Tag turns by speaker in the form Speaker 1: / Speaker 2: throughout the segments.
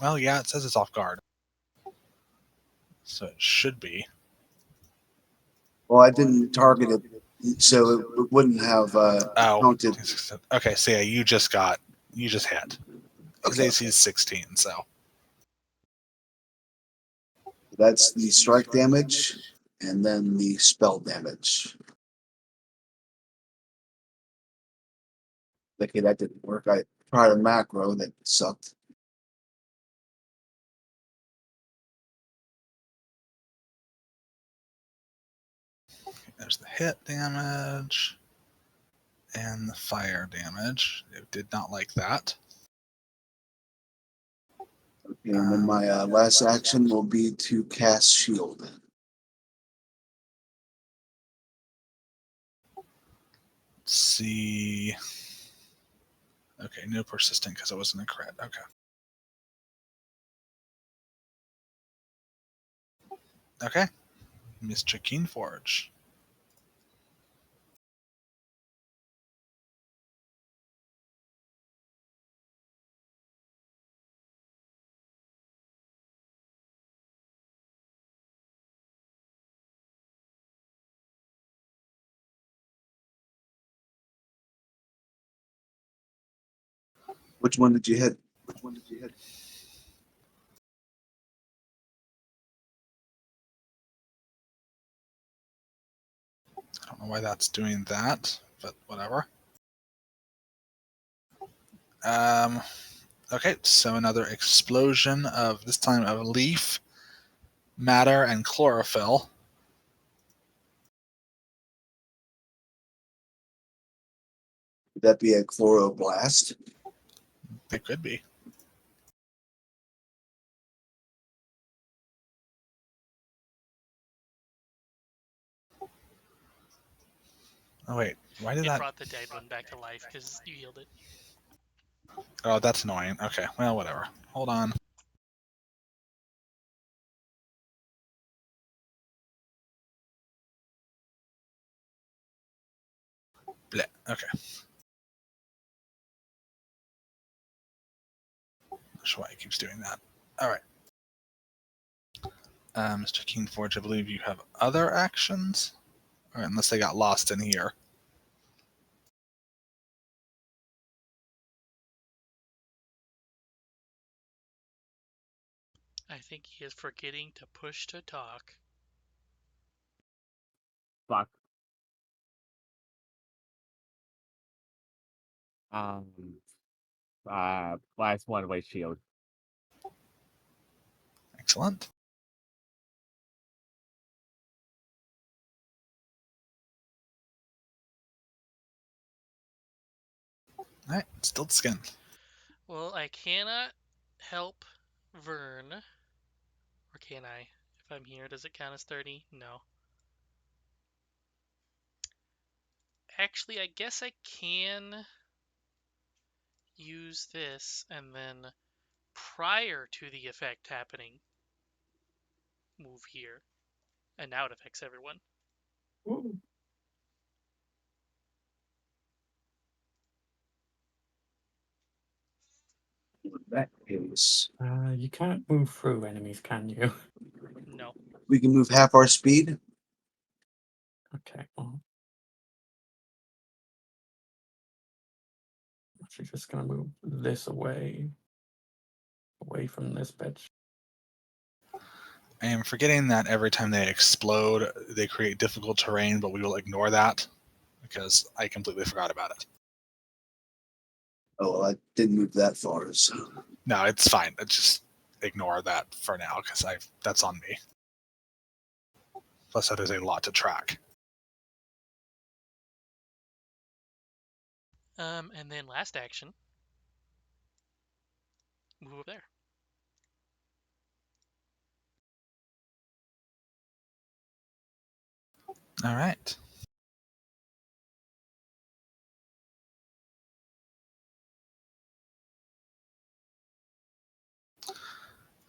Speaker 1: Well, yeah, it says it's off guard. So it should be.
Speaker 2: Well, I didn't target it, so it wouldn't have counted.
Speaker 1: Okay, so yeah, you just hit. His
Speaker 2: Okay.
Speaker 1: AC is 16, so.
Speaker 2: That's the strike damage, and then the spell damage. Okay, that didn't work. I tried a macro that sucked.
Speaker 1: There's the hit damage and the fire damage. It did not like that.
Speaker 2: Okay, and then my last action will be to cast shield.
Speaker 1: Let's see. Okay, no persistent because it wasn't a crit. Okay. Okay. Mr. Keenforge.
Speaker 2: Which one did you hit?
Speaker 1: I don't know why that's doing that, but whatever. Okay, so another explosion of, this time, of leaf, matter, and chlorophyll.
Speaker 2: Would that be a chloroblast?
Speaker 1: It could be. Oh wait, why did
Speaker 3: It
Speaker 1: that?
Speaker 3: brought the dead one back to life because you healed it.
Speaker 1: Oh, that's annoying. Okay, well, whatever. Hold on. Blech. Okay. Not sure why it keeps doing that. All right. Mr. Keenforge, I believe you have other actions? Or unless they got lost in here.
Speaker 3: I think he is forgetting to push to talk.
Speaker 4: Fuck. Last one-way shield.
Speaker 1: Excellent. Alright, still the skin.
Speaker 3: Well, I cannot help Vern. Or can I? If I'm here, does it count as 30? No. Actually, I guess I can use this and then prior to the effect happening, move here. And now it affects everyone.
Speaker 4: Ooh.
Speaker 2: That is.
Speaker 5: You can't move through enemies, can you?
Speaker 3: No.
Speaker 2: We can move half our speed.
Speaker 5: Okay, well. I'm actually just gonna move this away from this bitch.
Speaker 1: I am forgetting that every time they explode, they create difficult terrain, but we will ignore that because I completely forgot about it.
Speaker 2: Oh, well, I didn't move that far. So.
Speaker 1: No, it's fine. Just ignore that for now because that's on me. Plus, that is a lot to track.
Speaker 3: And then last action, move up there.
Speaker 1: All right.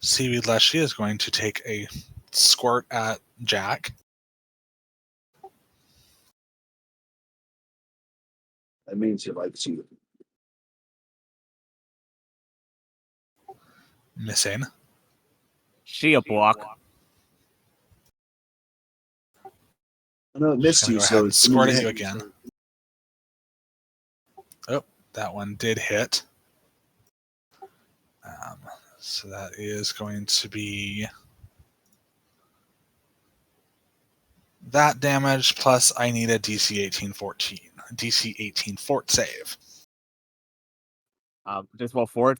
Speaker 1: Seaweed Leshy is going to take a squirt at Jack.
Speaker 2: That means he likes you.
Speaker 1: Missing.
Speaker 4: Shield block.
Speaker 2: I know it
Speaker 1: Just
Speaker 2: missed
Speaker 1: gonna
Speaker 2: you,
Speaker 1: go ahead
Speaker 2: so
Speaker 1: and
Speaker 2: it's
Speaker 1: squirt
Speaker 2: gonna
Speaker 1: at you
Speaker 2: hit.
Speaker 1: again. Oh, that one did hit. So that is going to be that damage plus I need a DC 18 fort save.
Speaker 4: Just roll forward.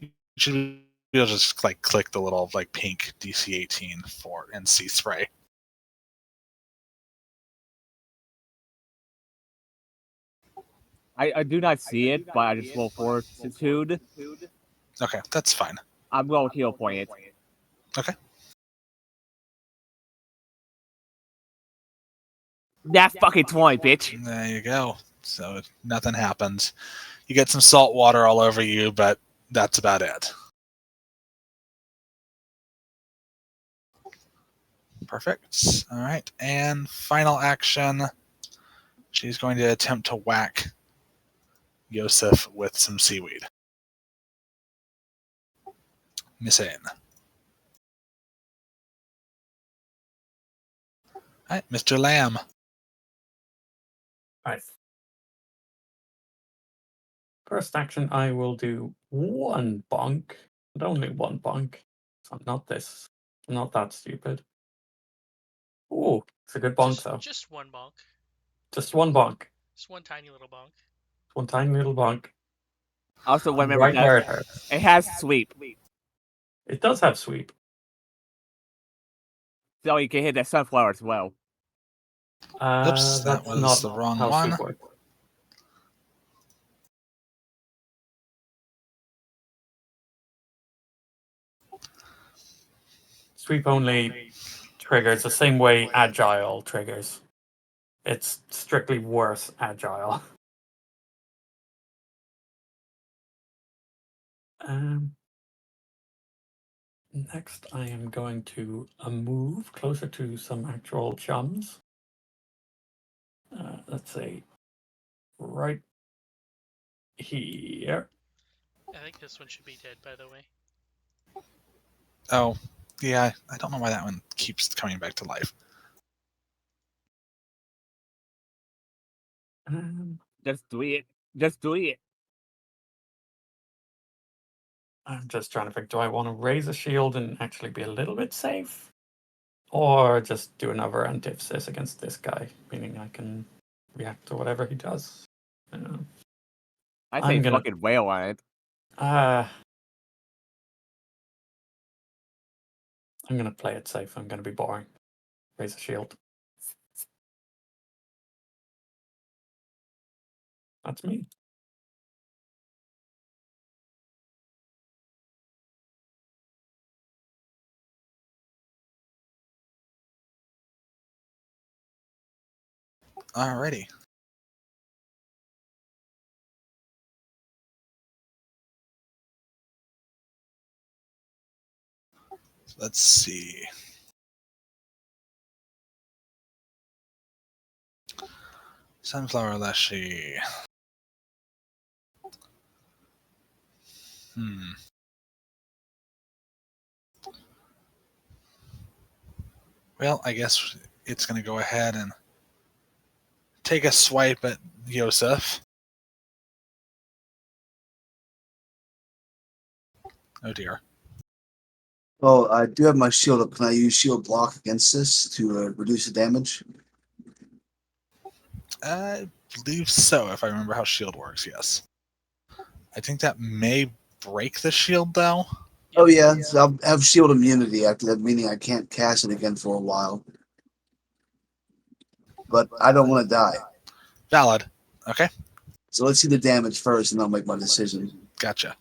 Speaker 1: You should be able to just like click the little like pink DC 18 fort and see spray.
Speaker 4: I do not see it, but I just roll fortitude.
Speaker 1: Okay, that's fine.
Speaker 4: I'm going to heal point it.
Speaker 1: Okay.
Speaker 4: That fucking 20, bitch.
Speaker 1: There you go. So nothing happens. You get some salt water all over you, but that's about it. Perfect. All right. And final action. She's going to attempt to whack Yosef with some seaweed. Missing. All right, Mr. Lamb.
Speaker 5: Right. First action, I will do one bonk, but only one bonk. So not this. Not that stupid. Ooh, it's a good bonk though.
Speaker 3: Just one bonk.
Speaker 5: Just one bonk.
Speaker 3: Just one tiny little bonk.
Speaker 5: One tiny little bonk.
Speaker 4: Also, remember
Speaker 5: Right
Speaker 4: that
Speaker 5: where it hurts.
Speaker 4: it has sweep,
Speaker 5: It does have sweep.
Speaker 4: so you can hit that sunflower as well.
Speaker 1: Oops, that
Speaker 5: That's
Speaker 1: was
Speaker 5: not
Speaker 1: the wrong
Speaker 5: how
Speaker 1: one.
Speaker 5: sweep works. Sweep only triggers the same way agile triggers. It's strictly worse agile. Next, I am going to move closer to some actual chums. Let's say right here.
Speaker 3: I think this one should be dead, by the way.
Speaker 1: Oh, yeah. I don't know why that one keeps coming back to life.
Speaker 4: Just do it. Just do it.
Speaker 5: I'm just trying to think, do I want to raise a shield and actually be a little bit safe? Or just do another antithesis against this guy, meaning I can react to whatever he does.
Speaker 4: I say
Speaker 5: I'm gonna-
Speaker 4: fucking whale on it.
Speaker 5: I'm gonna play it safe. I'm gonna be boring. Raise a shield. That's me.
Speaker 1: Alrighty. Let's see. Sunflower Leshy. Well, I guess it's going to go ahead and take a swipe at Yosef. Oh dear.
Speaker 2: Oh, I do have my shield up. Can I use shield block against this to reduce the damage?
Speaker 1: I believe so, if I remember how shield works, yes. I think that may break the shield, though.
Speaker 2: Oh yeah, so I'll have shield immunity after that, meaning I can't cast it again for a while. But I don't want to die.
Speaker 1: Valid. Okay,
Speaker 2: So let's see the damage first, and I'll make my decision.
Speaker 1: gotcha.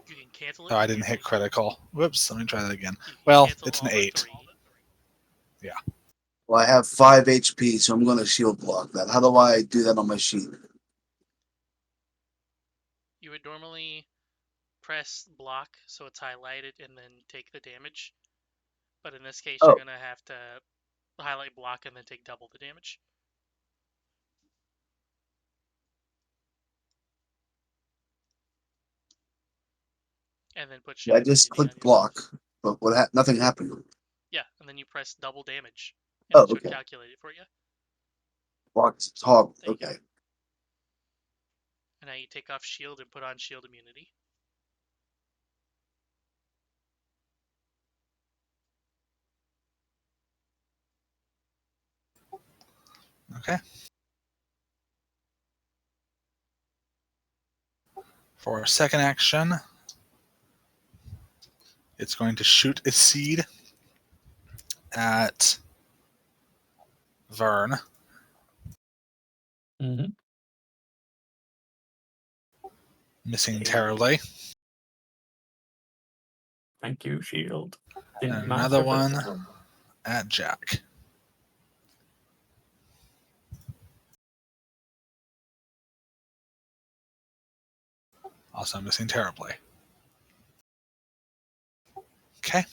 Speaker 3: You can cancel it.
Speaker 1: Oh, I didn't hit critical. Whoops, let me try that again.
Speaker 3: You can
Speaker 1: Well,
Speaker 3: cancel
Speaker 1: it's an
Speaker 3: all but
Speaker 1: 8.
Speaker 3: 3.
Speaker 2: Well, I have 5 HP, so I'm going to shield block that. How do I do that on my sheet?
Speaker 3: You would normally press block so it's highlighted and then take the damage. But in this case,
Speaker 2: Oh.
Speaker 3: you're going to have to highlight block and then take double the damage. And then put shield
Speaker 2: I just
Speaker 3: immunity on
Speaker 2: clicked
Speaker 3: yourself.
Speaker 2: block, but nothing happened.
Speaker 3: Yeah, and then you press double damage, and
Speaker 2: Oh,
Speaker 3: it should
Speaker 2: okay.
Speaker 3: calculate it for you.
Speaker 2: Block's toggle.
Speaker 3: There you go.
Speaker 2: Okay.
Speaker 3: And now you take off shield and put on shield immunity.
Speaker 1: Okay. For our second action, it's going to shoot a seed at Vern.
Speaker 5: Mm-hmm.
Speaker 1: Missing terribly.
Speaker 5: Thank you, shield.
Speaker 1: And
Speaker 5: Didn't matter
Speaker 1: another
Speaker 5: if
Speaker 1: one
Speaker 5: it's-
Speaker 1: at Jack. Also missing terribly. Okay.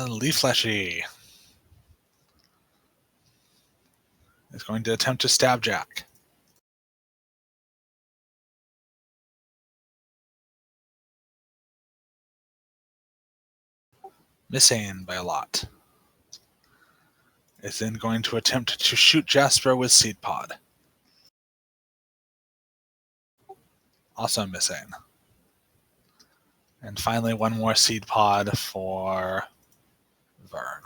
Speaker 1: Leaf Fleshy is going to attempt to stab Jack. Missing by a lot. Is then going to attempt to shoot Jasper with Seed Pod. Also missing. And finally, one more Seed Pod for Vern.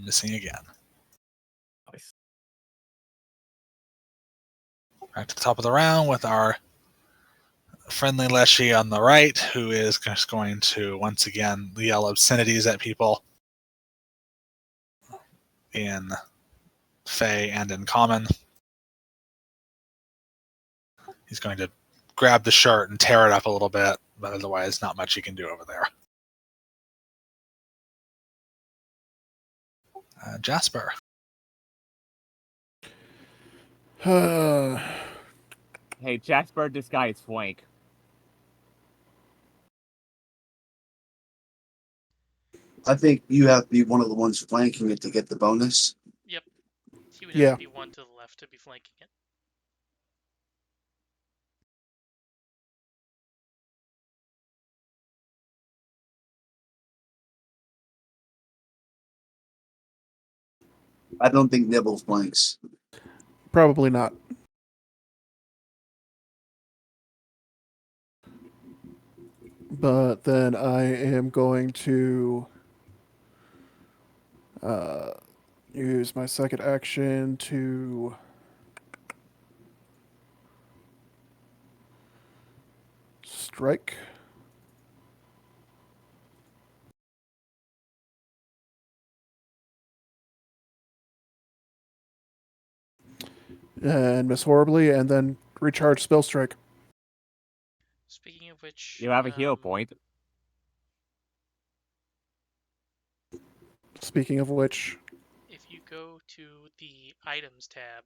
Speaker 1: Missing again.
Speaker 5: Nice.
Speaker 1: Back to the top of the round with our friendly Leshy on the right, who is just going to once again yell obscenities at people in Fey and in Common. He's going to grab the shirt and tear it up a little bit, but otherwise not much he can do over there. Jasper.
Speaker 4: Hey, Jasper, this guy is flank.
Speaker 2: I think you have to be one of the ones flanking it to get the bonus.
Speaker 3: Yep. He would have
Speaker 6: Yeah.
Speaker 3: to be one to the left to be flanking it.
Speaker 2: I don't think Nibble flanks.
Speaker 6: Probably not. But then I am going to use my second action to strike. And miss horribly, and then recharge spell strike.
Speaker 3: Speaking of which,
Speaker 4: You have a heal point.
Speaker 6: Speaking of which,
Speaker 3: if you go to the items tab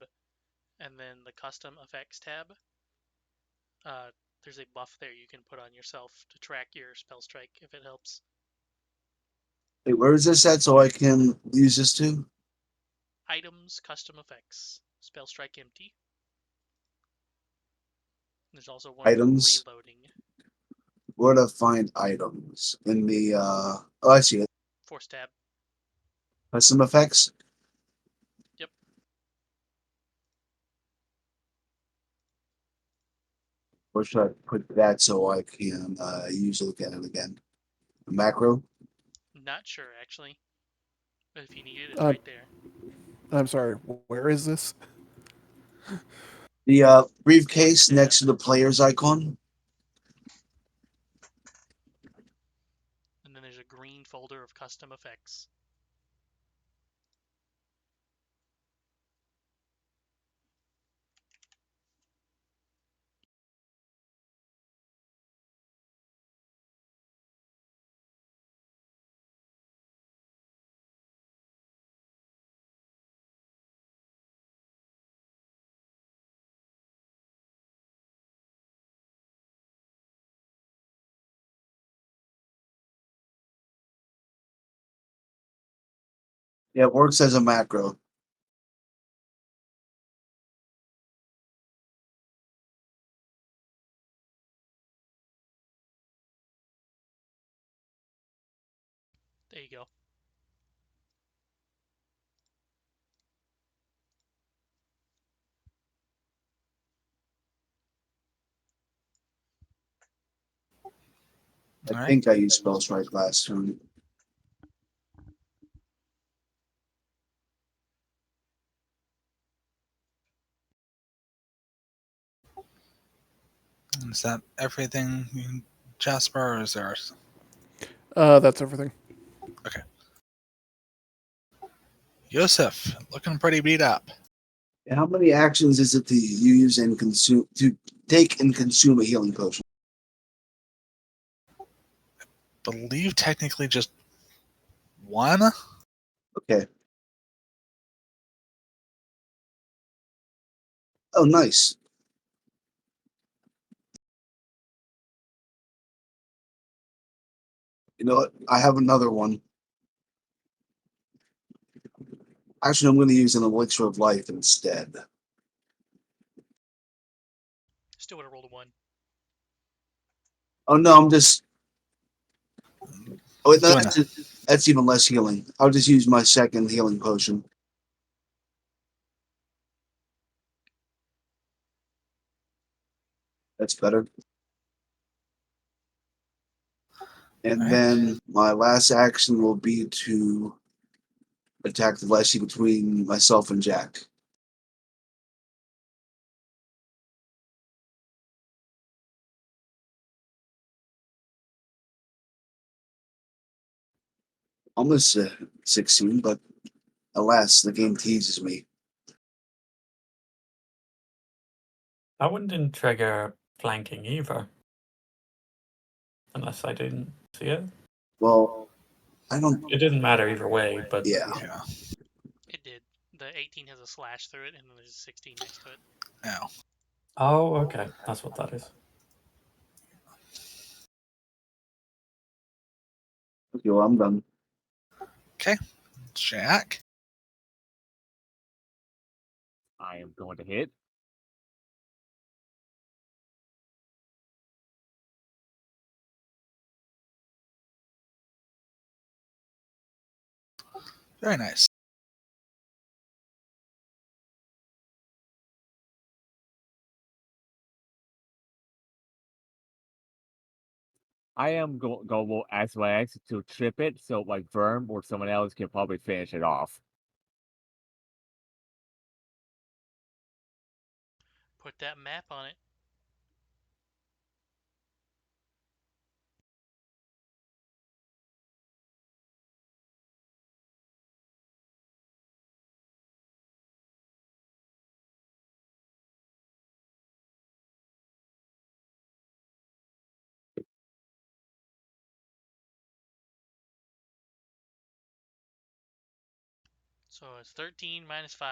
Speaker 3: and then the custom effects tab, there's a buff there you can put on yourself to track your spell strike if it helps.
Speaker 2: Hey, where is this at so I can use this too?
Speaker 3: Items, custom effects, spell strike empty. There's also one
Speaker 2: Items?
Speaker 3: for reloading.
Speaker 2: Where to find items? In the oh, I see it.
Speaker 3: Force tab.
Speaker 2: Custom effects?
Speaker 3: Yep.
Speaker 2: Where should I put that so I can use look at it again? Macro?
Speaker 3: Not sure actually, but if you need it, it's
Speaker 6: Uh,
Speaker 3: right there.
Speaker 6: I'm sorry, where is this?
Speaker 2: The briefcase
Speaker 3: Tab.
Speaker 2: next to the player's icon.
Speaker 3: And then there's a green folder of custom effects.
Speaker 2: Yeah, it works as a macro.
Speaker 3: There you go.
Speaker 2: I
Speaker 1: All right.
Speaker 2: think I used spell strike last turn.
Speaker 1: Is that everything, Jasper, or is there?
Speaker 6: That's everything.
Speaker 1: Yosef, looking pretty beat up.
Speaker 2: And how many actions is it to use and consume to take and consume a healing potion?
Speaker 1: Believe technically just one.
Speaker 2: Okay. Oh, nice. You know what? I have another one. Actually, I'm going to use an elixir of life instead.
Speaker 3: Still would have rolled a 1.
Speaker 2: Oh no, I'm just. Oh, wait, no,
Speaker 1: Doing
Speaker 2: that's even less healing. I'll just use my second healing potion. That's better. And
Speaker 1: Right.
Speaker 2: then my last action will be to attack the Leshy between myself and Jack. Almost 16, but alas, the game teases me.
Speaker 5: That one didn't trigger flanking either. Unless I didn't see it.
Speaker 2: Well, I don't.
Speaker 5: It didn't matter either way, but
Speaker 2: Yeah.
Speaker 1: Yeah.
Speaker 3: It did. The 18 has a slash through it, and then there's a 16 next to it.
Speaker 1: Now,
Speaker 5: Oh, okay. That's what that is.
Speaker 2: Okay, well, I'm done.
Speaker 1: Jack.
Speaker 4: I am going to hit.
Speaker 1: Very nice.
Speaker 4: I am going as my exit to trip it, so like Verm or someone else can probably finish it off.
Speaker 3: Put that map on it. So it's 13 minus 5.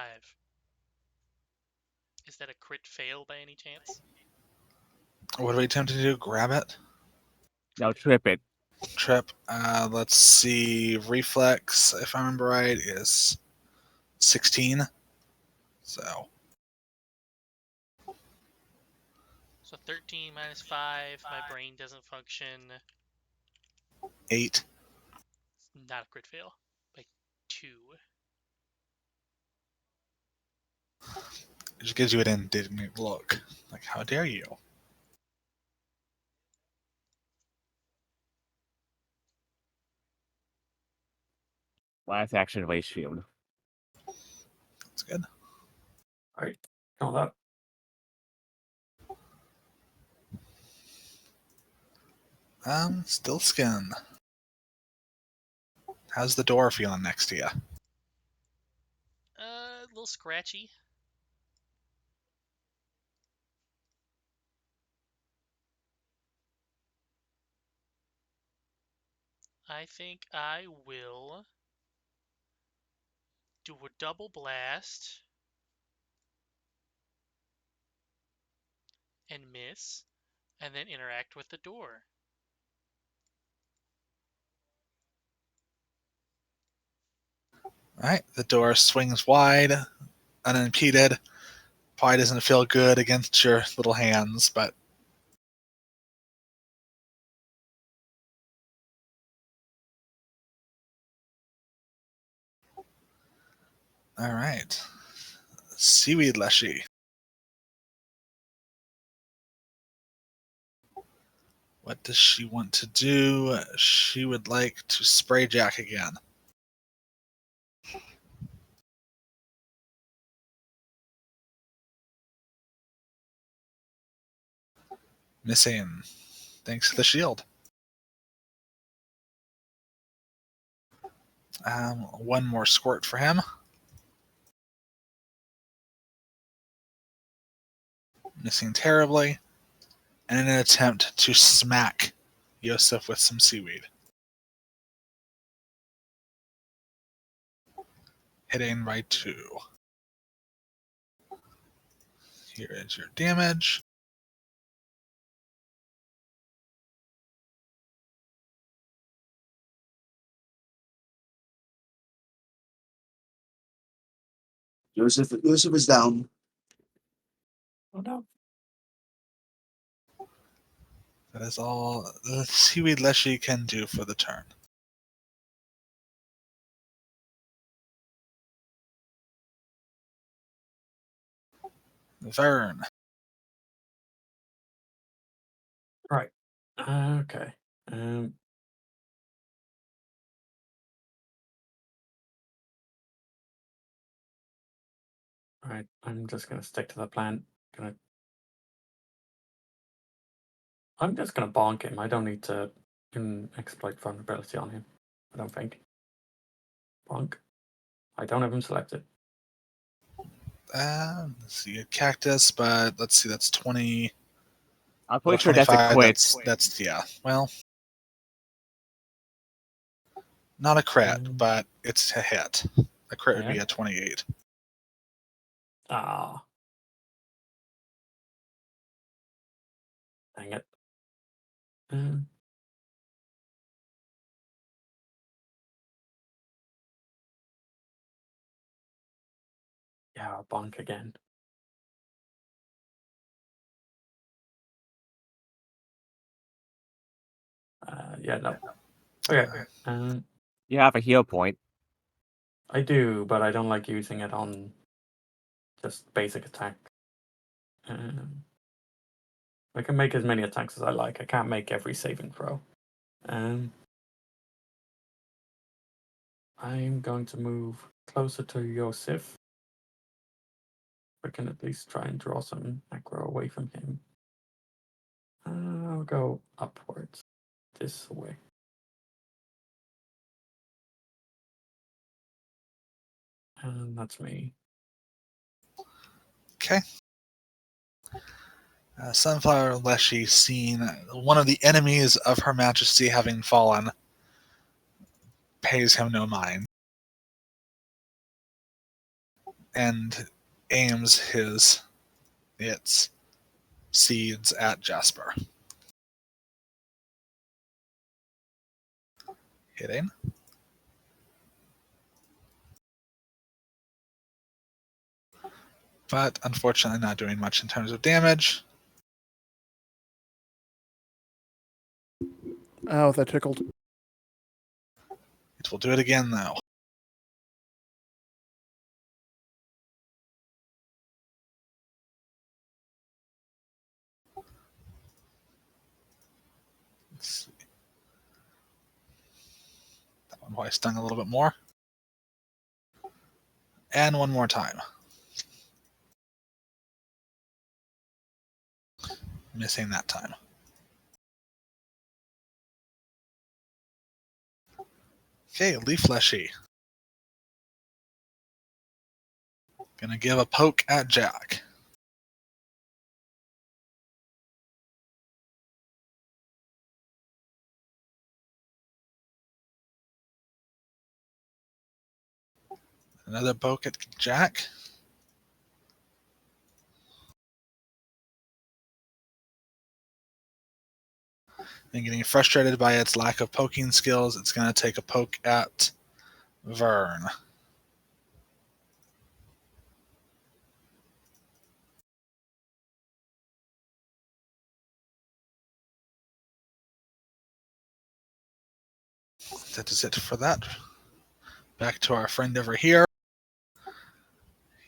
Speaker 3: Is that a crit fail by any chance?
Speaker 1: What are we attempting to do? Grab it?
Speaker 4: Now trip it.
Speaker 1: Trip. Let's see. Reflex, if I remember right, is 16. So
Speaker 3: So 13 minus 5. My brain doesn't function.
Speaker 1: 8.
Speaker 3: Not a crit fail. By 2.
Speaker 1: It just gives you an indignant look. Like, how dare you?
Speaker 4: Last action race shield.
Speaker 1: That's good.
Speaker 5: Alright. Know that.
Speaker 1: Still skin. How's the door feeling next to you?
Speaker 3: A little scratchy. I think I will do a double blast and miss, and then interact with the door.
Speaker 1: All right, the door swings wide, unimpeded. Probably doesn't feel good against your little hands, but all right. Seaweed Leshy. What does she want to do? She would like to spray Jack again. Missing. Thanks to the shield. One more squirt for him. Missing terribly. And in an attempt to smack Yosef with some seaweed. Hitting by 2. Here is your damage.
Speaker 2: Joseph is down.
Speaker 5: Oh no.
Speaker 1: That is all the Seaweed Leshy can do for the turn. Vern.
Speaker 5: Right. Okay. Right. I'm just gonna stick to the plan. I'm just gonna bonk him. I don't need to exploit vulnerability on him. I don't think. Bonk. I don't have him selected.
Speaker 1: Let's see, a cactus, but let's see, that's 20.
Speaker 4: I'm pretty sure that's a quit.
Speaker 1: That's yeah. Well, not a crit, but it's a hit. A crit would be a 28.
Speaker 5: Ah. Dang it. Yeah, I'll bonk again. Yeah, no. Okay.
Speaker 4: You have a heal point.
Speaker 5: I do, but I don't like using it on just basic attack. I can make as many attacks as I like. I can't make every saving throw. I'm going to move closer to Yosef. I can at least try and draw some aggro away from him. I'll go upwards this way. And that's me.
Speaker 1: Okay. Sunflower Leshy, seen one of the enemies of Her Majesty having fallen, pays him no mind, and aims its seeds at Jasper. Hitting. But unfortunately not doing much in terms of damage.
Speaker 6: Oh, that tickled.
Speaker 1: It will do it again, though. Let's see. That one probably stung a little bit more. And one more time. Missing that time. Okay, Leaf Leshy. Gonna give a poke at Jack. Another poke at Jack. And getting frustrated by its lack of poking skills, it's going to take a poke at Vern. that is it for that. Back to our friend over here.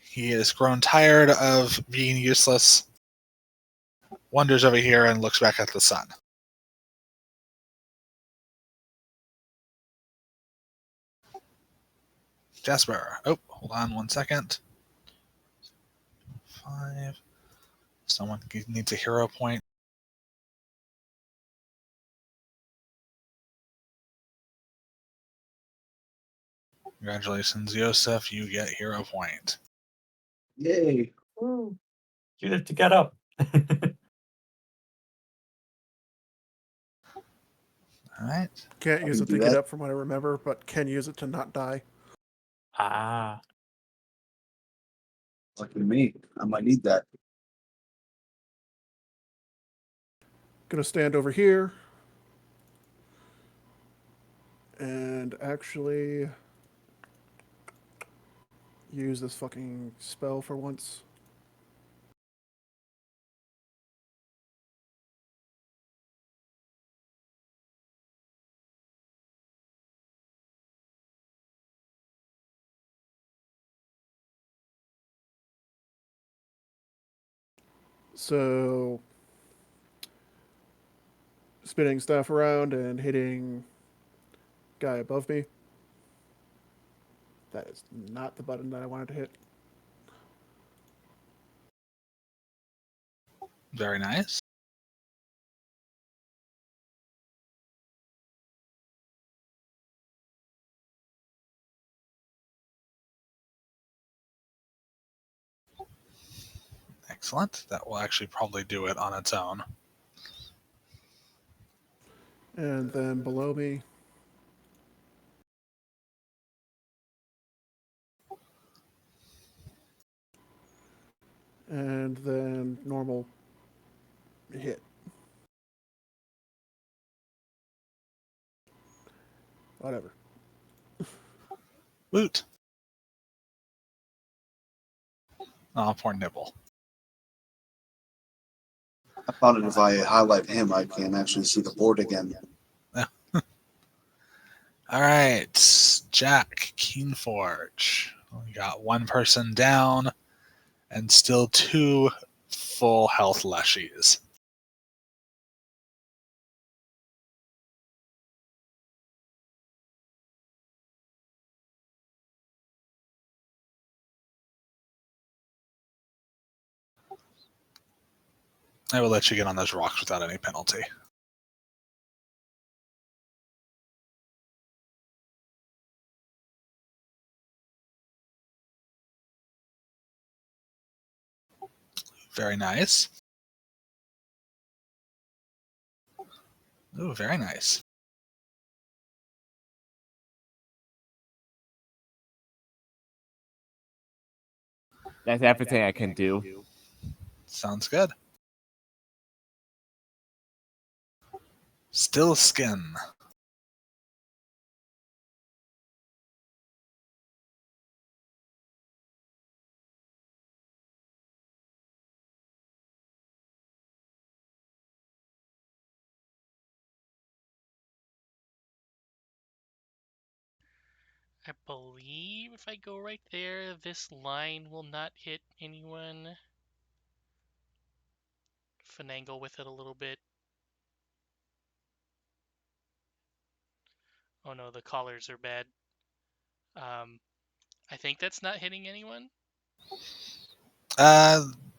Speaker 1: He has grown tired of being useless, wanders over here and looks back at the sun. Jasper. Oh, hold on 1 second. 5. Someone needs a hero point. Congratulations, Yosef. You get hero point.
Speaker 2: Yay.
Speaker 5: You have to get up.
Speaker 1: All right.
Speaker 6: Can't
Speaker 2: I
Speaker 6: use
Speaker 2: can
Speaker 6: it
Speaker 2: do
Speaker 6: to get
Speaker 2: that.
Speaker 6: up from what I remember, but can use it to not die.
Speaker 5: Ah.
Speaker 2: Lucky me. I might need that.
Speaker 6: Gonna stand over here. And actually use this fucking spell for once. So, spinning staff around and hitting guy above me. That is not the button that I wanted to hit.
Speaker 1: Very nice. Excellent. That will actually probably do it on its own.
Speaker 6: And then below me. And then normal hit. Whatever.
Speaker 1: Woot. Oh, poor Nibble.
Speaker 2: I found it if I highlight him, I can actually see the board again.
Speaker 1: All right, Jack Keenforge. We got one person down and still 2 full health leshies. I will let you get on those rocks without any penalty. Very nice. Ooh, very nice.
Speaker 4: That's everything I can do.
Speaker 1: Sounds good. Still skin.
Speaker 3: I believe if I go right there, this line will not hit anyone. Finagle with it a little bit. Oh no, the collars are bad. I think that's not hitting anyone.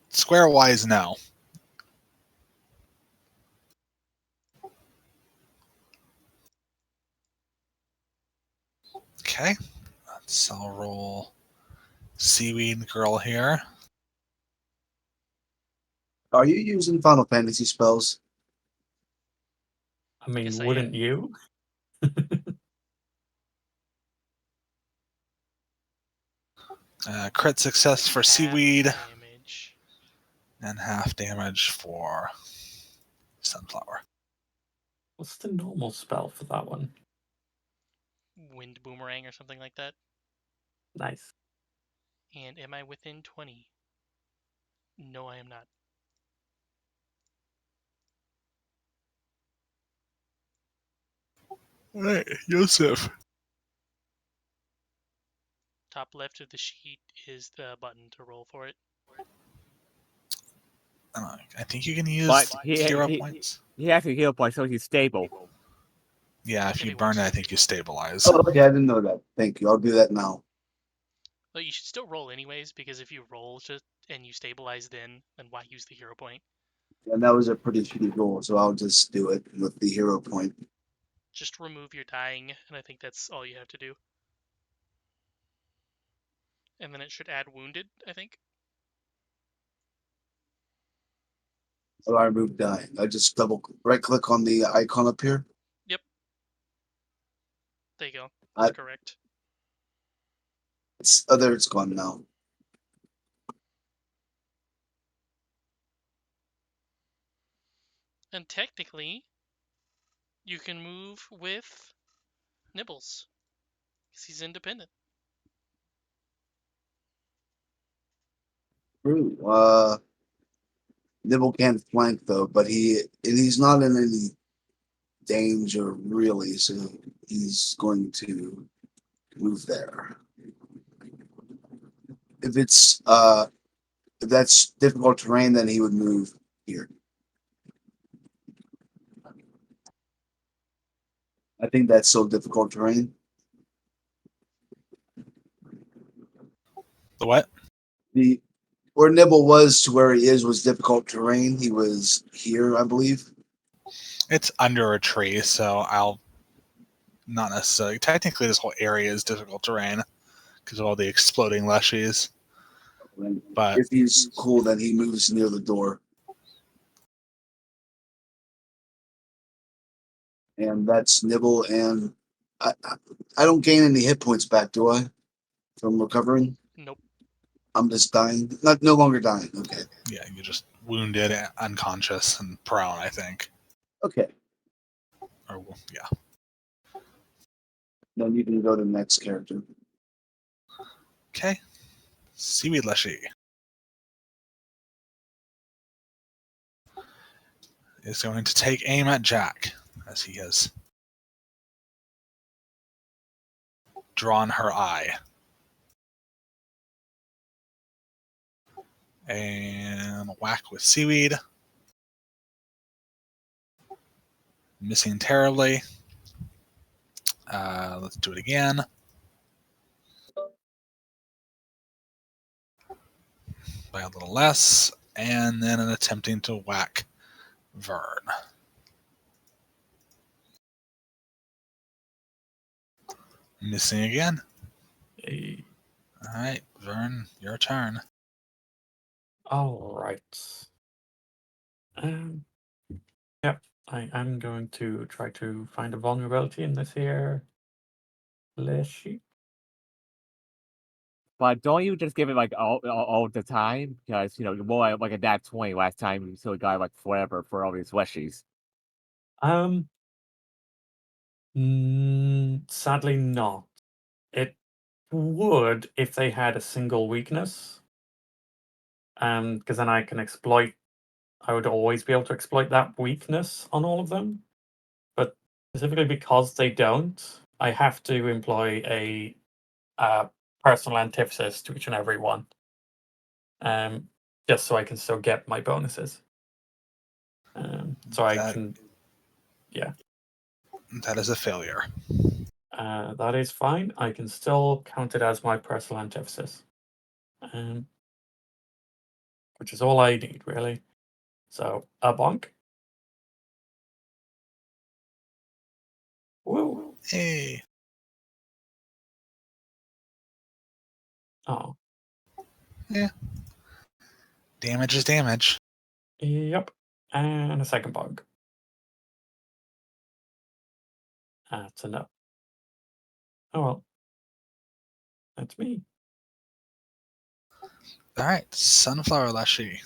Speaker 1: Square wise, no. Okay. So I'll roll Seaweed Girl here.
Speaker 2: Are you using Final Fantasy spells?
Speaker 5: I mean,
Speaker 3: Yes, I
Speaker 5: wouldn't
Speaker 3: am.
Speaker 5: you?
Speaker 1: Crit success for
Speaker 3: Half
Speaker 1: Seaweed
Speaker 3: damage.
Speaker 1: and half damage for Sunflower.
Speaker 5: What's the normal spell for that one?
Speaker 3: Wind boomerang or something like that.
Speaker 5: Nice.
Speaker 3: And am I within 20? No, I am not.
Speaker 1: All right, Yosef.
Speaker 3: Top left of the sheet is the button to roll for it.
Speaker 1: I think you can use
Speaker 4: But
Speaker 1: hero points.
Speaker 4: he has a hero point, so he's stable.
Speaker 1: Yeah, if
Speaker 3: If
Speaker 1: you
Speaker 3: he
Speaker 1: burn
Speaker 3: wants
Speaker 1: it, I
Speaker 3: to.
Speaker 1: think you stabilize.
Speaker 2: Oh, okay, I didn't know that. Thank you. I'll do that now.
Speaker 3: Well, you should still roll anyways, because if you roll just and you stabilize then why use the hero point?
Speaker 2: And that was a pretty shitty roll, so I'll just do it with the hero point.
Speaker 3: Just remove your dying, and I think that's all you have to do. And then it should add wounded, I think.
Speaker 2: So I remove dying. I just double right click on the icon up here.
Speaker 3: Yep. There you go. That's
Speaker 2: I-
Speaker 3: correct.
Speaker 2: There it's gone now.
Speaker 3: And technically, you can move with Nibbles, because he's independent.
Speaker 2: True. Nibble can't flank though, but he's not in any danger really, so he's going to move there. If that's difficult terrain, then he would move here. I think that's so difficult terrain.
Speaker 1: The what?
Speaker 2: The where Nibble was to where he is was difficult terrain. He was here, I believe.
Speaker 1: It's under a tree, so I'll not necessarily. Technically, this whole area is difficult terrain because of all the exploding leshies. But
Speaker 2: If he's cool, then he moves near the door. And that's Nibble, and I don't gain any hit points back, do I? From recovering?
Speaker 3: Nope.
Speaker 2: I'm just dying. No longer dying. Okay.
Speaker 1: yeah, you're just wounded, unconscious, and prone, I think.
Speaker 2: Okay.
Speaker 1: Or yeah.
Speaker 2: Then you can go to the next character.
Speaker 1: Okay. Seaweed Leshy is going to take aim at Jack as he has drawn her eye. And whack with seaweed. Missing terribly. Let's do it again. By a little less. And then an attempting to whack Vern. Missing again.
Speaker 5: Hey.
Speaker 1: All right, Vern, your turn.
Speaker 5: All right. Yep. I am going to try to find a vulnerability in this here leshy.
Speaker 4: But don't you just give it like all the time? Because you more like a nat 20 last time, so it got like forever for all these leshies.
Speaker 5: Sadly not. It would if they had a single weakness. Because then I can exploit. I would always be able to exploit that weakness on all of them. But specifically because they don't, I have to employ a personal antithesis to each and every one. Just so I can still get my bonuses. So I can. Yeah.
Speaker 1: That is a failure.
Speaker 5: That is fine. I can still count it as my personal antithesis. Which is all I need, really. So, a bonk. Woo!
Speaker 1: Hey.
Speaker 5: Oh.
Speaker 1: Yeah. Damage is damage.
Speaker 5: Yep. And a second bonk. That's a no. Oh well. That's me.
Speaker 1: All right, Sunflower Leshy.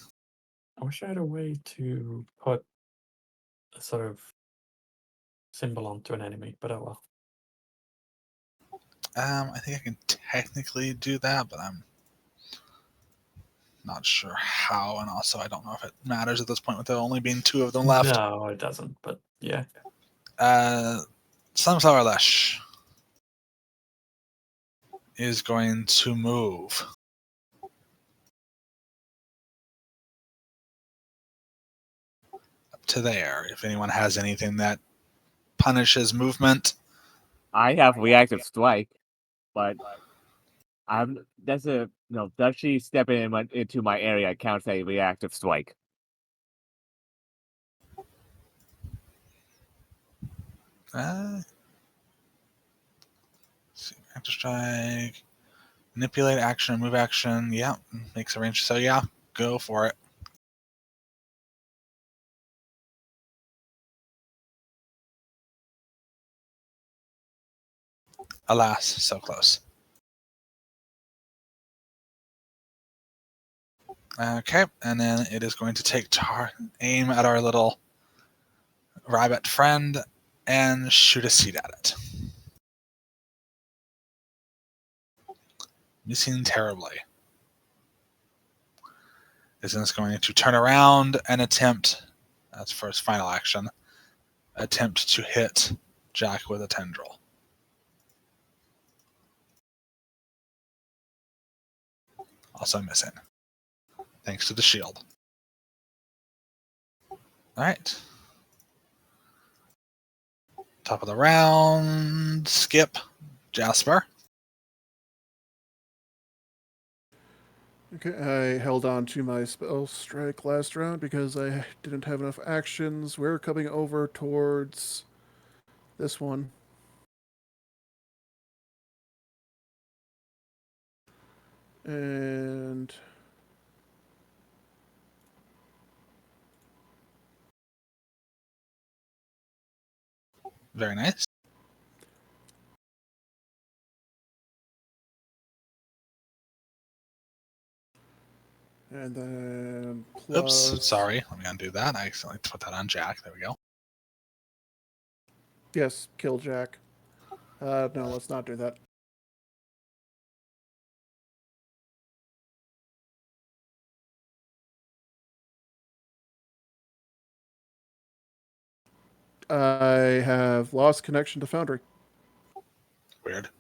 Speaker 5: I wish I had a way to put a sort of symbol onto an enemy, but oh well.
Speaker 1: I think I can technically do that, but I'm not sure how, and also I don't know if it matters at this point with there only being two of them left.
Speaker 5: No, it doesn't, but yeah.
Speaker 1: Sunflower Lush is going to move up to there. If anyone has anything that punishes movement,
Speaker 4: I have reactive strike, but does she step into my area counts a reactive strike?
Speaker 1: active strike, manipulate action, move action. Yeah, makes a range. So yeah, go for it. Alas, so close. Okay, and then it is going to take aim at our little rabbit friend and shoot a seed at it. Missing terribly. Isn't going to turn around and attempt, that's for his final action, attempt to hit Jack with a tendril. Also missing. Thanks to the shield. Alright. Top of the round. Skip. Jasper.
Speaker 6: Okay, I held on to my spell strike last round because I didn't have enough actions. We're coming over towards this one. And
Speaker 1: Very nice.
Speaker 6: then
Speaker 1: Oops,
Speaker 6: plus...
Speaker 1: sorry. Let me undo that. I accidentally put that on Jack. There we go.
Speaker 6: Yes, kill Jack. No, let's not do that. I have lost connection to Foundry.
Speaker 1: Weird.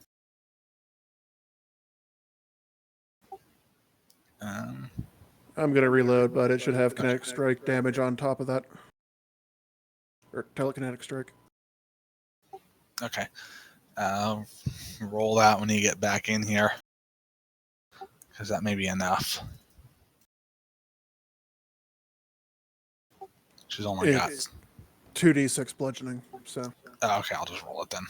Speaker 1: Um,
Speaker 6: I'm going to reload, but it should have kinetic strike damage on top of that. Or telekinetic strike.
Speaker 1: okay. Roll that when you get back in here. Because that may be enough. She's only got...
Speaker 6: It's 2d6 bludgeoning, so...
Speaker 1: Oh, okay, I'll just roll it then.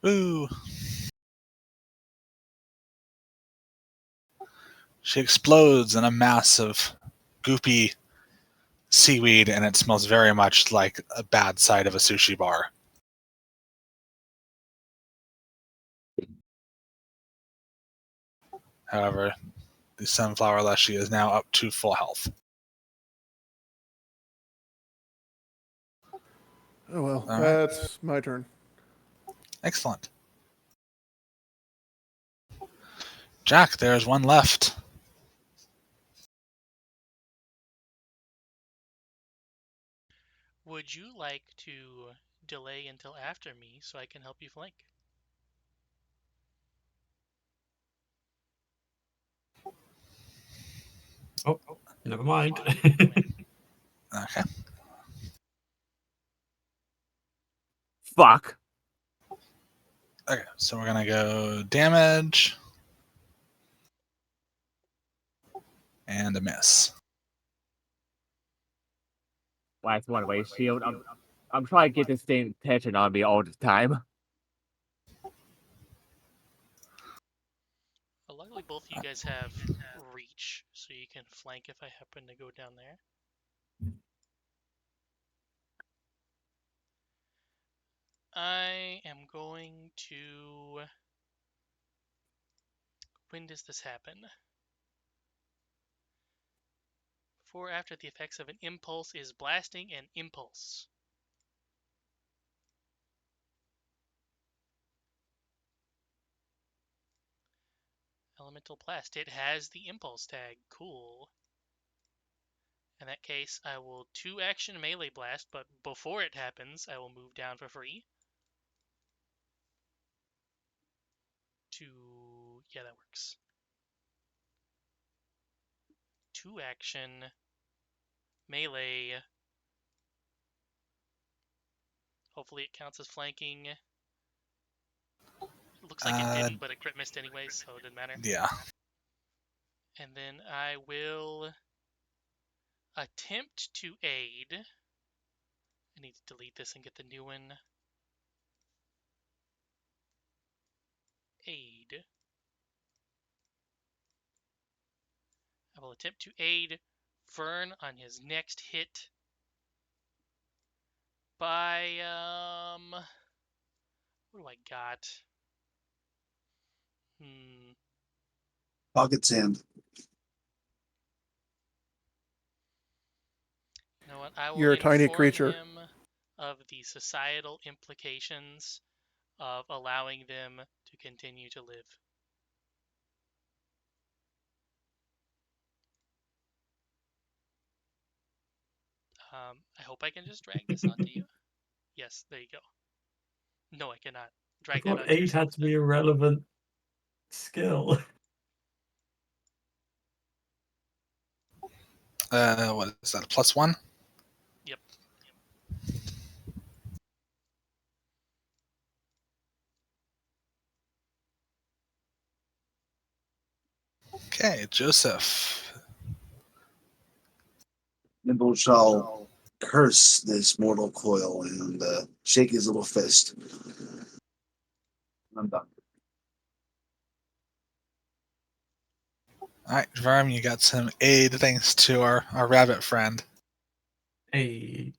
Speaker 1: Ooh. She explodes in a mass of goopy seaweed, and it smells very much like a bad side of a sushi bar. However, the Sunflower Leshy is now up to full health.
Speaker 6: Oh well,
Speaker 1: All right.
Speaker 6: that's my turn.
Speaker 1: Excellent. Jack, there's one left.
Speaker 3: Would you like to delay until after me so I can help you flank?
Speaker 5: Oh, never mind.
Speaker 1: Okay.
Speaker 4: Fuck.
Speaker 1: Okay, so we're going to go damage. And a miss.
Speaker 4: Last one way shield. I'm trying to get this thing attention on me all the time.
Speaker 3: Well, luckily, both of you guys have reach, so you can flank if I happen to go down there. I am going to... When does this happen? Before or after the effects of an impulse is blasting and impulse. Elemental Blast. It has the impulse tag. Cool. In that case, I will 2-action melee blast, but before it happens, I will move down for free. Yeah, that works. 2-action melee. Hopefully it counts as flanking. It looks like it didn't, but it crit missed anyways, so it didn't matter.
Speaker 1: Yeah.
Speaker 3: And then I will attempt to aid. I need to delete this and get the new one. Aid. I will attempt to aid Vern on his next hit by, what do I got?
Speaker 2: Pocket sand.
Speaker 3: You know what? I will
Speaker 6: You're a tiny
Speaker 3: inform
Speaker 6: creature.
Speaker 3: him of the societal implications of allowing them to continue to live. I hope I can just drag this onto you. Yes, there you go. No, I cannot.
Speaker 5: I
Speaker 3: Drag that
Speaker 5: thought
Speaker 3: onto
Speaker 5: 8
Speaker 3: yourself
Speaker 5: had to be
Speaker 3: then.
Speaker 5: a relevant skill.
Speaker 1: What is that? +1?
Speaker 3: Yep.
Speaker 1: Okay, Joseph.
Speaker 2: Nimble shall curse this mortal coil and shake his little fist. I'm done.
Speaker 1: All right, Verm, you got some aid thanks to our rabbit friend.
Speaker 5: Hey.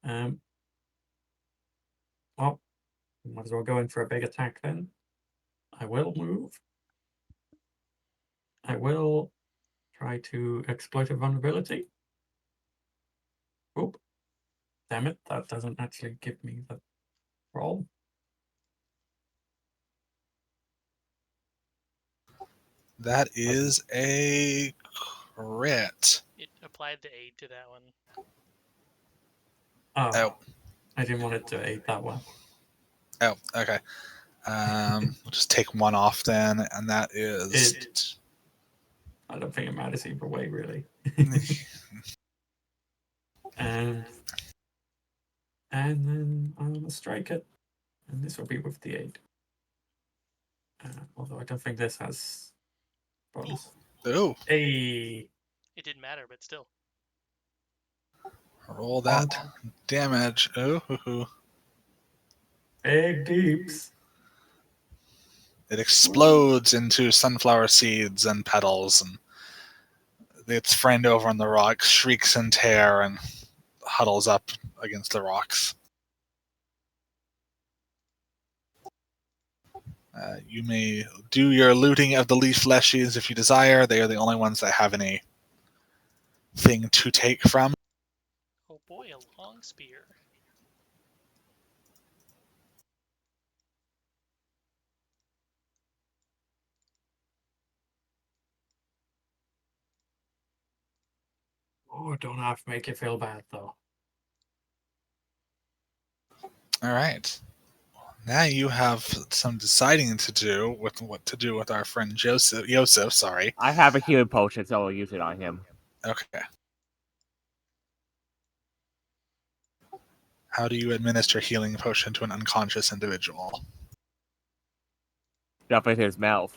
Speaker 5: Well, might as well go in for a big attack then. I will move. I will try to exploit a vulnerability. Oop. Damn it, that doesn't actually give me the roll.
Speaker 1: That is a crit.
Speaker 3: It applied the aid to that one.
Speaker 5: Oh. I didn't want it to aid that one.
Speaker 1: Oh, okay. We'll just take one off then, and that is.
Speaker 5: I don't think it matters either way, really. and then I'm going to strike it. And this will be with the 8. Although I don't think this has bonus.
Speaker 1: Ooh.
Speaker 5: Hey.
Speaker 3: It didn't matter, but still.
Speaker 1: Roll that damage. Ooh.
Speaker 5: Big deeps.
Speaker 1: It explodes into sunflower seeds and petals, and its friend over on the rock shrieks in terror and huddles up against the rocks. You may do your looting of the leaf fleshies if you desire. They are the only ones that have any thing to take from.
Speaker 3: Oh boy, a long spear.
Speaker 5: Oh, don't have to make you feel bad, though.
Speaker 1: All right. Now you have some deciding to do with what to do with our friend Joseph, sorry.
Speaker 4: I have a healing potion, so I'll use it on him.
Speaker 1: Okay. How do you administer healing potion to an unconscious individual?
Speaker 4: Stuff in his mouth.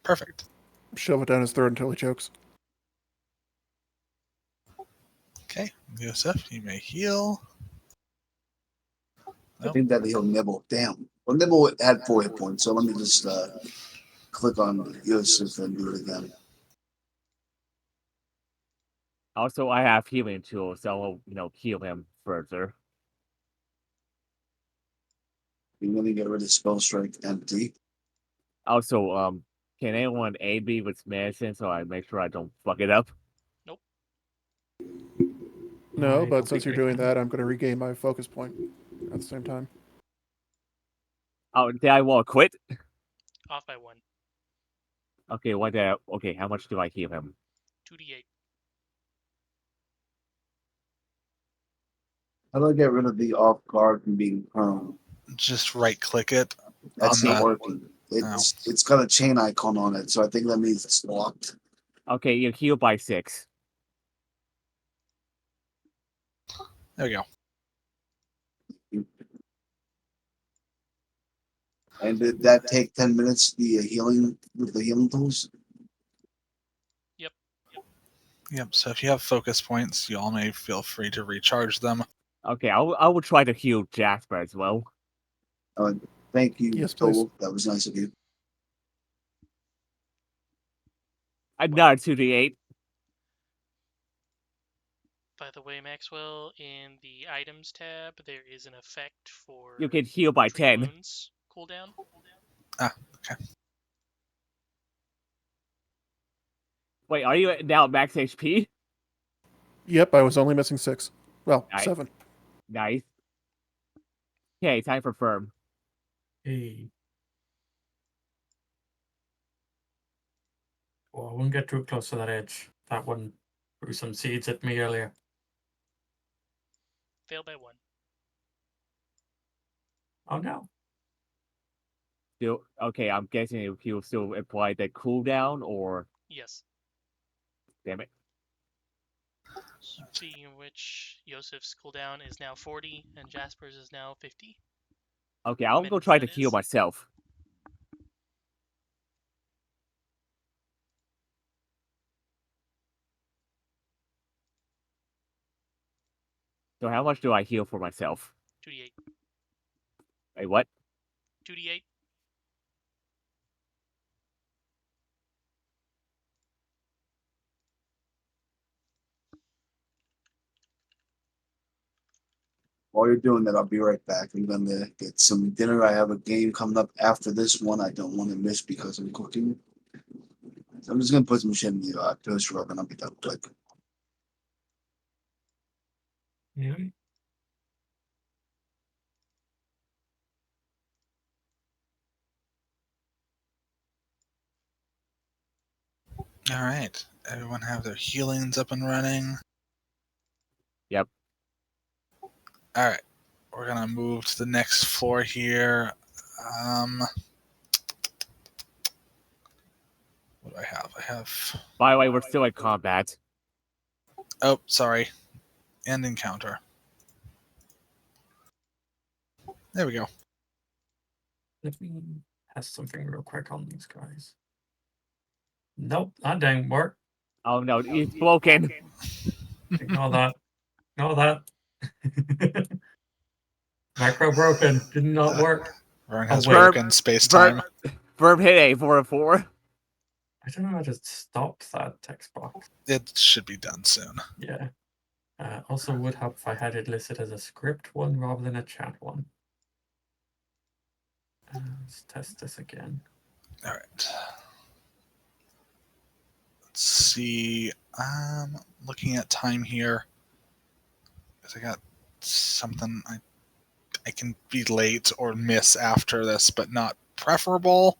Speaker 1: Perfect.
Speaker 6: Shove it down his throat until he chokes.
Speaker 1: Okay, Joseph, you may heal.
Speaker 2: I think that he'll nibble. Damn. Well, nibble had 4 hit points, so let me just click on Yosef and do it again.
Speaker 4: Also, I have healing tools, so I'll, heal him further.
Speaker 2: You want to get rid of spell strike empty.
Speaker 4: Also, can anyone aid me with medicine so I make sure I don't fuck it up?
Speaker 6: No,
Speaker 5: I
Speaker 6: but
Speaker 5: don't
Speaker 6: since
Speaker 5: think
Speaker 6: you're
Speaker 5: I
Speaker 6: doing
Speaker 5: can.
Speaker 6: that, I'm going to regain my focus point at the same time.
Speaker 4: Oh, did I want to quit?
Speaker 3: Off by 1.
Speaker 4: Okay, how much do I heal him?
Speaker 3: 2d8.
Speaker 2: How do I get rid of the off guard from being prone?
Speaker 1: Just right click it.
Speaker 2: That's
Speaker 1: On
Speaker 2: not
Speaker 1: the-
Speaker 2: working. It's got a chain icon on it, so I think that means it's locked.
Speaker 4: Okay, you heal by 6.
Speaker 1: There we go.
Speaker 2: And did that take 10 minutes? The healing with the healing tools?
Speaker 1: Yep. So if you have focus points, you all may feel free to recharge them.
Speaker 4: Okay, I will try to heal Jasper as well.
Speaker 2: Thank you,
Speaker 6: Yes, please.
Speaker 2: Total. That was nice of you.
Speaker 4: Another 2d8.
Speaker 3: By the way, Maxwell, in the items tab, there is an effect for
Speaker 4: You can heal by
Speaker 3: treat
Speaker 4: 10.
Speaker 3: wounds cooldown.
Speaker 1: Okay.
Speaker 4: Wait, are you now at max HP?
Speaker 6: Yep, I was only missing 6. Well,
Speaker 4: Nice.
Speaker 6: 7.
Speaker 4: Nice. Okay, time for firm.
Speaker 5: Hey. Oh, I wouldn't get too close to that edge. That one threw some seeds at me earlier.
Speaker 3: Failed by 1.
Speaker 5: Oh no.
Speaker 4: Still, okay, I'm guessing he'll still apply the cooldown, or
Speaker 3: Yes.
Speaker 4: damn it.
Speaker 3: Speaking of which, Yosef's cooldown is now 40, and Jasper's is now 50.
Speaker 4: Okay, I'll go
Speaker 3: Minutes,
Speaker 4: try to
Speaker 3: that
Speaker 4: heal
Speaker 3: is.
Speaker 4: myself. So how much do I heal for myself?
Speaker 3: 2d8.
Speaker 4: Wait, what?
Speaker 3: 2d8.
Speaker 2: While you're doing that, I'll be right back. I'm gonna get some dinner. I have a game coming up after this one I don't want to miss because I'm cooking. So I'm just gonna put some shit in the toaster oven. I'll be done quick.
Speaker 5: Yeah.
Speaker 1: All right. Everyone have their healings up and running.
Speaker 4: Yep.
Speaker 1: All right. We're gonna move to the next floor here. What do I have? I have.
Speaker 4: By the way, we're still in combat.
Speaker 1: Oh, sorry. End encounter. There we go.
Speaker 5: Let me test something real quick on these guys. Nope, that didn't work.
Speaker 4: Oh no, it's broken.
Speaker 5: Ignore that. Ignore that. Macro broken. Did not work.
Speaker 1: Vern
Speaker 5: Oh,
Speaker 1: has
Speaker 5: wait.
Speaker 1: broken space time.
Speaker 4: Verb hit a 4 and 4.
Speaker 5: I don't know how to stop that text box.
Speaker 1: It should be done soon.
Speaker 5: Yeah. Also would help if I had it listed as a script one rather than a chat one. Let's test this again.
Speaker 1: All right. Let's see. I'm looking at time here. 'Cause I got something. I can be late or miss after this, but not preferable.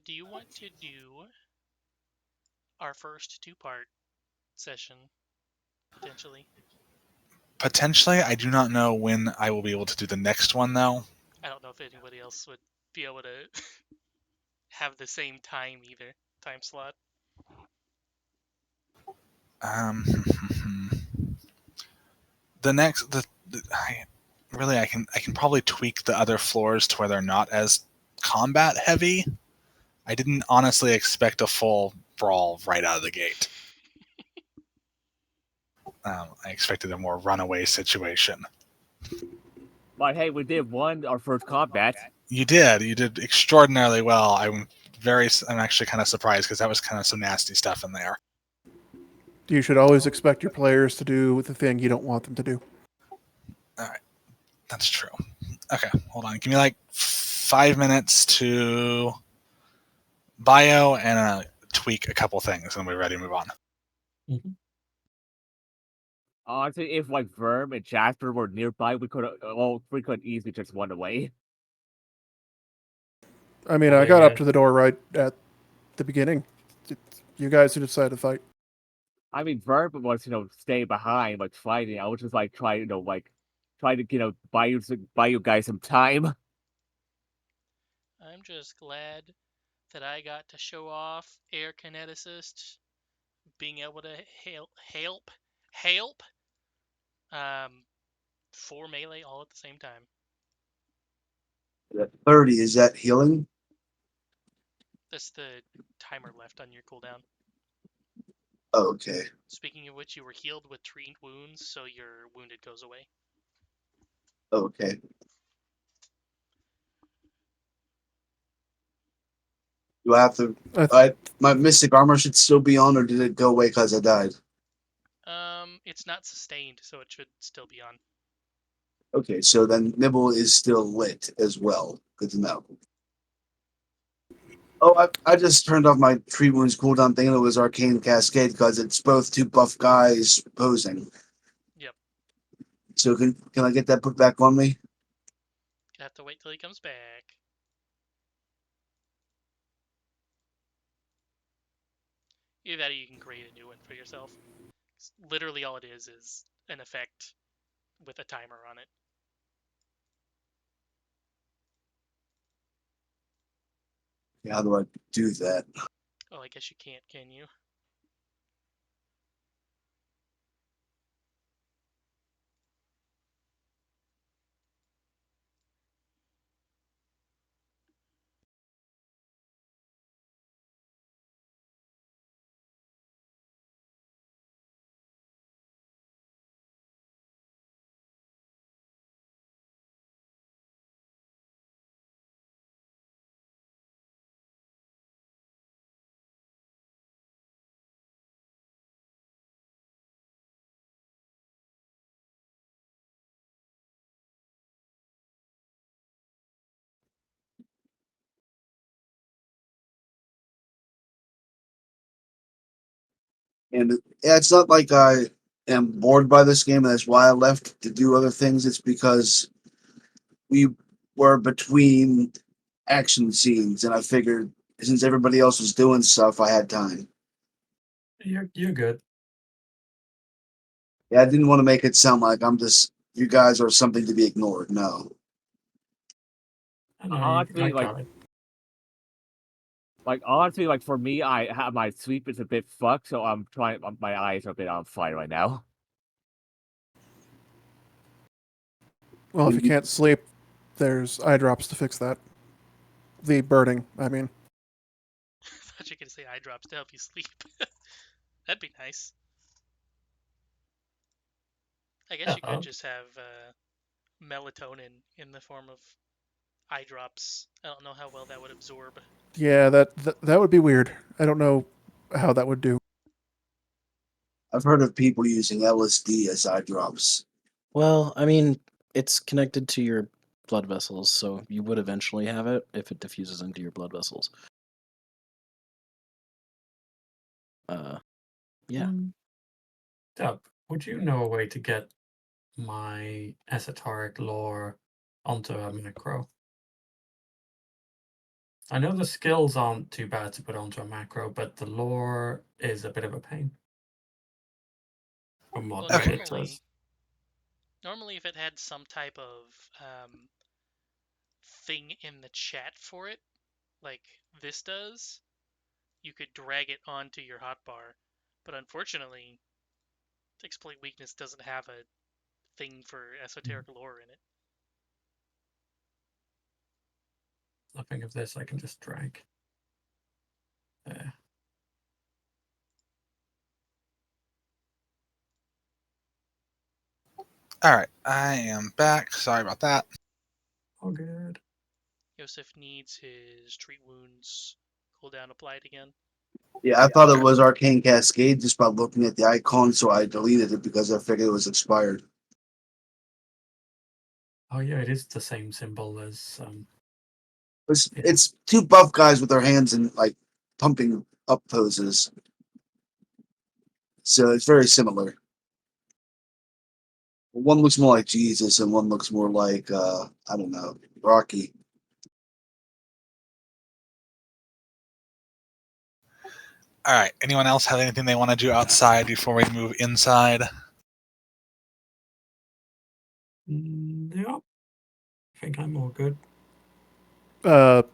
Speaker 3: Do you want to do our first 2-part session, potentially?
Speaker 1: Potentially, I do not know when I will be able to do the next one, though.
Speaker 3: I don't know if anybody else would be able to have the same time either. Time slot.
Speaker 1: The next, I can probably tweak the other floors to where they're not as combat heavy. I didn't honestly expect a full brawl right out of the gate. I expected a more runaway situation.
Speaker 4: But hey, we did our first combat.
Speaker 1: You did extraordinarily well. I'm actually kind of surprised because that was kind of some nasty stuff in there.
Speaker 6: You should always expect your players to do the thing you don't want them to do.
Speaker 1: All right, that's true. Okay, hold on. Give me like 5 minutes to bio and tweak a couple things, and we're ready to move on.
Speaker 5: Mm-hmm.
Speaker 4: Honestly, if like Verm and Jasper were nearby, we could easily just run away.
Speaker 6: I mean, I got up to the door right at the beginning. It's you guys who decided to fight.
Speaker 4: I mean, Verb was, stay behind, like, fighting. I was just, like, trying, like, try to buy you guys some time.
Speaker 3: I'm just glad that I got to show off air kineticist, being able to help, um, 4 melee all at the same time.
Speaker 2: That 30, is that healing?
Speaker 3: That's the timer left on your cooldown.
Speaker 2: Oh, okay.
Speaker 3: Speaking of which, you were healed with treat wounds, so your wounded goes away.
Speaker 2: Okay. Do I have to? My mystic armor should still be on, or did it go away because I died?
Speaker 3: It's not sustained, so it should still be on.
Speaker 2: Okay, so then Nibble is still lit as well. Good to know. Oh, I just turned off my tree wounds cooldown thinking it was Arcane Cascade because it's both two buff guys posing.
Speaker 3: Yep.
Speaker 2: So can I get that put back on me?
Speaker 3: You have to wait till he comes back. Either that or you can create a new one for yourself. Literally all it is an effect with a timer on it.
Speaker 2: How do I do that?
Speaker 3: Oh, I guess you can't, can you?
Speaker 2: And it's not like I am bored by this game. And that's why I left to do other things. It's because we were between action scenes, and I figured since everybody else was doing stuff, I had time.
Speaker 5: You're good.
Speaker 2: Yeah, I didn't want to make it sound like I'm just you guys are something to be ignored. No.
Speaker 5: I know
Speaker 4: Honestly,
Speaker 5: I got it.
Speaker 4: Honestly, for me, I have my sleep is a bit fucked, so I'm trying. My eyes are a bit on fire right now.
Speaker 6: Well, if you can't sleep, there's eye drops to fix that. The burning, I mean.
Speaker 3: I thought you were gonna say eye drops to help you sleep. That'd be nice. I guess you could just have melatonin in the form of eye drops. I don't know how well that would absorb.
Speaker 6: Yeah, that would be weird. I don't know how that would do.
Speaker 2: I've heard of people using LSD as eye drops.
Speaker 7: Well, I mean, it's connected to your blood vessels, so you would eventually have it if it diffuses into your blood vessels. Yeah.
Speaker 5: Dub, would you know a way to get my esoteric lore onto a macro? I know the skills aren't too bad to put onto a macro, but the lore is a bit of a pain. From what
Speaker 3: Well,
Speaker 5: Reddit says.
Speaker 3: normally if it had some type of thing in the chat for it, like this does, you could drag it onto your hotbar. But unfortunately, Exploit Weakness doesn't have a thing for esoteric lore in it.
Speaker 5: Nothing of this I can just drag. There.
Speaker 1: Alright, I am back. Sorry about that.
Speaker 5: Oh, good.
Speaker 3: Yosef needs his treat wounds cooldown applied again.
Speaker 2: Yeah, I thought it was Arcane Cascade just by looking at the icon, so I deleted it because I figured it was expired.
Speaker 5: Oh yeah, it is the same symbol as
Speaker 2: It's two buff guys with their hands in like pumping up poses. So it's very similar. One looks more like Jesus and one looks more like I don't know, Rocky.
Speaker 1: Alright, anyone else have anything they want to do outside before we move inside?
Speaker 5: I think I'm all good.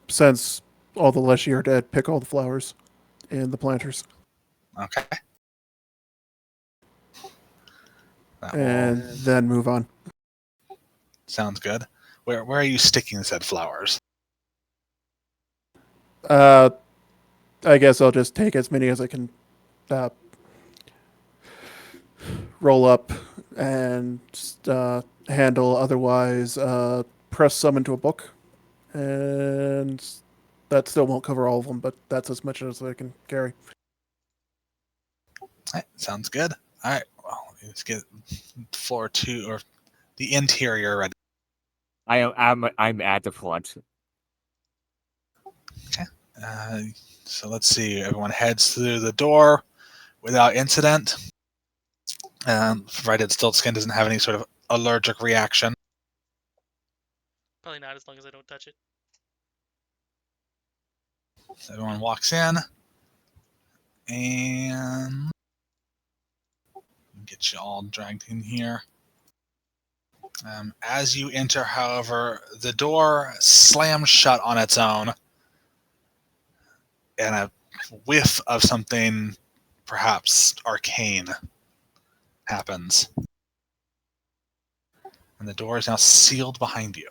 Speaker 6: Since all the Leshy are dead, pick all the flowers and the planters.
Speaker 1: Okay. That
Speaker 6: And
Speaker 1: will
Speaker 6: then move on.
Speaker 1: sounds good. Where are you sticking said flowers?
Speaker 6: I guess I'll just take as many as I can roll up and handle. Otherwise, press some into a book. And that still won't cover all of them, but that's as much as I can carry.
Speaker 1: Alright, sounds good. Alright, well, let's get floor 2 or the interior ready.
Speaker 4: I'm at the front.
Speaker 1: So let's see. Everyone heads through the door without incident, provided Stiltskin doesn't have any sort of allergic reaction.
Speaker 3: Probably not, as long as I don't touch it.
Speaker 1: So everyone walks in, and get you all dragged in here. As you enter, however, the door slams shut on its own, and a whiff of something perhaps arcane happens. And the door is now sealed behind you.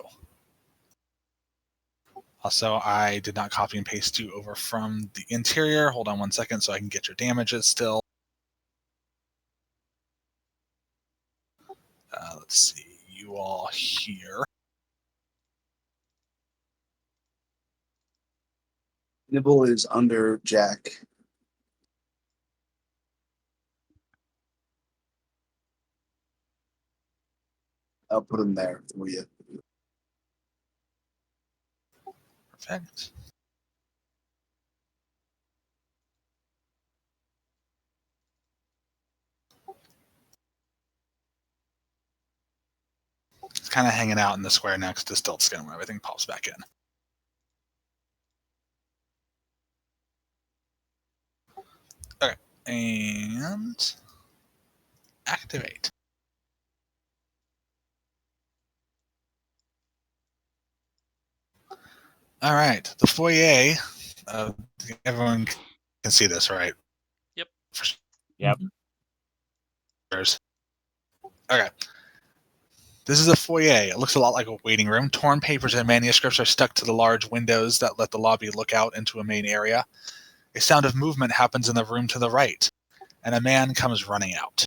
Speaker 1: Also, I did not copy and paste you over from the interior. Hold on 1 second so I can get your damages still. Let's see, you all here.
Speaker 2: Nibble is under Jack. I'll put him there for you.
Speaker 1: Perfect. It's kind of hanging out in the square next to Stiltskin when everything pops back in. Okay, and activate. All right, the foyer. Everyone can see this, right?
Speaker 3: Yep.
Speaker 4: Yep.
Speaker 1: Okay. This is a foyer. It looks a lot like a waiting room. Torn papers and manuscripts are stuck to the large windows that let the lobby look out into a main area. A sound of movement happens in the room to the right, and a man comes running out.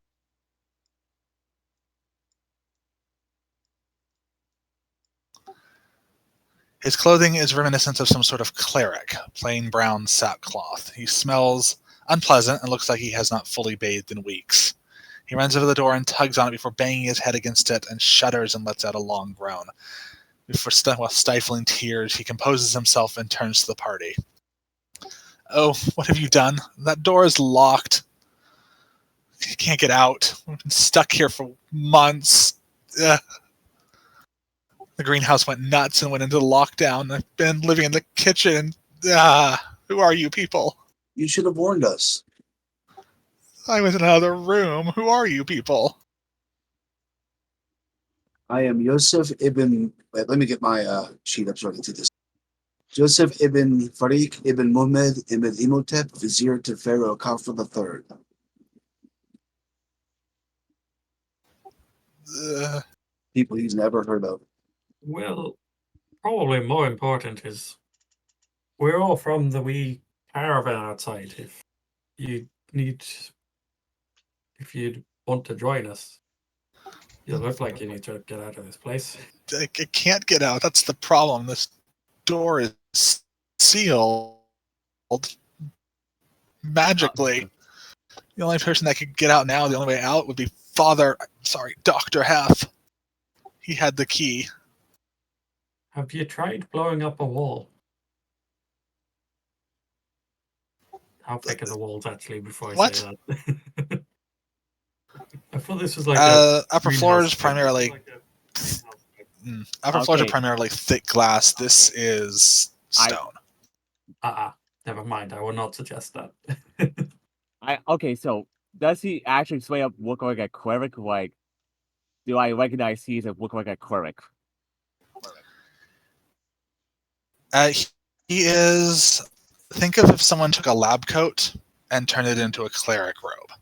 Speaker 1: His clothing is reminiscent of some sort of cleric, plain brown sackcloth. He smells unpleasant and looks like he has not fully bathed in weeks. He runs over the door and tugs on it before banging his head against it and shudders and lets out a long groan. While stifling tears, he composes himself and turns to the party. Oh, what have you done? That door is locked. I can't get out. We've been stuck here for months. Ugh. The greenhouse went nuts and went into lockdown. I've been living in the kitchen. Who are you people?
Speaker 2: You should have warned us.
Speaker 1: I was in another room. Who are you people?
Speaker 2: I am Yosef ibn. Wait, let me get my sheet up so I can do this. Joseph ibn Farik ibn Muhammad ibn Imhotep, vizier to Pharaoh Khafra III. People he's never heard of.
Speaker 5: Well, probably more important is we're all from the wee caravan outside. You need, if you'd want to join us, you look like you need to get out of this place.
Speaker 1: I can't get out. That's the problem. This door is sealed magically. The only person that could get out now, the only way out would be Dr. Hef. He had the key.
Speaker 5: Have you tried blowing up a wall? How thick are the walls actually before I
Speaker 1: What?
Speaker 5: say that? I thought this was like
Speaker 1: upper floors primarily. Upper floors are
Speaker 4: Okay.
Speaker 1: primarily thick glass. This is stone.
Speaker 5: Never mind. I will not suggest that.
Speaker 4: Okay, so does he actually straight up look like a cleric? Like, do I recognize he look like a cleric?
Speaker 1: He is. Think of if someone took a lab coat and turned it into a cleric robe.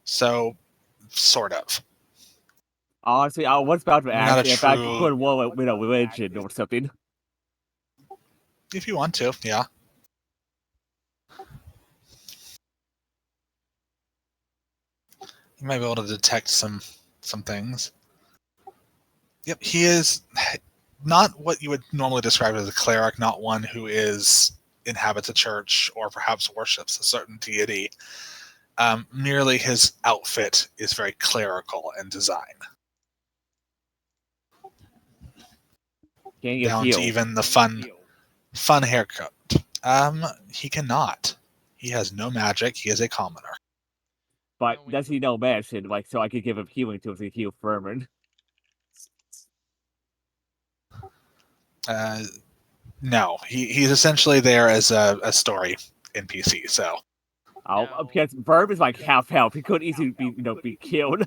Speaker 1: So, sort of.
Speaker 4: Honestly, I was about to
Speaker 1: Not
Speaker 4: ask
Speaker 1: a
Speaker 4: if I could
Speaker 1: true-
Speaker 4: put one with a religion or something.
Speaker 1: If you want to, yeah. You might be able to detect some things. Yep, he is not what you would normally describe as a cleric, not one who inhabits a church or perhaps worships a certain deity. Merely his outfit is very clerical in design,
Speaker 4: Can you
Speaker 1: down
Speaker 4: heal?
Speaker 1: to even the fun haircut. He cannot. He has no magic. He is a commoner.
Speaker 4: But
Speaker 3: No, we
Speaker 4: does he know medicine? Like, so I could give him healing tools to heal Furman.
Speaker 1: No, he's essentially there as a story NPC. So
Speaker 3: No.
Speaker 4: Because Verb is like half health. He could easily be killed.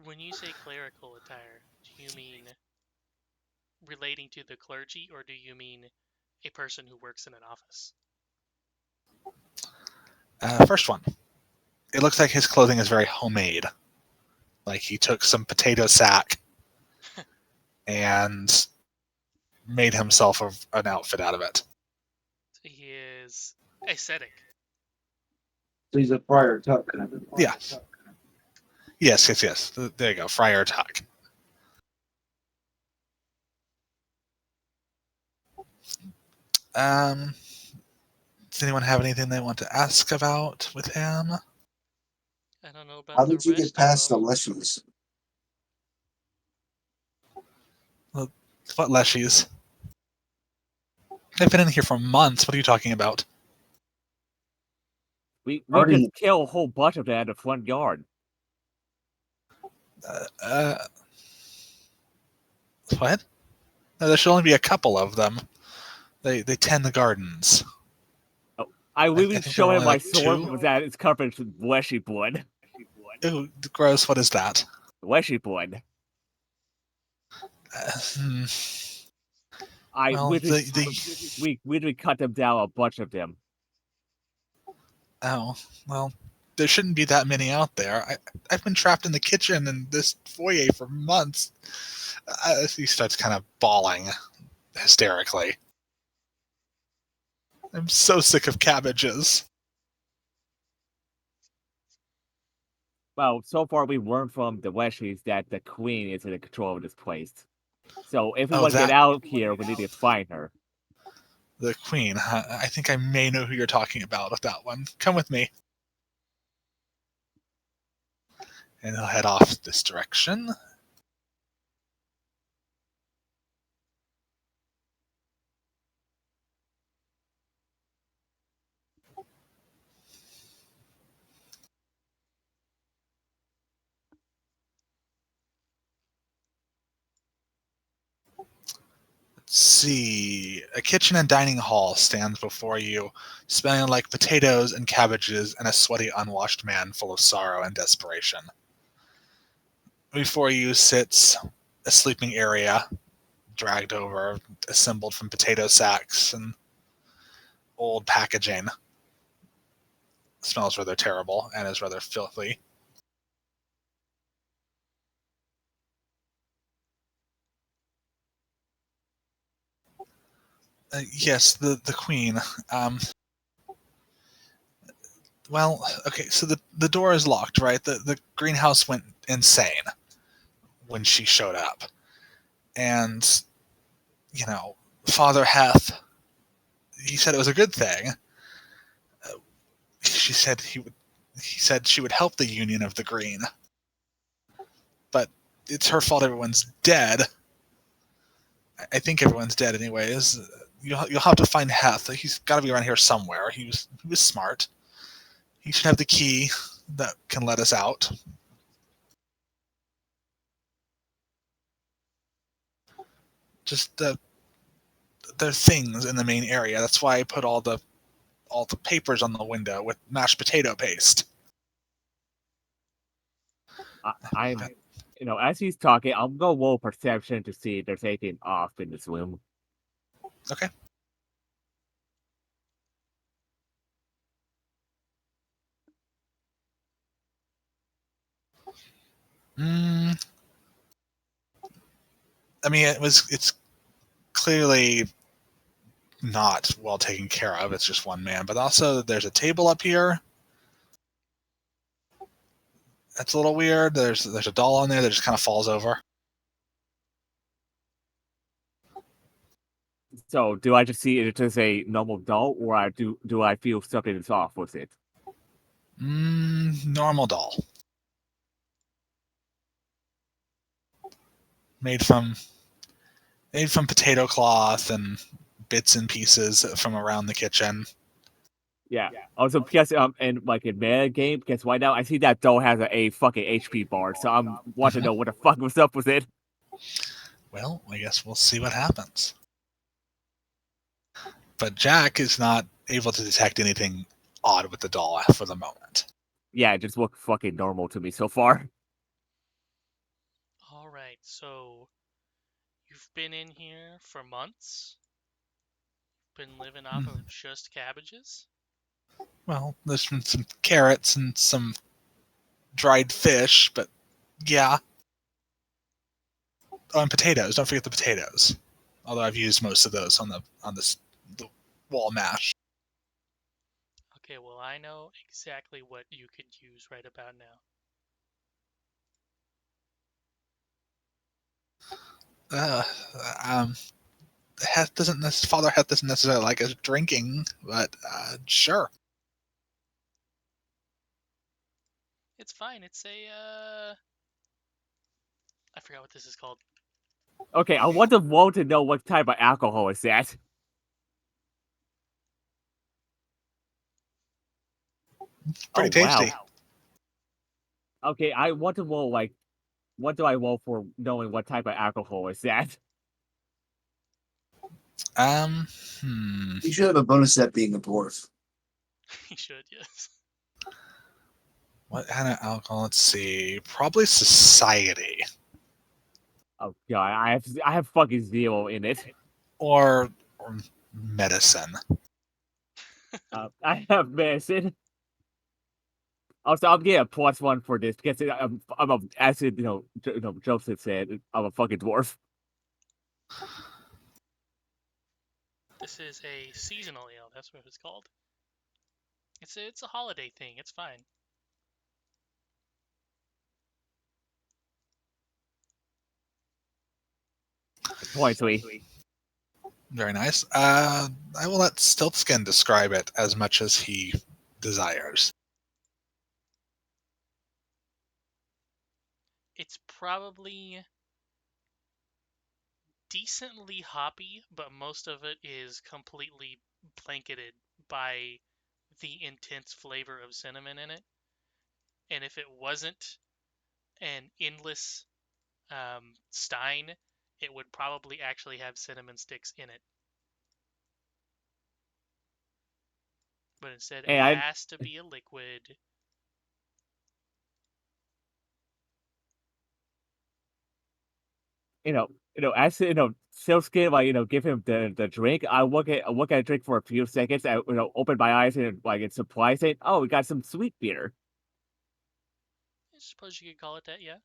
Speaker 3: When you say clerical attire, do you mean relating to the clergy, or do you mean a person who works in an office?
Speaker 1: first one. It looks like his clothing is very homemade. Like he took some potato sack and made himself an outfit out of it.
Speaker 3: So he is aesthetic.
Speaker 2: So he's a Friar Tuck kind of.
Speaker 1: Yes. Yes. There you go. Friar Tuck. Does anyone have anything they want to ask about with him?
Speaker 3: I don't know about
Speaker 2: How
Speaker 3: the
Speaker 2: did you
Speaker 3: rest
Speaker 2: get past the
Speaker 3: of them.
Speaker 2: Leshies?
Speaker 1: What leshies? They've been in here for months. What are you talking about?
Speaker 4: We
Speaker 2: Already-
Speaker 4: could kill a whole bunch of them at the front yard.
Speaker 1: What? No, there should only be a couple of them. They tend the gardens.
Speaker 4: I
Speaker 1: think
Speaker 4: really
Speaker 1: there
Speaker 4: show
Speaker 1: were
Speaker 4: him
Speaker 1: only,
Speaker 4: my
Speaker 1: like,
Speaker 4: sword
Speaker 1: two.
Speaker 4: was that it's covered with fleshy blood.
Speaker 1: Ew, gross. What is that?
Speaker 4: Fleshy blood.
Speaker 1: Hmm.
Speaker 4: I
Speaker 1: Well,
Speaker 4: we literally cut them down, a bunch of them.
Speaker 1: Oh, well, there shouldn't be that many out there. I've been trapped in the kitchen in this foyer for months. He starts kind of bawling hysterically. I'm so sick of cabbages.
Speaker 4: Well, so far we learned from the Weshies that the queen is in control of this place. So if we
Speaker 1: Oh,
Speaker 4: want to get
Speaker 1: that-
Speaker 4: out here, we need to find her.
Speaker 1: The queen. I think I may know who you're talking about with that one. Come with me. And he'll head off this direction. Let's see. A kitchen and dining hall stands before you, smelling like potatoes and cabbages and a sweaty, unwashed man full of sorrow and desperation. Before you sits a sleeping area, dragged over, assembled from potato sacks and old packaging. Smells rather terrible and is rather filthy. Yes, the queen. Well, okay, so the door is locked, right? The greenhouse went insane when she showed up. And, Father Heth, he said it was a good thing. He said she would help the Union of the Green. But it's her fault everyone's dead. I think everyone's dead anyways. You'll have to find Heth. He's got to be around here somewhere. He was smart. He should have the key that can let us out. Just there are things in the main area. That's why I put all the papers on the window with mashed potato paste.
Speaker 4: as he's talking, I'm gonna roll perception to see if there's anything off in this room.
Speaker 1: Okay. I mean, it's clearly not well taken care of. It's just one man, but also there's a table up here. That's a little weird. There's a doll on there that just kind of falls over.
Speaker 4: So, do I just see it as a normal doll, or do I feel something is off with it?
Speaker 1: Normal doll. Made from potato cloth and bits and pieces from around the kitchen.
Speaker 4: Yeah. Also, because in like in meta game, because right now I see that doll has a fucking HP bar, so I'm want to know what the fuck was up with it.
Speaker 1: Well, I guess we'll see what happens. But Jack is not able to detect anything odd with the doll for the moment.
Speaker 4: Yeah, it just looked fucking normal to me so far.
Speaker 3: All right, so you've been in here for months. Been living off of just cabbages.
Speaker 1: Well, there's been some carrots and some dried fish, but yeah. Oh, and potatoes. Don't forget the potatoes. Although I've used most of those on the wall mash.
Speaker 3: Okay, well, I know exactly what you could use right about now.
Speaker 1: Father Heth doesn't necessarily like us drinking, but sure.
Speaker 3: It's fine. It's I forgot what this is called.
Speaker 4: Okay, I want the world to know what type of alcohol is that.
Speaker 1: Pretty tasty.
Speaker 4: Wow. Okay, I want to roll like, what do I roll for knowing what type of alcohol is that?
Speaker 2: You should have a bonus to that being a dwarf.
Speaker 3: You should, yes.
Speaker 1: What kind of alcohol? Let's see. Probably society.
Speaker 4: Oh god, I have fucking zero in it.
Speaker 1: Or medicine.
Speaker 4: I have medicine. Also, I'm getting a +1 for this because I'm a, as it, Joseph said, I'm a fucking dwarf.
Speaker 3: This is a seasonal ale. That's what it's called. It's a holiday thing. It's fine.
Speaker 4: .3.
Speaker 1: Very nice. I will let Stiltskin describe it as much as he desires.
Speaker 3: It's probably decently hoppy, but most of it is completely blanketed by the intense flavor of cinnamon in it. And if it wasn't an endless stein, it would probably actually have cinnamon sticks in it. But instead, it has to be a liquid.
Speaker 4: As Silkskin, like, give him the drink. I look at a drink for a few seconds. I open my eyes and like it's surprising. Oh, we got some sweet beer.
Speaker 3: I suppose you could call it that, yeah.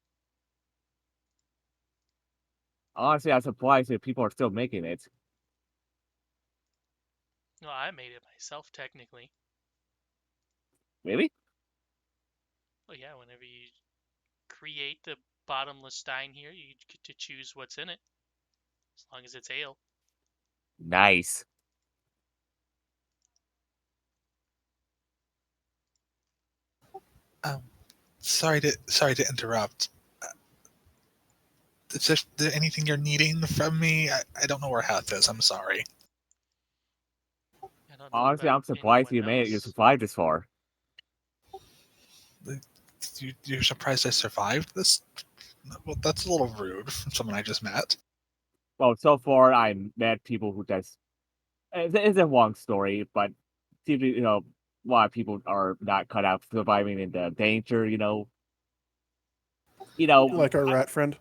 Speaker 4: Honestly, I'm surprised that people are still making it.
Speaker 3: Well, I made it myself, technically.
Speaker 4: Really?
Speaker 3: Well, yeah, whenever you create the bottomless stein here, you get to choose what's in it. As long as it's ale.
Speaker 4: Nice.
Speaker 1: Sorry to interrupt. Is there anything you're needing from me? I don't know where Heth is. I'm sorry.
Speaker 3: I don't know
Speaker 4: Honestly,
Speaker 3: about
Speaker 4: I'm surprised you
Speaker 3: anyone
Speaker 4: made it. You
Speaker 3: else.
Speaker 4: survived this far.
Speaker 1: You're surprised I survived this? Well, that's a little rude from someone I just met.
Speaker 4: Well, so far I met people who just. It's a long story, but seems a lot of people are not cut out for surviving in the danger.
Speaker 6: Like our rat friend.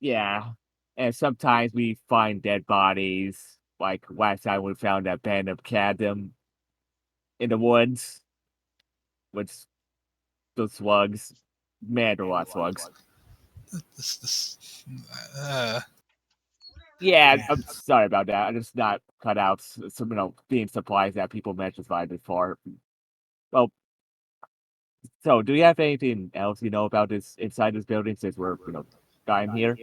Speaker 4: Yeah. And sometimes we find dead bodies. Like last time we found that band of cadmium in the woods with those slugs. Man, there are a lot of slugs.
Speaker 1: This,
Speaker 4: Yeah, I'm sorry about that. I'm just not cut out some, being surprised that people mentioned mine before. Well, so do you have anything else you know about this inside this building since we're, dying here?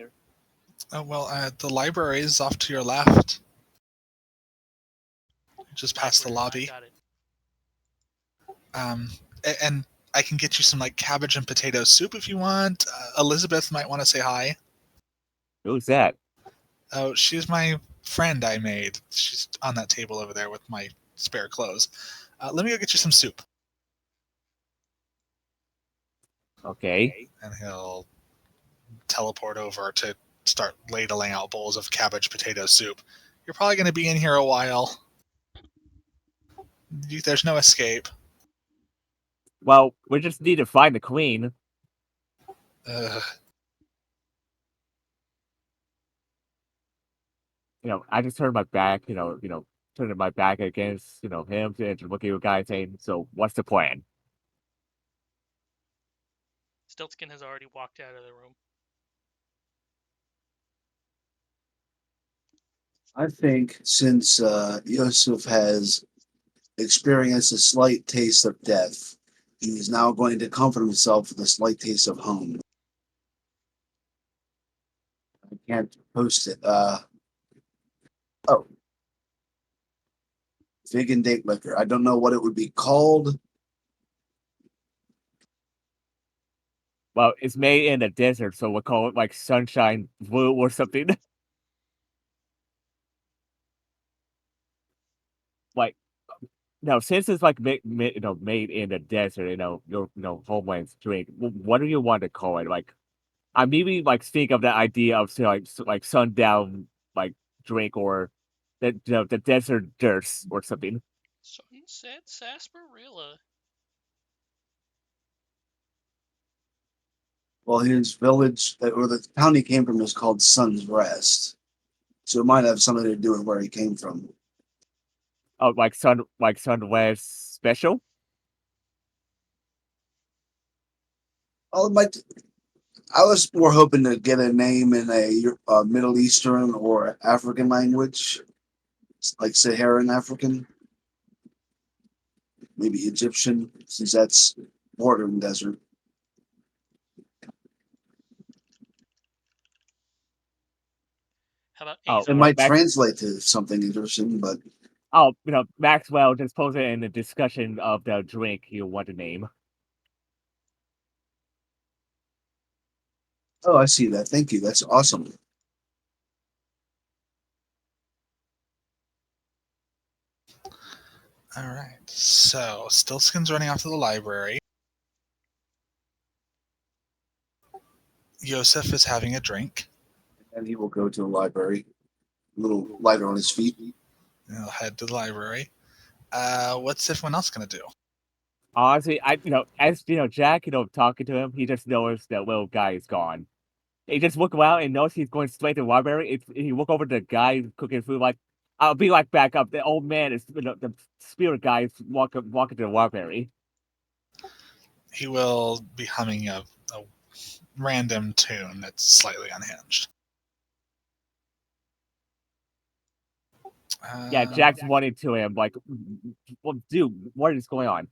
Speaker 1: the library is off to your left. Just past the
Speaker 3: Library,
Speaker 1: lobby.
Speaker 3: got it.
Speaker 1: And I can get you some like cabbage and potato soup if you want. Elizabeth might want to say hi.
Speaker 4: Who's that?
Speaker 1: Oh, she's my friend I made. She's on that table over there with my spare clothes. Let me go get you some soup.
Speaker 4: Okay.
Speaker 1: And he'll teleport over to start ladling out bowls of cabbage potato soup. You're probably going to be in here a while. There's no escape.
Speaker 4: Well, we just need to find the queen. I just turned my back, turning my back against, him and just looking at you guys saying, so what's the plan?
Speaker 3: Stiltskin has already walked out of the room.
Speaker 2: I think since Yusuf has experienced a slight taste of death, he is now going to comfort himself with a slight taste of home. I can't post it. Fig and date liquor. I don't know what it would be called.
Speaker 4: Well, it's made in the desert, so we'll call it like Sunshine Blue or something. Like, since it's like made in the desert, your homeland's drink. What do you want to call it? Like, I maybe like think of the idea of say like sundown like drink or the desert dirt or something.
Speaker 3: Sunset sarsaparilla.
Speaker 2: Well, his village or the town he came from is called Sun's Rest, so it might have something to do with where he came from.
Speaker 4: Oh, like Sunwest special.
Speaker 2: Oh, it might. I was more hoping to get a name in a Middle Eastern or African language, like Saharan African, maybe Egyptian, since that's bordering desert.
Speaker 3: How about
Speaker 4: Oh,
Speaker 2: It
Speaker 3: Azar?
Speaker 2: might translate to something interesting, but
Speaker 4: Oh, Maxwell just posted in the discussion of the drink you want to name.
Speaker 2: oh, I see that. Thank you. That's awesome.
Speaker 1: All right. So Stillskin's running off to the library. Yosef is having a drink.
Speaker 2: And he will go to the library, a little lighter on his feet.
Speaker 1: He'll head to the library. What's everyone else gonna do?
Speaker 4: Honestly, as Jack, talking to him, he just noticed that little guy is gone. He just look around and knows he's going straight to the library. He look over to the guy cooking food, like, I'll be like back up. The old man is, the spirit guy is walking to the library.
Speaker 1: He will be humming a random tune that's slightly unhinged.
Speaker 4: Yeah, Jack's running to him, like, well, dude, what is going on?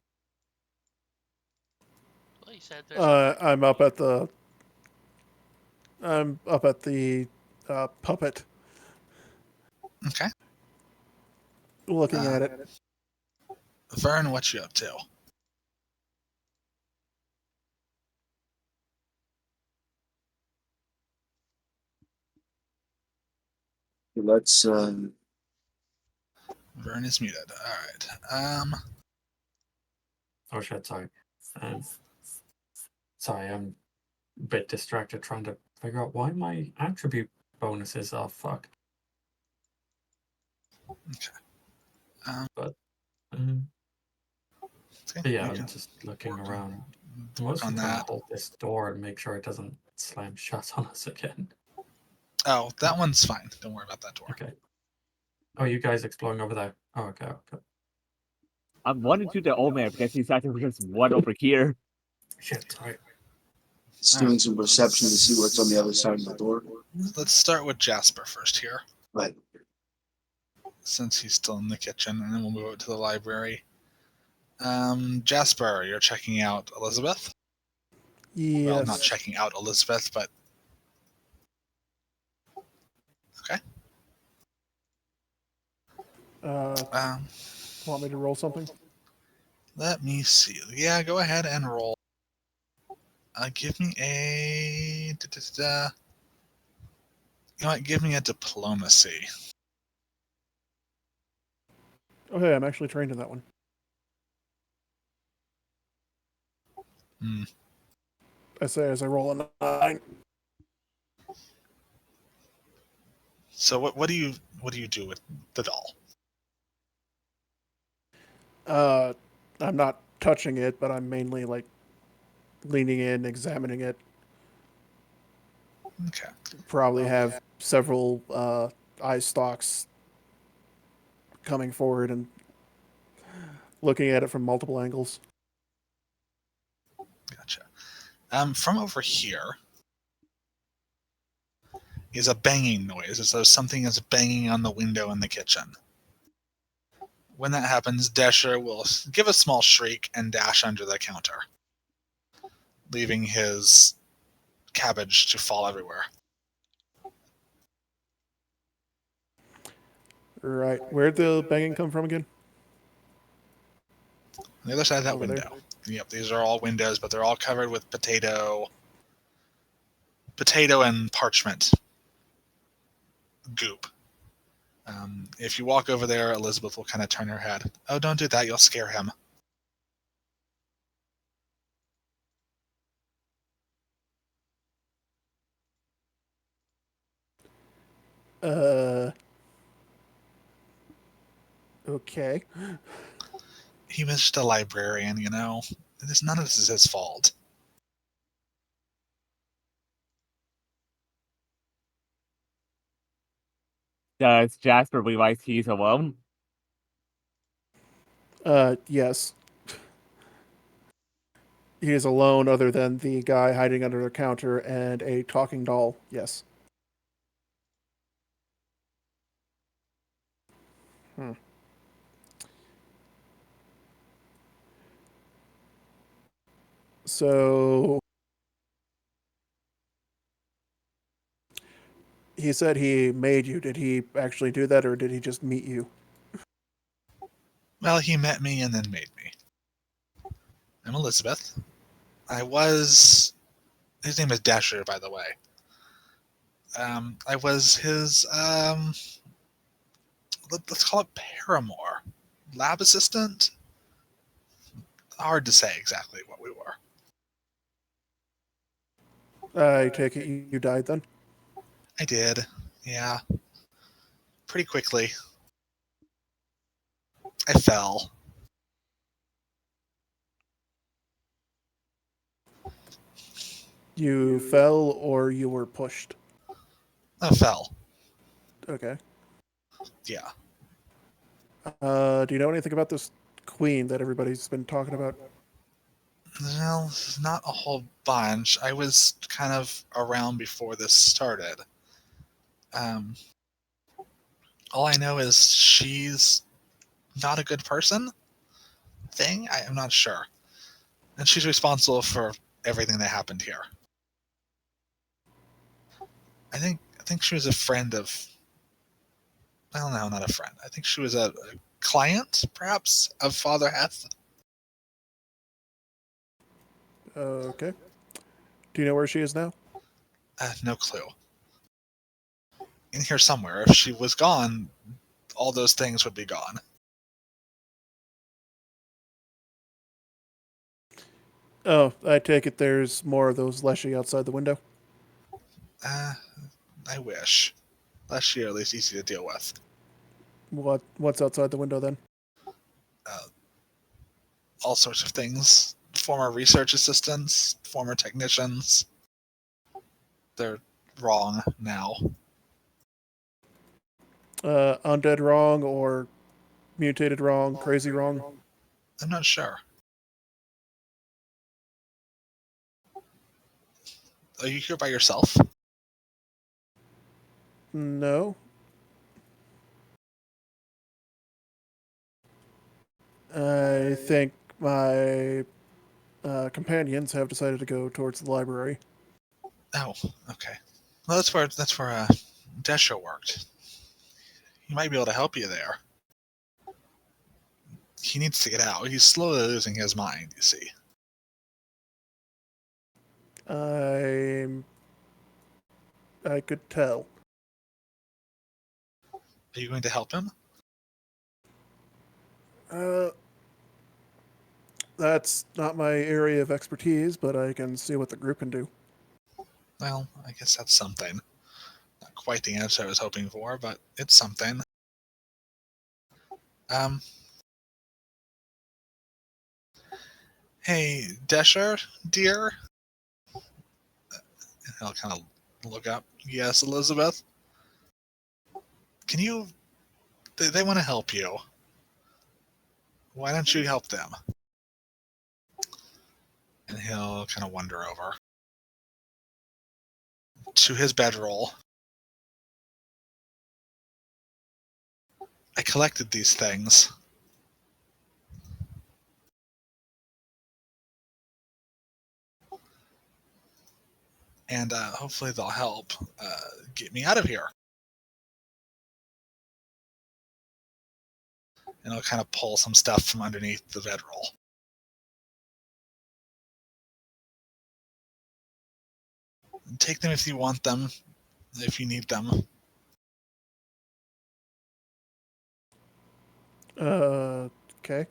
Speaker 3: Well, you said there's a
Speaker 6: I'm up at the. I'm up at the puppet,
Speaker 1: Okay.
Speaker 6: looking at it.
Speaker 1: Vern, what you up to?
Speaker 2: Let's.
Speaker 1: Vern is muted. All right.
Speaker 5: Oh shit, sorry. Um, sorry, I'm a bit distracted trying to figure out why my attribute bonuses are fucked.
Speaker 1: Okay.
Speaker 5: But
Speaker 1: okay,
Speaker 5: yeah,
Speaker 1: you
Speaker 5: I'm
Speaker 1: can
Speaker 5: just looking around. I'm
Speaker 1: work
Speaker 5: mostly
Speaker 1: on
Speaker 5: trying to
Speaker 1: that.
Speaker 5: hold this door and make sure it doesn't slam shut on us again.
Speaker 1: Oh, that one's fine. Don't worry about that door.
Speaker 5: Okay. Oh, you guys exploring over there? Oh, okay.
Speaker 4: I'm wanting to the old man because he's actually just one over here.
Speaker 5: Shit, sorry.
Speaker 2: It's doing some perception to see what's on the other side of the door.
Speaker 1: Let's start with Jasper first here,
Speaker 2: But
Speaker 1: since he's still in the kitchen, and then we'll move over to the library. Jasper, you're checking out Elizabeth?
Speaker 6: Yes.
Speaker 1: Well, not checking out Elizabeth, but... Okay.
Speaker 6: Want me to roll something?
Speaker 1: Let me see. Yeah, go ahead and roll. Give me a... You know what? Give me a diplomacy.
Speaker 6: Okay, I'm actually trained in that one.
Speaker 1: Hmm.
Speaker 6: I say as I roll a 9.
Speaker 1: So what do you do with the doll?
Speaker 6: I'm not touching it, but I'm mainly like leaning in, examining it.
Speaker 1: Okay.
Speaker 6: Probably have several eye stalks coming forward and looking at it from multiple angles.
Speaker 1: Gotcha. From over here is a banging noise, as though something is banging on the window in the kitchen. When that happens, Dasher will give a small shriek and dash under the counter, leaving his cabbage to fall everywhere.
Speaker 6: Right. Where'd the banging come from again?
Speaker 1: On the other side of that
Speaker 6: Over
Speaker 1: window.
Speaker 6: there.
Speaker 1: Yep, these are all windows, but they're all covered with potato and parchment goop. If you walk over there, Elizabeth will kind of turn her head. Oh, don't do that. You'll scare him.
Speaker 6: Okay.
Speaker 1: He was just a librarian, you know. None of this is his fault.
Speaker 4: Does Jasper realize he's alone?
Speaker 6: Yes. He is alone other than the guy hiding under the counter and a talking doll. Yes. So he said he made you. Did he actually do that, or did he just meet you?
Speaker 1: Well, he met me and then made me. I'm Elizabeth. His name is Dasher, by the way. I was his, let's call it paramour. Lab assistant? Hard to say exactly what we were.
Speaker 6: I take it you died then?
Speaker 1: I did. Yeah. Pretty quickly. I fell.
Speaker 6: You fell or you were pushed?
Speaker 1: I fell.
Speaker 6: Okay.
Speaker 1: Yeah.
Speaker 6: Do you know anything about this queen that everybody's been talking about?
Speaker 1: Well, not a whole bunch. I was kind of around before this started. All I know is she's not a good person. I'm not sure. And she's responsible for everything that happened here. I think she was a friend of... Well, no, not a friend. I think she was a client, perhaps, of Father Heth.
Speaker 6: Okay. Do you know where she is now?
Speaker 1: No clue. In here somewhere. If she was gone, all those things would be gone.
Speaker 6: Oh, I take it there's more of those Leshy outside the window?
Speaker 1: I wish. Last year, at least easy to deal with.
Speaker 6: What's outside the window then?
Speaker 1: All sorts of things former research assistants, former technicians. They're wrong now.
Speaker 6: Undead wrong or mutated wrong, crazy wrong?
Speaker 1: I'm not sure. Are you here by yourself?
Speaker 6: No. I think my companions have decided to go towards the library.
Speaker 1: Oh, okay. Well, that's where Desha worked. He might be able to help you there. He needs to get out. He's slowly losing his mind, you see.
Speaker 6: I could tell.
Speaker 1: Are you going to help him?
Speaker 6: That's not my area of expertise, but I can see what the group can do.
Speaker 1: Well, I guess that's something. Not quite the answer I was hoping for, but it's something. Hey, Desher, dear? I'll kind of look up. Yes, Elizabeth? Can you... They want to help you. Why don't you help them? And he'll kind of wander over to his bedroll. I collected these things. And hopefully they'll help get me out of here. And I'll kind of pull some stuff from underneath the bedroll. And take them if you want them, if you need them.
Speaker 6: Okay.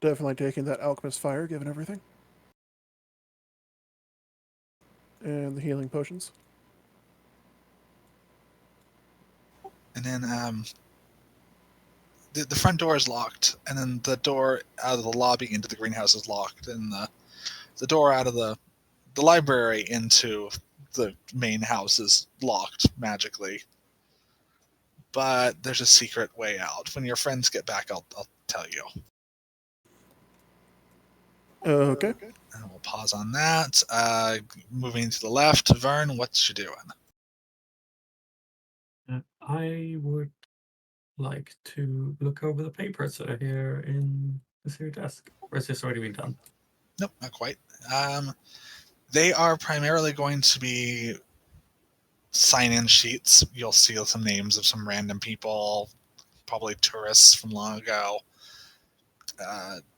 Speaker 6: Definitely taking that alchemist fire, given everything. And the healing potions.
Speaker 1: And then the front door is locked, and then the door out of the lobby into the greenhouse is locked, and the door out of the library into the main house is locked magically. But there's a secret way out. When your friends get back, I'll tell you.
Speaker 6: Okay.
Speaker 1: And we'll pause on that. Moving to the left, Vern, what you doing?
Speaker 5: I would like to look over the papers that are here in this here desk. Or is this already been done?
Speaker 1: Nope, not quite. They are primarily going to be sign-in sheets. You'll see some names of some random people, probably tourists from long ago,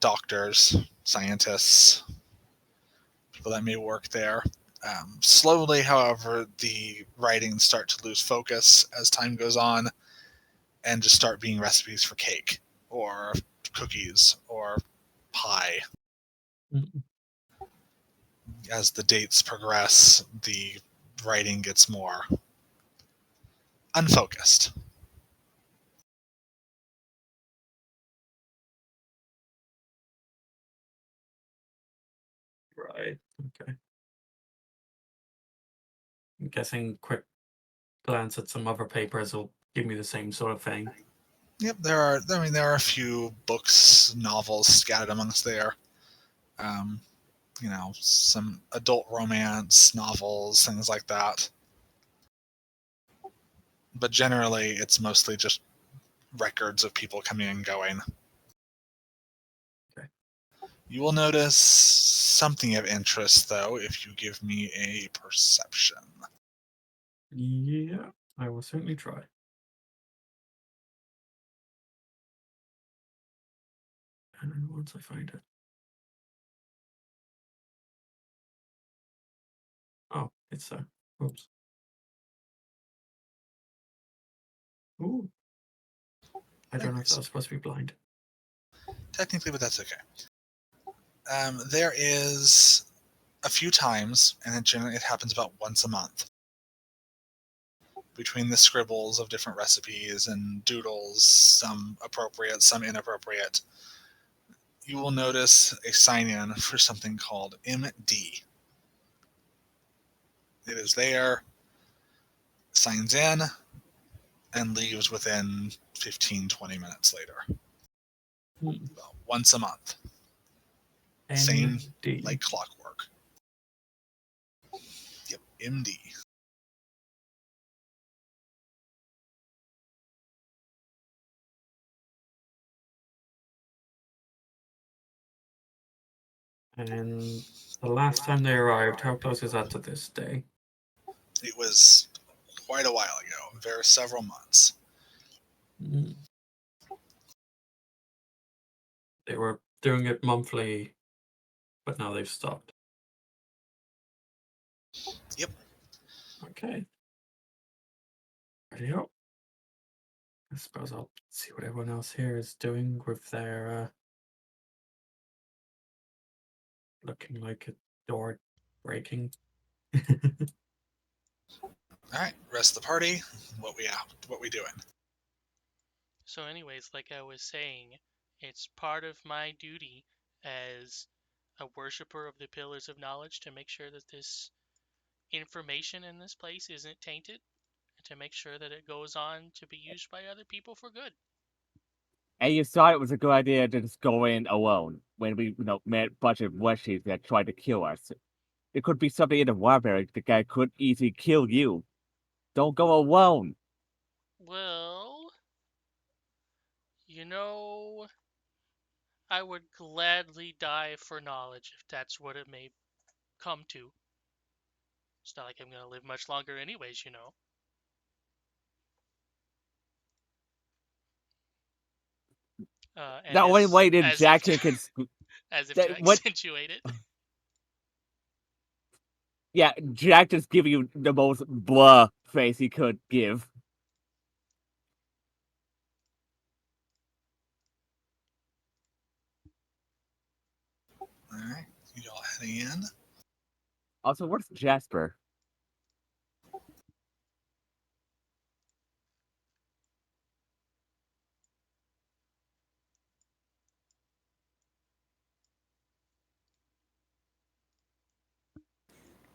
Speaker 1: doctors, scientists, people that may work there. Slowly, however, the writings start to lose focus as time goes on and just start being recipes for cake or cookies or pie.
Speaker 5: Mm.
Speaker 1: As the dates progress, the writing gets more unfocused.
Speaker 5: Right. Okay. I'm guessing quick glance at some other papers will give me the same sort of thing.
Speaker 1: Yep, there are a few books, novels scattered amongst there. Some adult romance novels, things like that. But generally, it's mostly just records of people coming and going.
Speaker 5: Okay.
Speaker 1: You will notice something of interest, though, if you give me a perception.
Speaker 5: Yeah, I will certainly try. And then once I find it. Oh, it's oops. Ooh. I don't know if that was supposed to be blind.
Speaker 1: Technically, but that's okay. There is a few times, and it happens about once a month, between the scribbles of different recipes and doodles, some appropriate, some inappropriate, you will notice a sign-in for something called MD. It is there, signs in, and leaves within 15-20 minutes later. Well, once a month. Same
Speaker 5: ND.
Speaker 1: like clockwork. Yep, MD.
Speaker 5: And the last time they arrived, how close is that to this day?
Speaker 1: It was quite a while ago, there are several months.
Speaker 5: Mm. They were doing it monthly, but now they've stopped.
Speaker 1: Yep.
Speaker 5: Okay. Radio. I suppose I'll see what everyone else here is doing with their looking like a door breaking.
Speaker 1: All right, rest of the party. What we doing?
Speaker 3: So, anyways, like I was saying, it's part of my duty as a worshiper of the Pillars of Knowledge to make sure that this information in this place isn't tainted, and to make sure that it goes on to be used by other people for good.
Speaker 4: And you thought it was a good idea to just go in alone when we, met a bunch of Westies that tried to kill us. There could be something in the library the guy could easily kill you. Don't go alone.
Speaker 3: Well, I would gladly die for knowledge if that's what it may come to. It's not like I'm going to live much longer anyways. And
Speaker 4: The only way that
Speaker 3: as
Speaker 4: Jack
Speaker 3: if,
Speaker 4: can
Speaker 3: as if
Speaker 4: that-
Speaker 3: to
Speaker 4: what-
Speaker 3: accentuate it.
Speaker 4: yeah, Jack just give you the most blah face he could give.
Speaker 1: All right, you all heading in.
Speaker 4: Also, where's Jasper?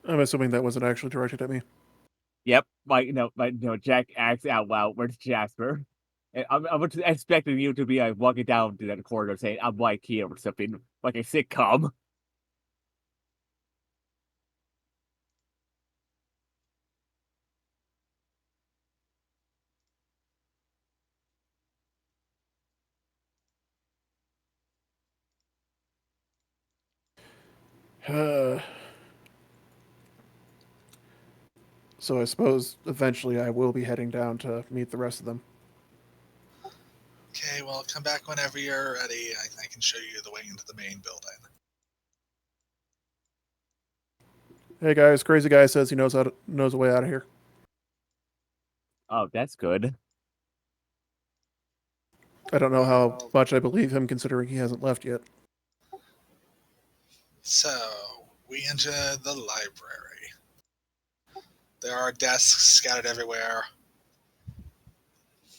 Speaker 6: I'm assuming that wasn't actually directed at me.
Speaker 4: Yep, Jack asks out loud, "Where's Jasper?" And I'm just expecting you to be like walking down to that corridor saying, "I'm right here" or something like a sitcom.
Speaker 6: So I suppose eventually I will be heading down to meet the rest of them.
Speaker 1: Okay, well, come back whenever you're ready. I can show you the way into the main building.
Speaker 6: Hey guys, crazy guy says he knows a way out of here.
Speaker 4: Oh, that's good.
Speaker 6: I don't know how much I believe him considering he hasn't left yet.
Speaker 1: So, we enter the library. There are desks scattered everywhere.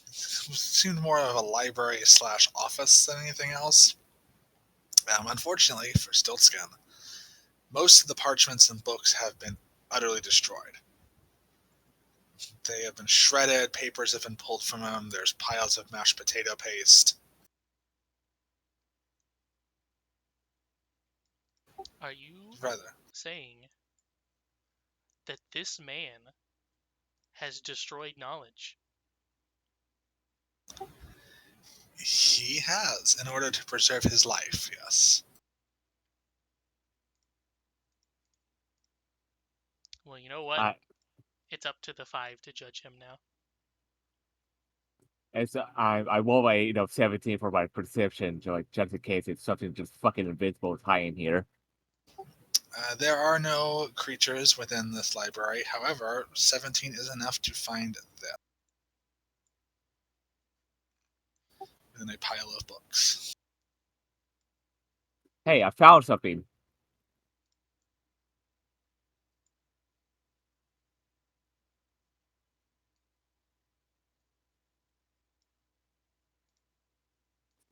Speaker 1: It seemed more of a library / office than anything else. Unfortunately, for Stiltskin, most of the parchments and books have been utterly destroyed. They have been shredded, papers have been pulled from them, there's piles of mashed potato paste.
Speaker 3: Are you
Speaker 1: Rather,
Speaker 3: saying that this man has destroyed knowledge?
Speaker 1: he has, in order to preserve his life, yes.
Speaker 3: Well, you know what?
Speaker 4: I
Speaker 3: It's up to the 5 to judge him now.
Speaker 4: I roll a 17 for my perception, just in case it's something just fucking invincible is hiding here.
Speaker 1: There are no creatures within this library. However, 17 is enough to find them in a pile of books.
Speaker 4: Hey, I found something.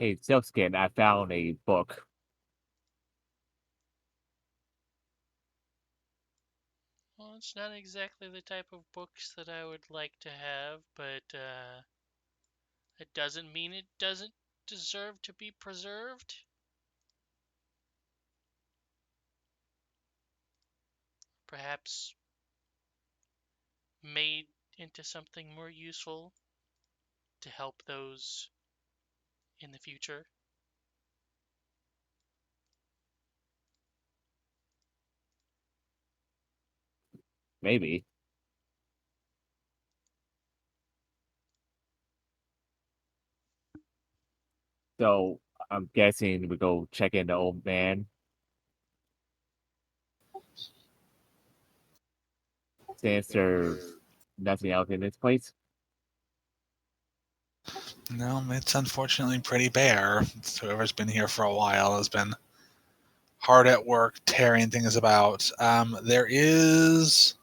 Speaker 4: Hey, Silkskin, I found a book.
Speaker 3: Well, it's not exactly the type of books that I would like to have, but it doesn't mean it doesn't deserve to be preserved. Perhaps made into something more useful to help those in the future.
Speaker 4: Maybe. So I'm guessing we go check in the old man. Since there's nothing else in this place.
Speaker 1: No, it's unfortunately pretty bare. Whoever's been here for a while has been hard at work tearing things about. There is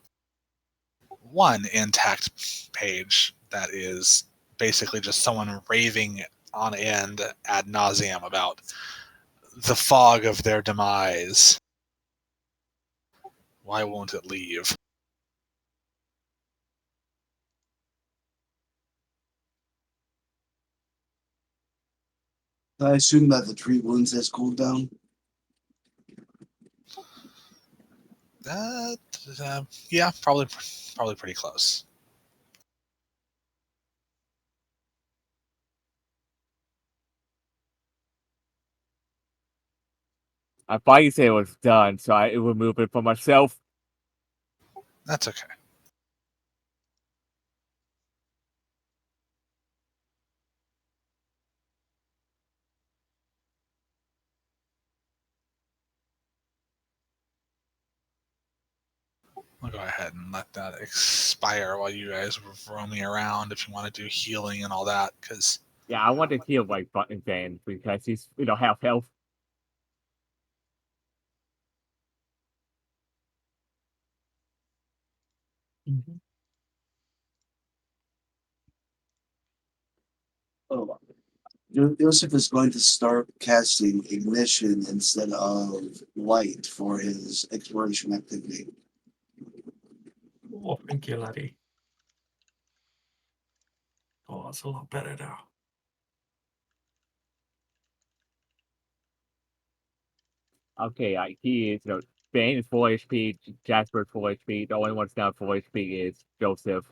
Speaker 1: one intact page that is basically just someone raving on end ad nauseum about the fog of their demise. Why won't it leave?
Speaker 2: I assume that the tree wounds has cooled down.
Speaker 1: Yeah, probably pretty close.
Speaker 4: I thought you said it was done, so I removed it for myself.
Speaker 1: That's okay. I'll go ahead and let that expire while you guys are roaming around if you want to do healing and all that, because
Speaker 4: Yeah, I want to heal my button Van because he's half health.
Speaker 2: Oh, Joseph is going to start casting ignition instead of light for his exploration activity.
Speaker 5: Oh, thank you, laddie. Oh, that's a lot better now.
Speaker 4: Okay, he is, Bane is full HP, Jasper is full HP. The only one that's not full HP is Joseph,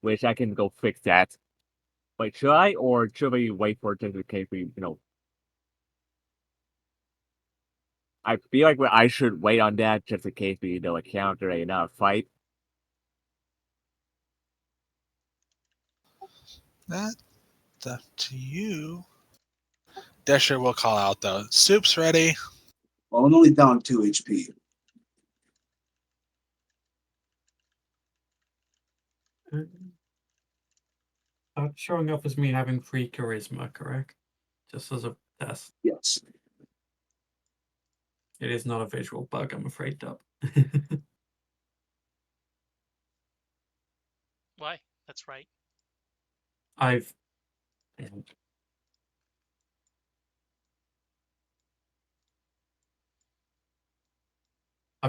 Speaker 4: which I can go fix that. Wait, should I, or should we wait for it to case we. I feel like I should wait on that just in case we, encounter another fight.
Speaker 1: that's up to you. Desher will call out though. Soup's ready.
Speaker 2: Well, I'm only down 2 HP.
Speaker 5: Showing up as me having 3 charisma, correct? Just as a test.
Speaker 2: Yes.
Speaker 5: It is not a visual bug, I'm afraid, Dub.
Speaker 3: Why? That's right.
Speaker 5: I've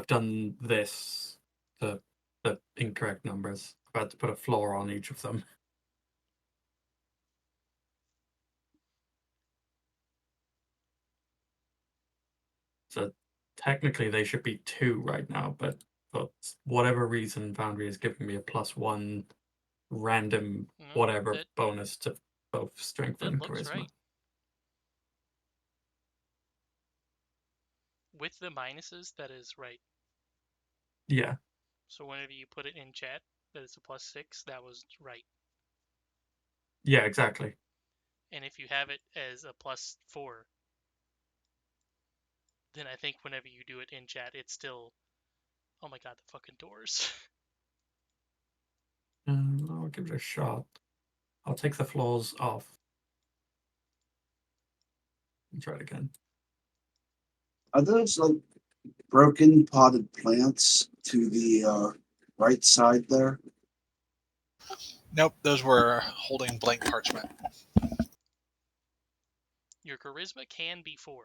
Speaker 5: done this to the incorrect numbers. I've had to put a floor on each of them. So technically they should be 2 right now, but for whatever reason, Foundry is giving me a +1 random
Speaker 3: No,
Speaker 5: whatever
Speaker 3: that
Speaker 5: bonus to both strength and
Speaker 3: looks
Speaker 5: charisma.
Speaker 3: right. With the minuses, that is right.
Speaker 5: Yeah,
Speaker 3: So whenever you put it in chat, that it's a +6, that was right.
Speaker 5: yeah, exactly.
Speaker 3: And if you have it as a +4, then I think whenever you do it in chat, it's still, oh my god, the fucking doors.
Speaker 5: I'll give it a shot. I'll take the floors off. And try it again.
Speaker 2: Are those like broken potted plants to the right side there?
Speaker 1: Nope, those were holding blank parchment.
Speaker 3: Your charisma can be 4,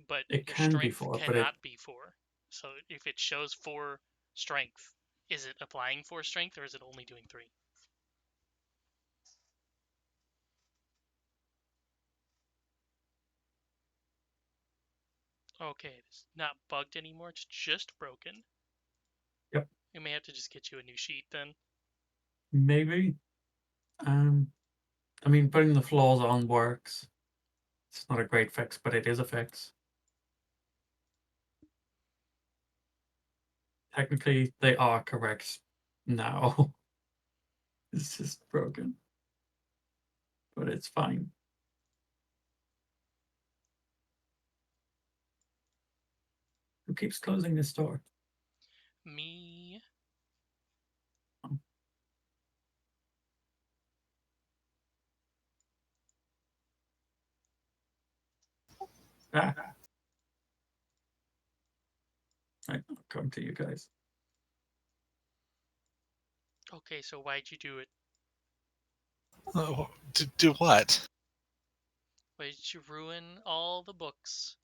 Speaker 3: but
Speaker 5: It
Speaker 3: your
Speaker 5: can be
Speaker 3: strength
Speaker 5: 4, but
Speaker 3: cannot be 4. So if it shows 4 strength, is it applying 4 strength or is it only doing 3? Okay, it's not bugged anymore. It's just broken.
Speaker 5: Yep.
Speaker 3: We may have to just get you a new sheet then.
Speaker 5: maybe. I mean, putting the flaws on works. It's not a great fix, but it is a fix. Technically, they are correct now. It's just broken. But it's fine. Who keeps closing this door?
Speaker 3: Me.
Speaker 5: Ah. I'll come to you guys.
Speaker 3: Okay, so why'd you do it?
Speaker 1: Oh, do what?
Speaker 3: Why did you ruin all the books?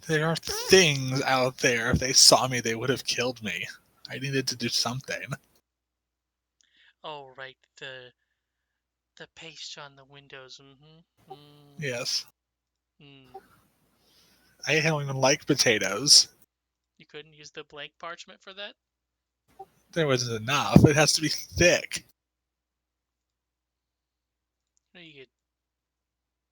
Speaker 1: There are things out there. If they saw me, they would have killed me. I needed to do something.
Speaker 3: Oh, right, the paste on the windows. Mm-hmm.
Speaker 1: Yes.
Speaker 3: Mm.
Speaker 1: I don't even like potatoes.
Speaker 3: You couldn't use the blank parchment for that?
Speaker 1: There wasn't enough. It has to be thick.
Speaker 3: You could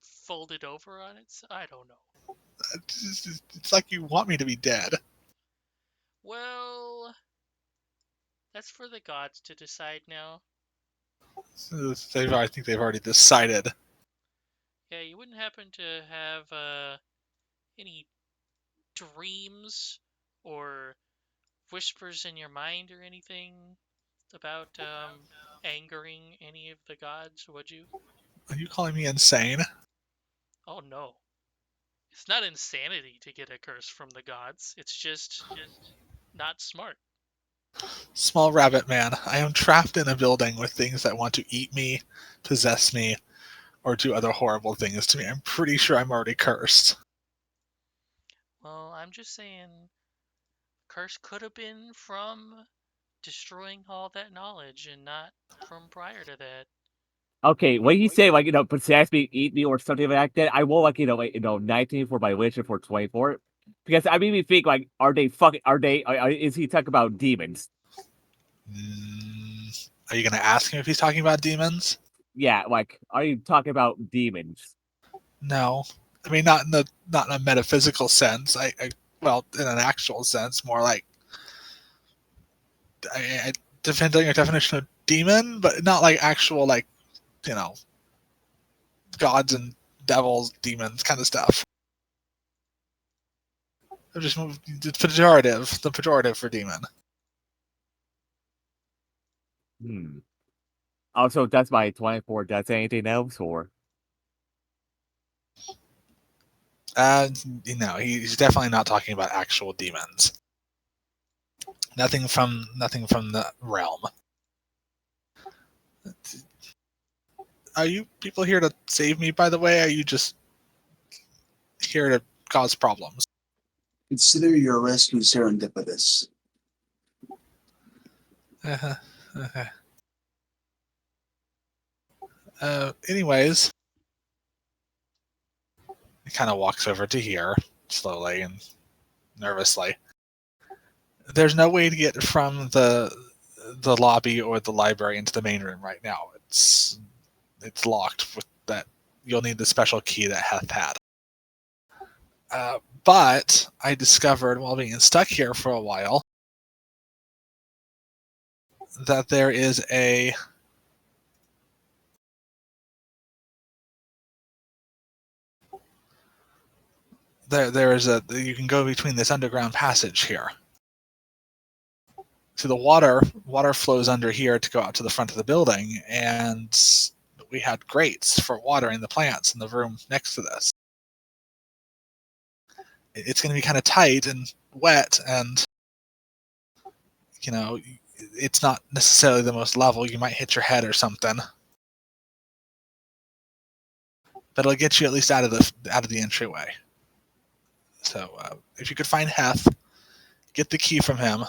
Speaker 3: fold it over on it? I don't know.
Speaker 1: It's like you want me to be dead.
Speaker 3: Well, that's for the gods to decide now.
Speaker 1: I think they've already decided.
Speaker 3: Yeah, you wouldn't happen to have any dreams or whispers in your mind or anything about angering any of the gods, would you?
Speaker 1: Are you calling me insane?
Speaker 3: Oh no. It's not insanity to get a curse from the gods. It's just not smart.
Speaker 1: Small rabbit man, I am trapped in a building with things that want to eat me, possess me, or do other horrible things to me. I'm pretty sure I'm already cursed.
Speaker 3: Well, I'm just saying, curse could have been from destroying all that knowledge and not from prior to that.
Speaker 4: Okay, when you say like possess me, eat me, or something like that, I will like 19 for my wish and for 24, because I mean we think like is he talking about demons?
Speaker 1: Are you going to ask him if he's talking about demons?
Speaker 4: Yeah, like are you talking about demons?
Speaker 1: No. I mean, not in a metaphysical sense. Well, in an actual sense, more like I depends on your definition of demon, but not like actual gods and devils, demons kind of stuff. I'm just the pejorative for demon.
Speaker 4: Also, that's my 24. Does anything else or?
Speaker 1: He's definitely not talking about actual demons. Nothing from the realm. Are you people here to save me, by the way? Are you just here to cause problems?
Speaker 2: Consider your rescue serendipitous.
Speaker 1: Okay. Anyways, he kind of walks over to here, slowly and nervously. There's no way to get from the lobby or the library into the main room right now. It's locked with that. You'll need the special key that Heth had. But I discovered while being stuck here for a while that there is a you can go between this underground passage here. So the water flows under here to go out to the front of the building, and we had grates for watering the plants in the room next to this. It's going to be kind of tight and wet, and it's not necessarily the most level. You might hit your head or something. but it'll get you at least out of the entryway. So if you could find Heth, get the key from him,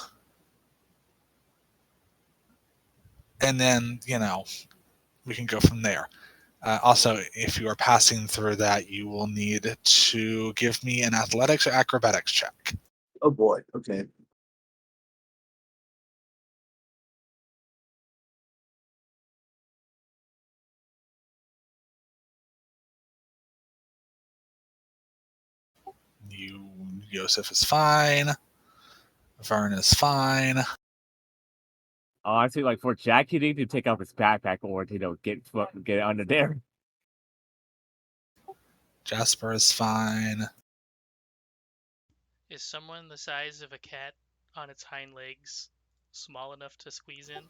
Speaker 1: and then we can go from there. Also, if you are passing through that, you will need to give me an athletics or acrobatics check.
Speaker 2: Oh boy. Okay.
Speaker 1: Yosef is fine. Vern is fine.
Speaker 4: Honestly, like for Jack, he needs to take off his backpack or get under there.
Speaker 1: Jasper is fine.
Speaker 3: Is someone the size of a cat on its hind legs small enough to squeeze in?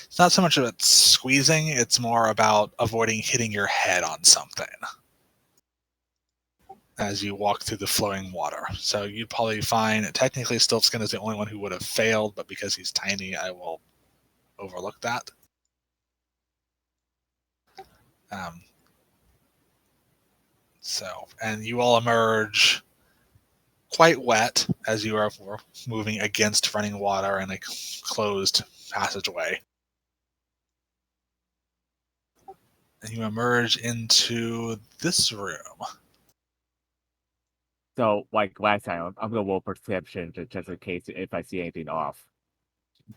Speaker 1: It's not so much about squeezing, it's more about avoiding hitting your head on something as you walk through the flowing water. So you'd probably find, technically Stiltskin is the only one who would have failed, but because he's tiny, I will overlook that. And you all emerge quite wet as you are moving against running water in a closed passageway. And you emerge into this room.
Speaker 4: So, like last time, I'm gonna roll perception just in case if I see anything off.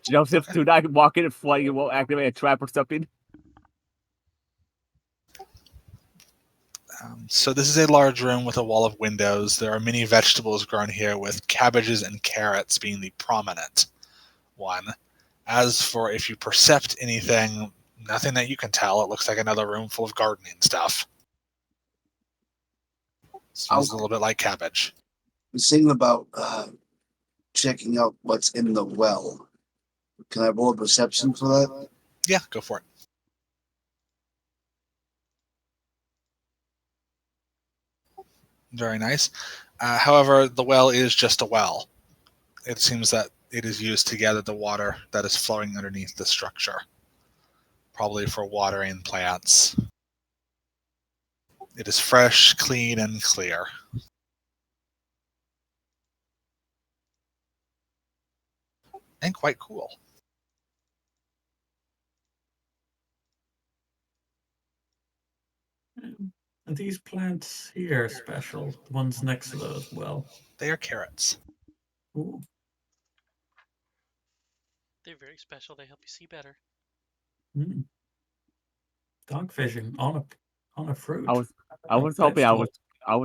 Speaker 4: Joseph, do not walk in and fly. You won't activate a trap or something.
Speaker 1: So this is a large room with a wall of windows. There are many vegetables grown here, with cabbages and carrots being the prominent one. As for if you percept anything, nothing that you can tell. It looks like another room full of gardening stuff. Smells a little bit like cabbage.
Speaker 2: I was thinking about checking out what's in the well. Can I roll a perception for that?
Speaker 1: Yeah, go for it. Very nice. However, the well is just a well. It seems that it is used to gather the water that is flowing underneath the structure, probably for watering plants. It is fresh, clean, and clear. And quite cool.
Speaker 5: And these plants here are special. The ones next to those, well.
Speaker 1: They are carrots.
Speaker 5: Ooh.
Speaker 3: They're very special. They help you see better.
Speaker 5: Mm. Dog fishing on a fruit.
Speaker 4: I was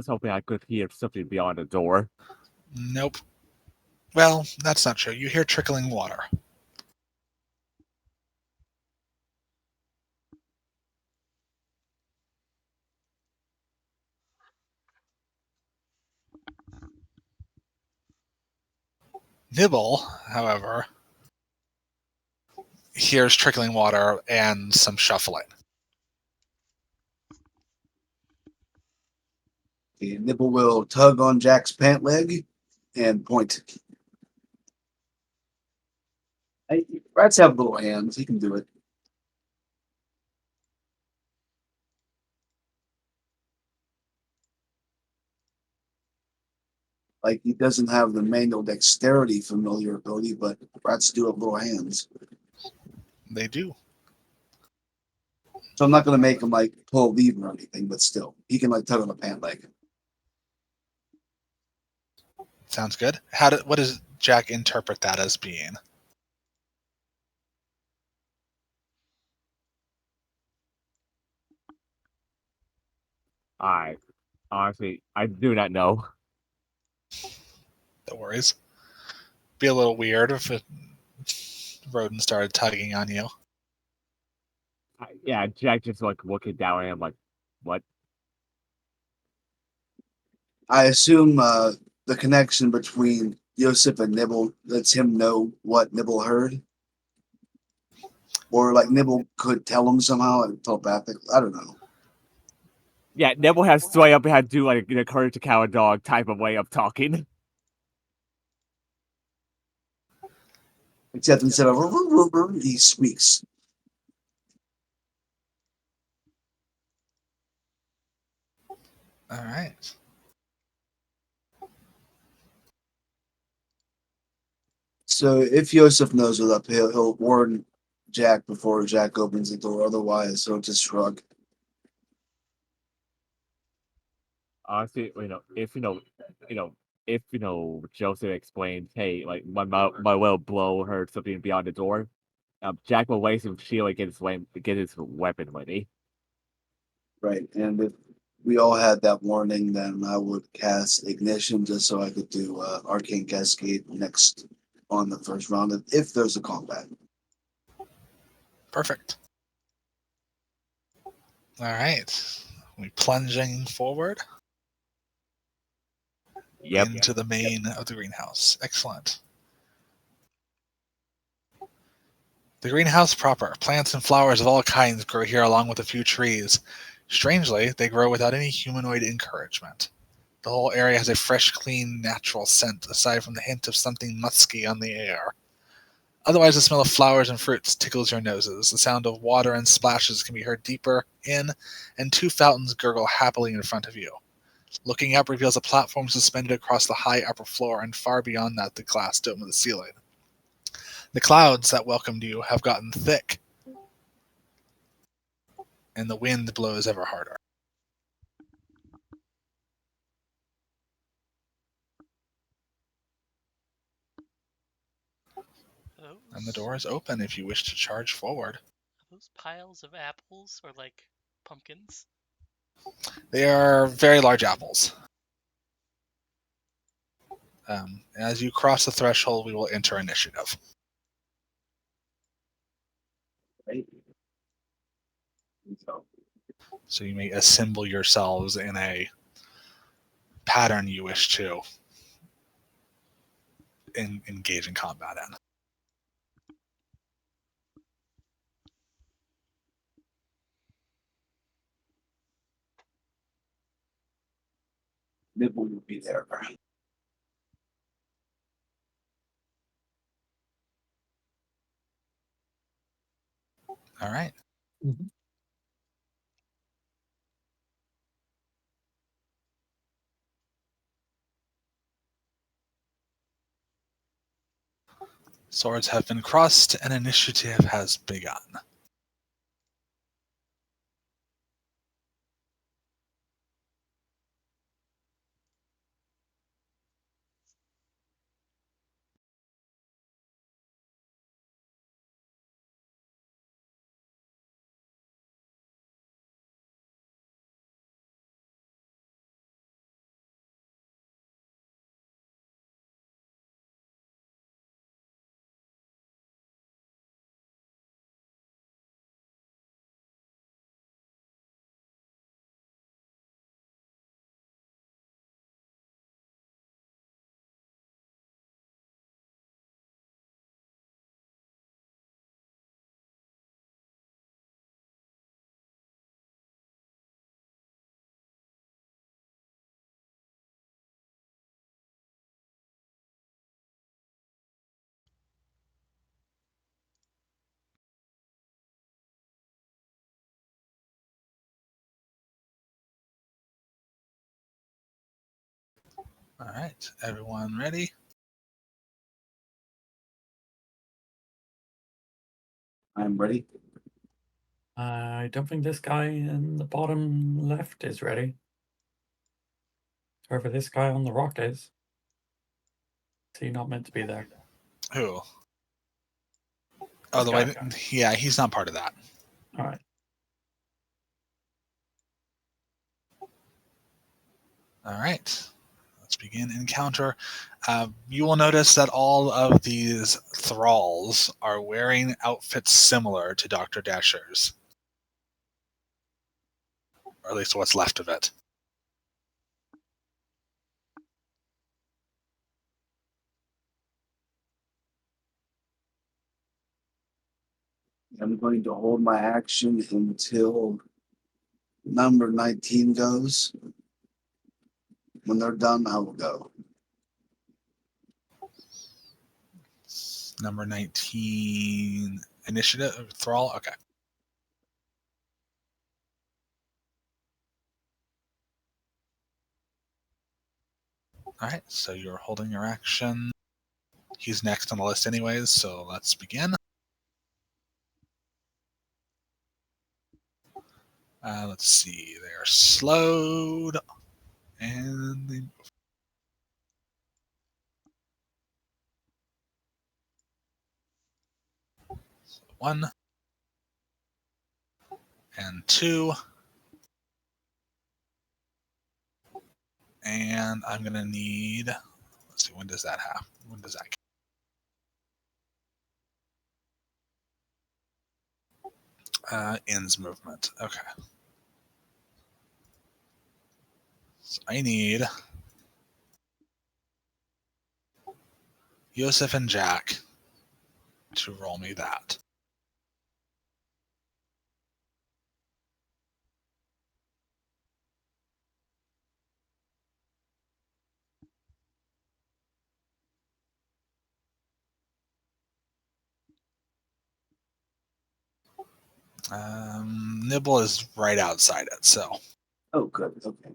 Speaker 4: hoping I could hear something beyond the door.
Speaker 1: Nope. Well, that's not true. You hear trickling water. Nibble, however, hears trickling water and some shuffling.
Speaker 2: The Nibble will tug on Jack's pant leg and point. Hey, rats have little hands. He can do it. Like, he doesn't have the manual dexterity familiar ability, but rats do have little hands.
Speaker 1: They do.
Speaker 2: So I'm not going to make him, like, pull a lever or anything, but still. He can, like, tug on the pant leg.
Speaker 1: Sounds good. What does Jack interpret that as being?
Speaker 4: Honestly, I do not know.
Speaker 1: No worries. Be a little weird if a rodent started tugging on you.
Speaker 4: Yeah, Jack just like looking down at him like, what?
Speaker 2: I assume the connection between Yosef and Nibble lets him know what Nibble heard. Or, like, Nibble could tell him somehow, like, telepathic. I don't know.
Speaker 4: Yeah, Neville has straight up had to do like the courage to cow a dog type of way of talking.
Speaker 2: Except instead of he squeaks.
Speaker 1: All right.
Speaker 2: So if Yosef knows it up, he'll warn Jack before Jack opens the door. Otherwise, he'll just shrug.
Speaker 4: Honestly, if Joseph explains, hey, like my will blow heard something beyond the door, Jack will raise his shield and get his weapon ready.
Speaker 2: Right. And if we all had that warning, then I would cast Ignition just so I could do Arcane Cascade next on the first round if there's a combat.
Speaker 1: Perfect. All right. We plunging forward into the main of the greenhouse. Excellent. The greenhouse proper. Plants and flowers of all kinds grow here along with a few trees. Strangely, they grow without any humanoid encouragement. The whole area has a fresh, clean, natural scent, aside from the hint of something musky on the air. Otherwise, the smell of flowers and fruits tickles your noses. The sound of water and splashes can be heard deeper in, and two fountains gurgle happily in front of you. Looking up reveals a platform suspended across the high upper floor, and far beyond that, the glass dome of the ceiling. The clouds that welcomed you have gotten thick, and the wind blows ever harder. And the door is open if you wish to charge forward.
Speaker 3: Are those piles of apples or like pumpkins?
Speaker 1: They are very large apples. As you cross the threshold, we will enter initiative.
Speaker 2: Right.
Speaker 1: So you may assemble yourselves in a pattern you wish to engage in combat in.
Speaker 2: Nibble will be there.
Speaker 1: All right.
Speaker 5: Mhm.
Speaker 1: Swords have been crossed and initiative has begun. All right. Everyone ready?
Speaker 2: I'm ready.
Speaker 5: I don't think this guy in the bottom left is ready. Whoever this guy on the rock is he not meant to be there?
Speaker 1: Who?
Speaker 5: This
Speaker 1: The
Speaker 5: guy.
Speaker 1: way. Yeah, he's not part of that.
Speaker 5: All right.
Speaker 1: All right. Let's begin encounter. You will notice that all of these thralls are wearing outfits similar to Dr. Dasher's. Or at least what's left of it.
Speaker 2: I'm going to hold my action until number 19 goes. When they're done, I will go.
Speaker 1: Number 19 initiative thrall. Okay. Alright, so you're holding your action. He's next on the list anyways, so let's begin. Let's see, they're slowed, and they move. So 1 and 2, and I'm gonna need. Let's see, when does that happen? When does that? Ends movement. Okay. So I need Yosef and Jack to roll me that. Nibble is right outside it, so.
Speaker 2: Oh, good. Okay.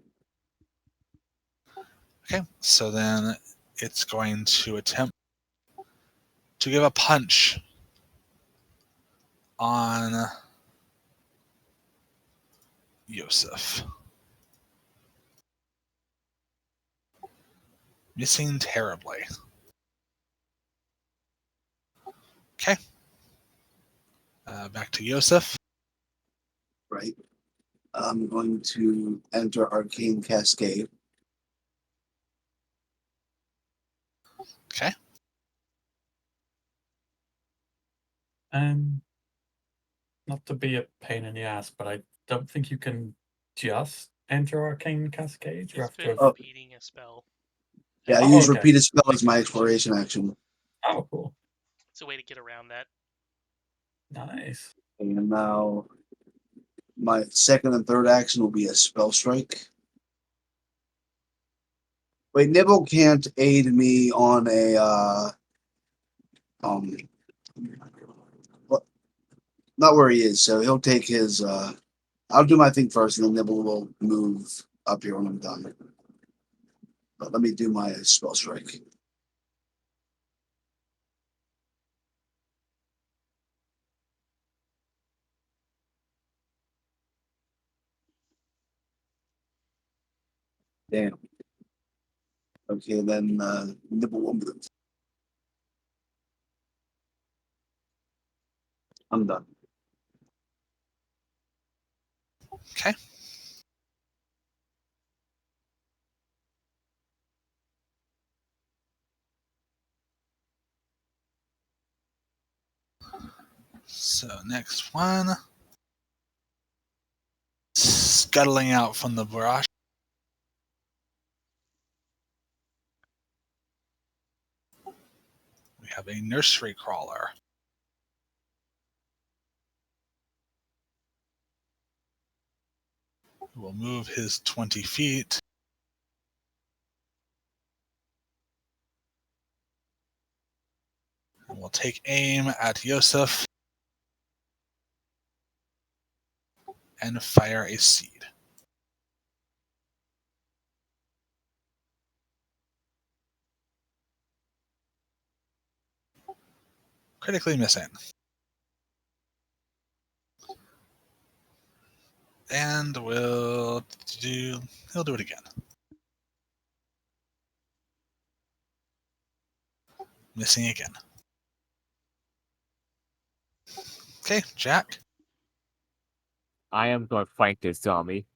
Speaker 1: Okay, so then it's going to attempt to give a punch on Yosef. Missing terribly. Okay. Back to Yosef.
Speaker 2: Right. I'm going to enter Arcane Cascade.
Speaker 1: Okay.
Speaker 5: Not to be a pain in the ass, but I don't think you can just enter Arcane Cascade. You
Speaker 3: It's
Speaker 5: have
Speaker 3: been
Speaker 5: to.
Speaker 3: repeating a spell.
Speaker 2: Yeah, I
Speaker 5: Oh,
Speaker 2: use
Speaker 5: okay.
Speaker 2: repeated spell as my exploration action.
Speaker 5: Oh, cool.
Speaker 3: It's a way to get around that.
Speaker 5: Nice.
Speaker 2: And now my second and third action will be a spell strike. Wait, Nibble can't aid me on a what, not where he is, so he'll take his I'll do my thing first and then Nibble will move up here when I'm done. But let me do my spell strike. Damn. Okay, then Nibble will move. I'm done.
Speaker 1: Okay. So next one. Scuttling out from the brush. We have a nursery crawler. Who will move his 20 feet. And will take aim at Yosef and fire a seed. Critically missing. And he'll do it again. Missing again. Okay, Jack.
Speaker 4: I am going to fight this zombie.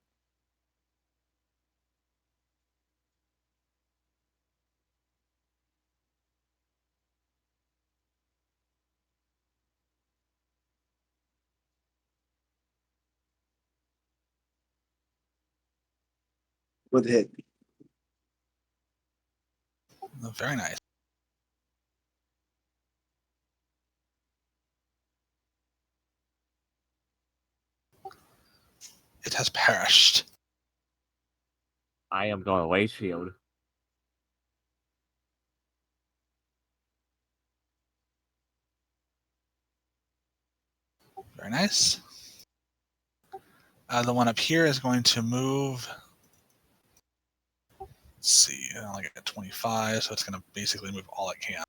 Speaker 2: Good hit.
Speaker 1: Very nice. It has perished.
Speaker 4: I am going to lay shield.
Speaker 1: Very nice. The one up here is going to move Let's see, I only got 25, so it's going to basically move all it can.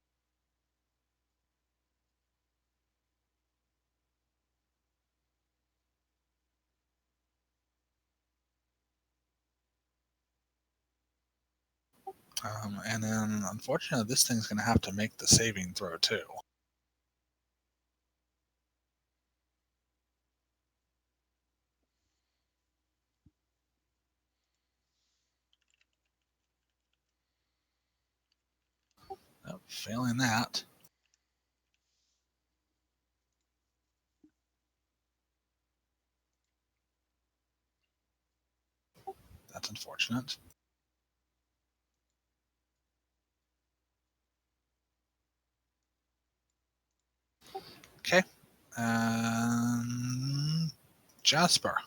Speaker 1: And then, unfortunately, this thing's going to have to make the saving throw, too. Oh, failing that. That's unfortunate. Okay. Jasper.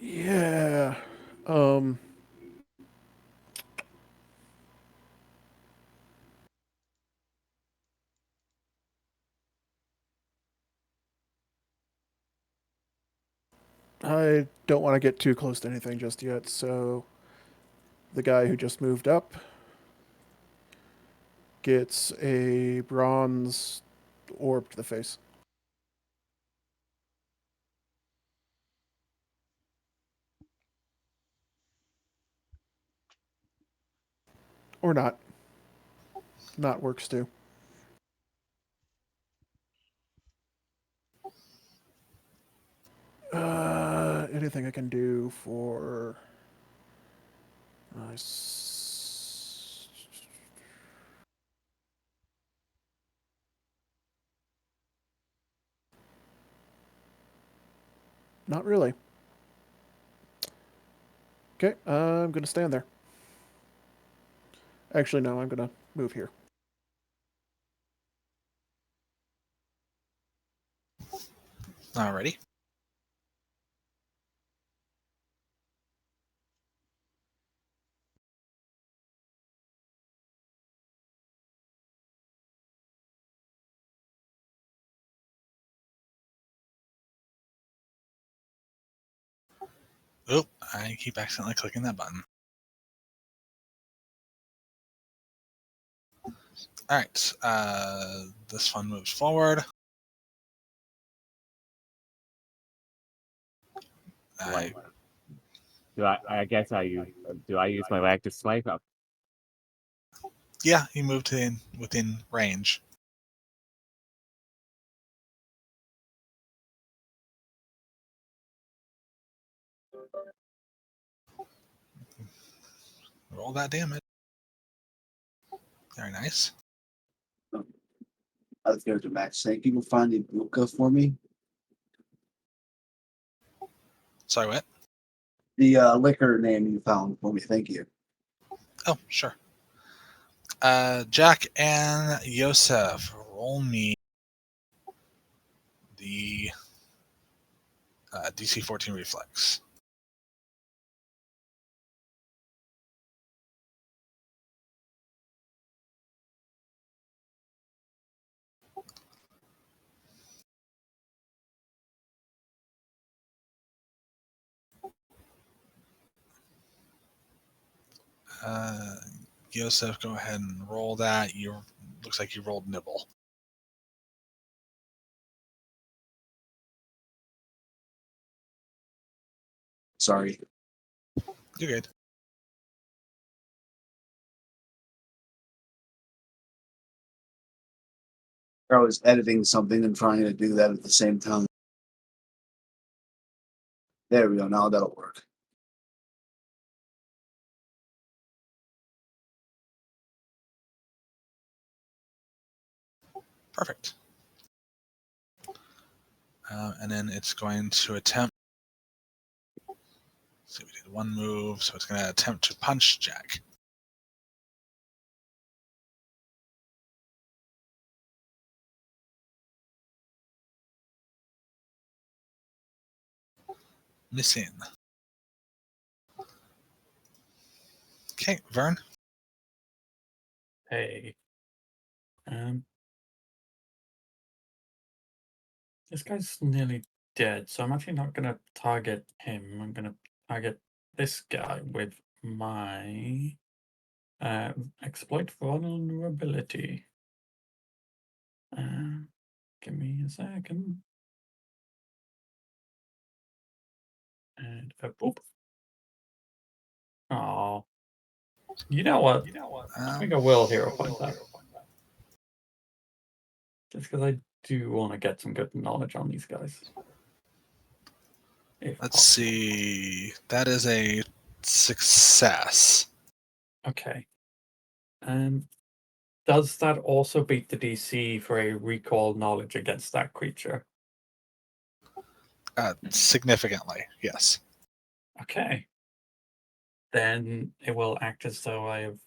Speaker 6: Yeah. I don't want to get too close to anything just yet, so the guy who just moved up gets a bronze orb to the face. Or not. Not works too. Anything I can do for... Not really. Okay, I'm going to stand there. Actually, no, I'm going to move here.
Speaker 1: Alrighty. Oop, I keep accidentally clicking that button. Alright, this one moves forward.
Speaker 4: Right. I guess do I use my active swipe?
Speaker 1: Yeah, he moved within range. Roll that damage. Very nice.
Speaker 2: Let's go to Max. Thank you for finding Luca for me.
Speaker 1: Sorry, what?
Speaker 2: The liquor name you found for me. Thank you.
Speaker 1: Oh, sure. Jack and Yosef, roll me the DC 14 reflex. Yosef, go ahead and roll that. Looks like you rolled nibble.
Speaker 2: Sorry.
Speaker 1: You're good.
Speaker 2: I was editing something and trying to do that at the same time. There we go. Now that'll work.
Speaker 1: Perfect. And then it's going to attempt. So we did one move, so it's going to attempt to punch Jack. Missing. Okay, Vern.
Speaker 5: Hey. This guy's nearly dead, so I'm actually not going to target him. I'm going to target this guy with my exploit vulnerability. Give me a second. And boop. Oh, you know what? I think I will hero point that. Just because I do want to get some good knowledge on these guys. If
Speaker 1: Let's
Speaker 5: possible.
Speaker 1: see. That is a success.
Speaker 5: Okay. Does that also beat the DC for a recall knowledge against that creature?
Speaker 1: Significantly, yes.
Speaker 5: Okay. Then it will act as though I have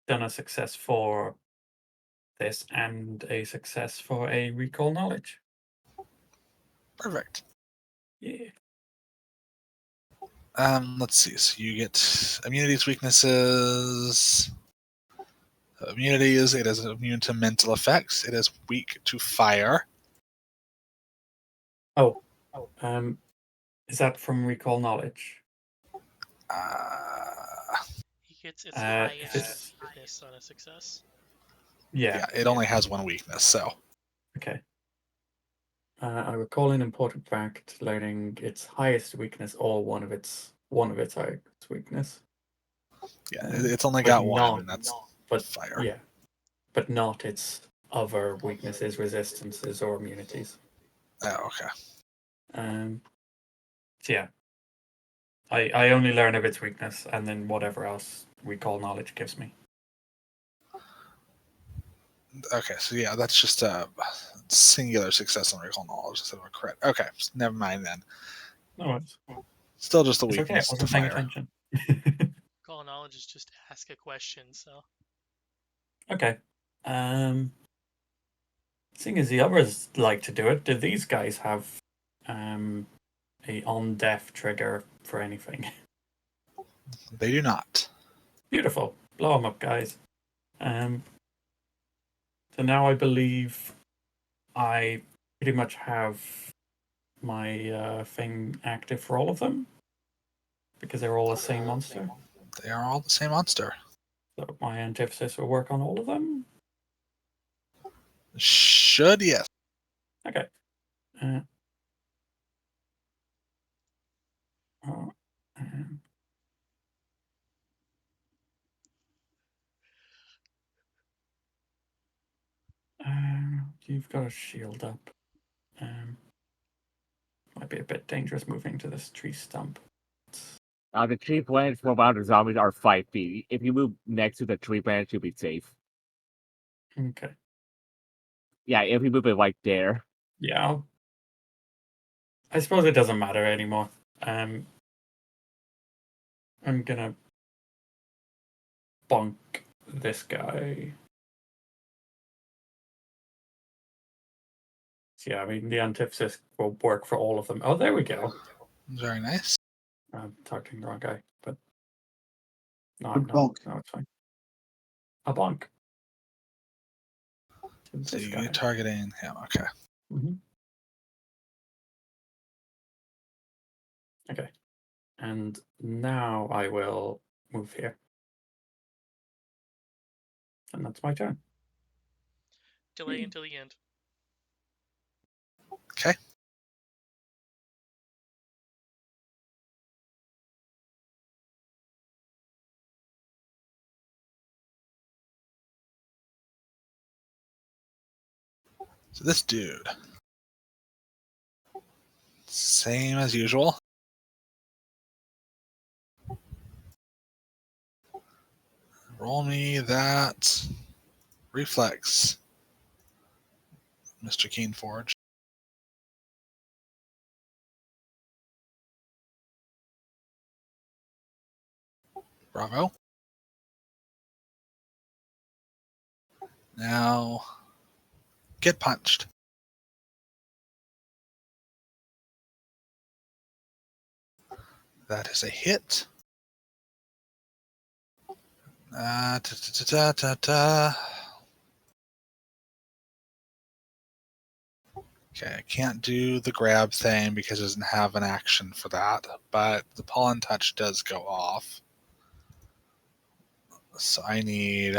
Speaker 5: done a success for this and a success for a recall knowledge.
Speaker 1: Perfect.
Speaker 5: Yeah.
Speaker 1: Let's see. So you get immunities, weaknesses. Immunities, it is immune to mental effects. It is weak to fire.
Speaker 5: Oh. Is that from recall knowledge?
Speaker 3: He gets its
Speaker 5: If
Speaker 3: highest
Speaker 5: it's
Speaker 3: weakness on a success.
Speaker 1: Yeah, it only has one weakness, so.
Speaker 5: Okay. I recall an important fact, learning its highest weakness or one of its highest weakness.
Speaker 1: Yeah, it's only
Speaker 5: But
Speaker 1: got one,
Speaker 5: not-
Speaker 1: and that's
Speaker 5: But
Speaker 1: fire.
Speaker 5: yeah, but not its other weaknesses, resistances, or immunities.
Speaker 1: Oh, okay.
Speaker 5: So yeah, I only learn of its weakness, and then whatever else recall knowledge gives me.
Speaker 1: Okay, so yeah, that's just a singular success on recall knowledge instead of a crit. Okay, so never mind then.
Speaker 5: No, it's
Speaker 1: Still just a
Speaker 5: okay. I
Speaker 1: weakness to
Speaker 5: wasn't paying
Speaker 1: fire.
Speaker 5: attention.
Speaker 3: Call knowledge is just ask a question, so.
Speaker 5: Okay. Seeing as the others like to do it, do these guys have a on death trigger for anything?
Speaker 1: They do not.
Speaker 5: Beautiful. Blow them up, guys. So now I believe I pretty much have my thing active for all of them because they're all the same monster.
Speaker 1: They are all the same monster.
Speaker 5: So my antithesis will work on all of them.
Speaker 1: Should, yes.
Speaker 5: Okay. You've got a shield up. Might be a bit dangerous moving to this tree stump.
Speaker 4: The tree branch from around the zombies are 5 feet. If you move next to the tree branch, you'll be safe.
Speaker 5: Okay.
Speaker 4: Yeah, if you move it right there.
Speaker 5: Yeah. I suppose it doesn't matter anymore. I'm gonna bonk this guy. So yeah, I mean the antithesis will work for all of them. Oh, there we go.
Speaker 1: Very nice.
Speaker 5: I'm talking the wrong guy, but no,
Speaker 2: Good
Speaker 5: no,
Speaker 2: bonk.
Speaker 5: no, it's fine. A bonk. To
Speaker 1: So
Speaker 5: this
Speaker 1: you're
Speaker 5: guy.
Speaker 1: targeting him. Okay.
Speaker 5: Mm-hmm. Okay. And now I will move here. And that's my turn.
Speaker 3: Delay until the end.
Speaker 1: Okay. So this dude, same as usual. Roll me that reflex, Mr. Keenforge. Bravo. Now, get punched. That is a hit. Ta ta ta ta ta. Okay, I can't do the grab thing because it doesn't have an action for that, but the pollen touch does go off. So I need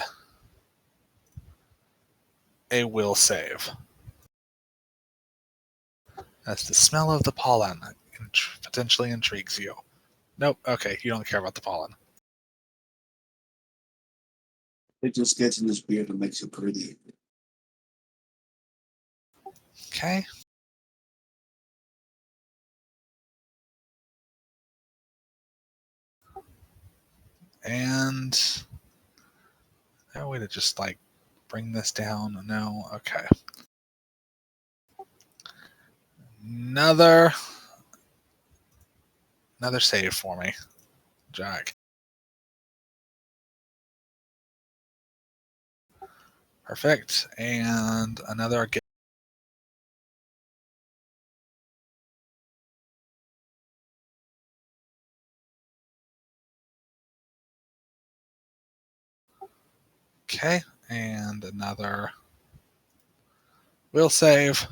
Speaker 1: a will save. As the smell of the pollen potentially intrigues you. Nope, okay, you don't care about the pollen.
Speaker 2: It just gets in this beard and makes it pretty.
Speaker 1: Okay. And no way to just like bring this down. No, okay. Another save for me, Jack. Perfect. And another again. Okay, and another will save.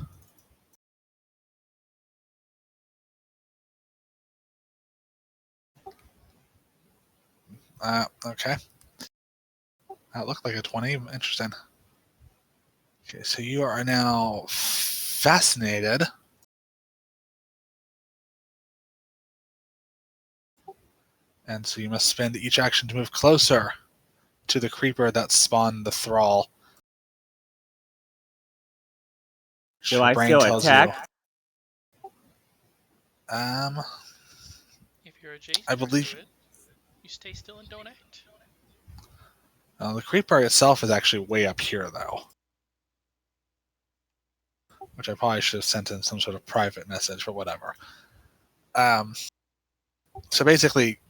Speaker 1: Okay. That looked like a 20. Interesting. Okay, so you are now fascinated. And so you must spend each action to move closer to the creeper that spawned the thrall.
Speaker 4: Do
Speaker 1: Your
Speaker 4: I
Speaker 1: brain
Speaker 4: still
Speaker 1: tells
Speaker 4: attack?
Speaker 1: you.
Speaker 3: If you're adjacent
Speaker 1: I believe
Speaker 3: to it, you stay still and don't act.
Speaker 1: the creeper itself is actually way up here, though. Which I probably should have sent in some sort of private message or whatever. So basically,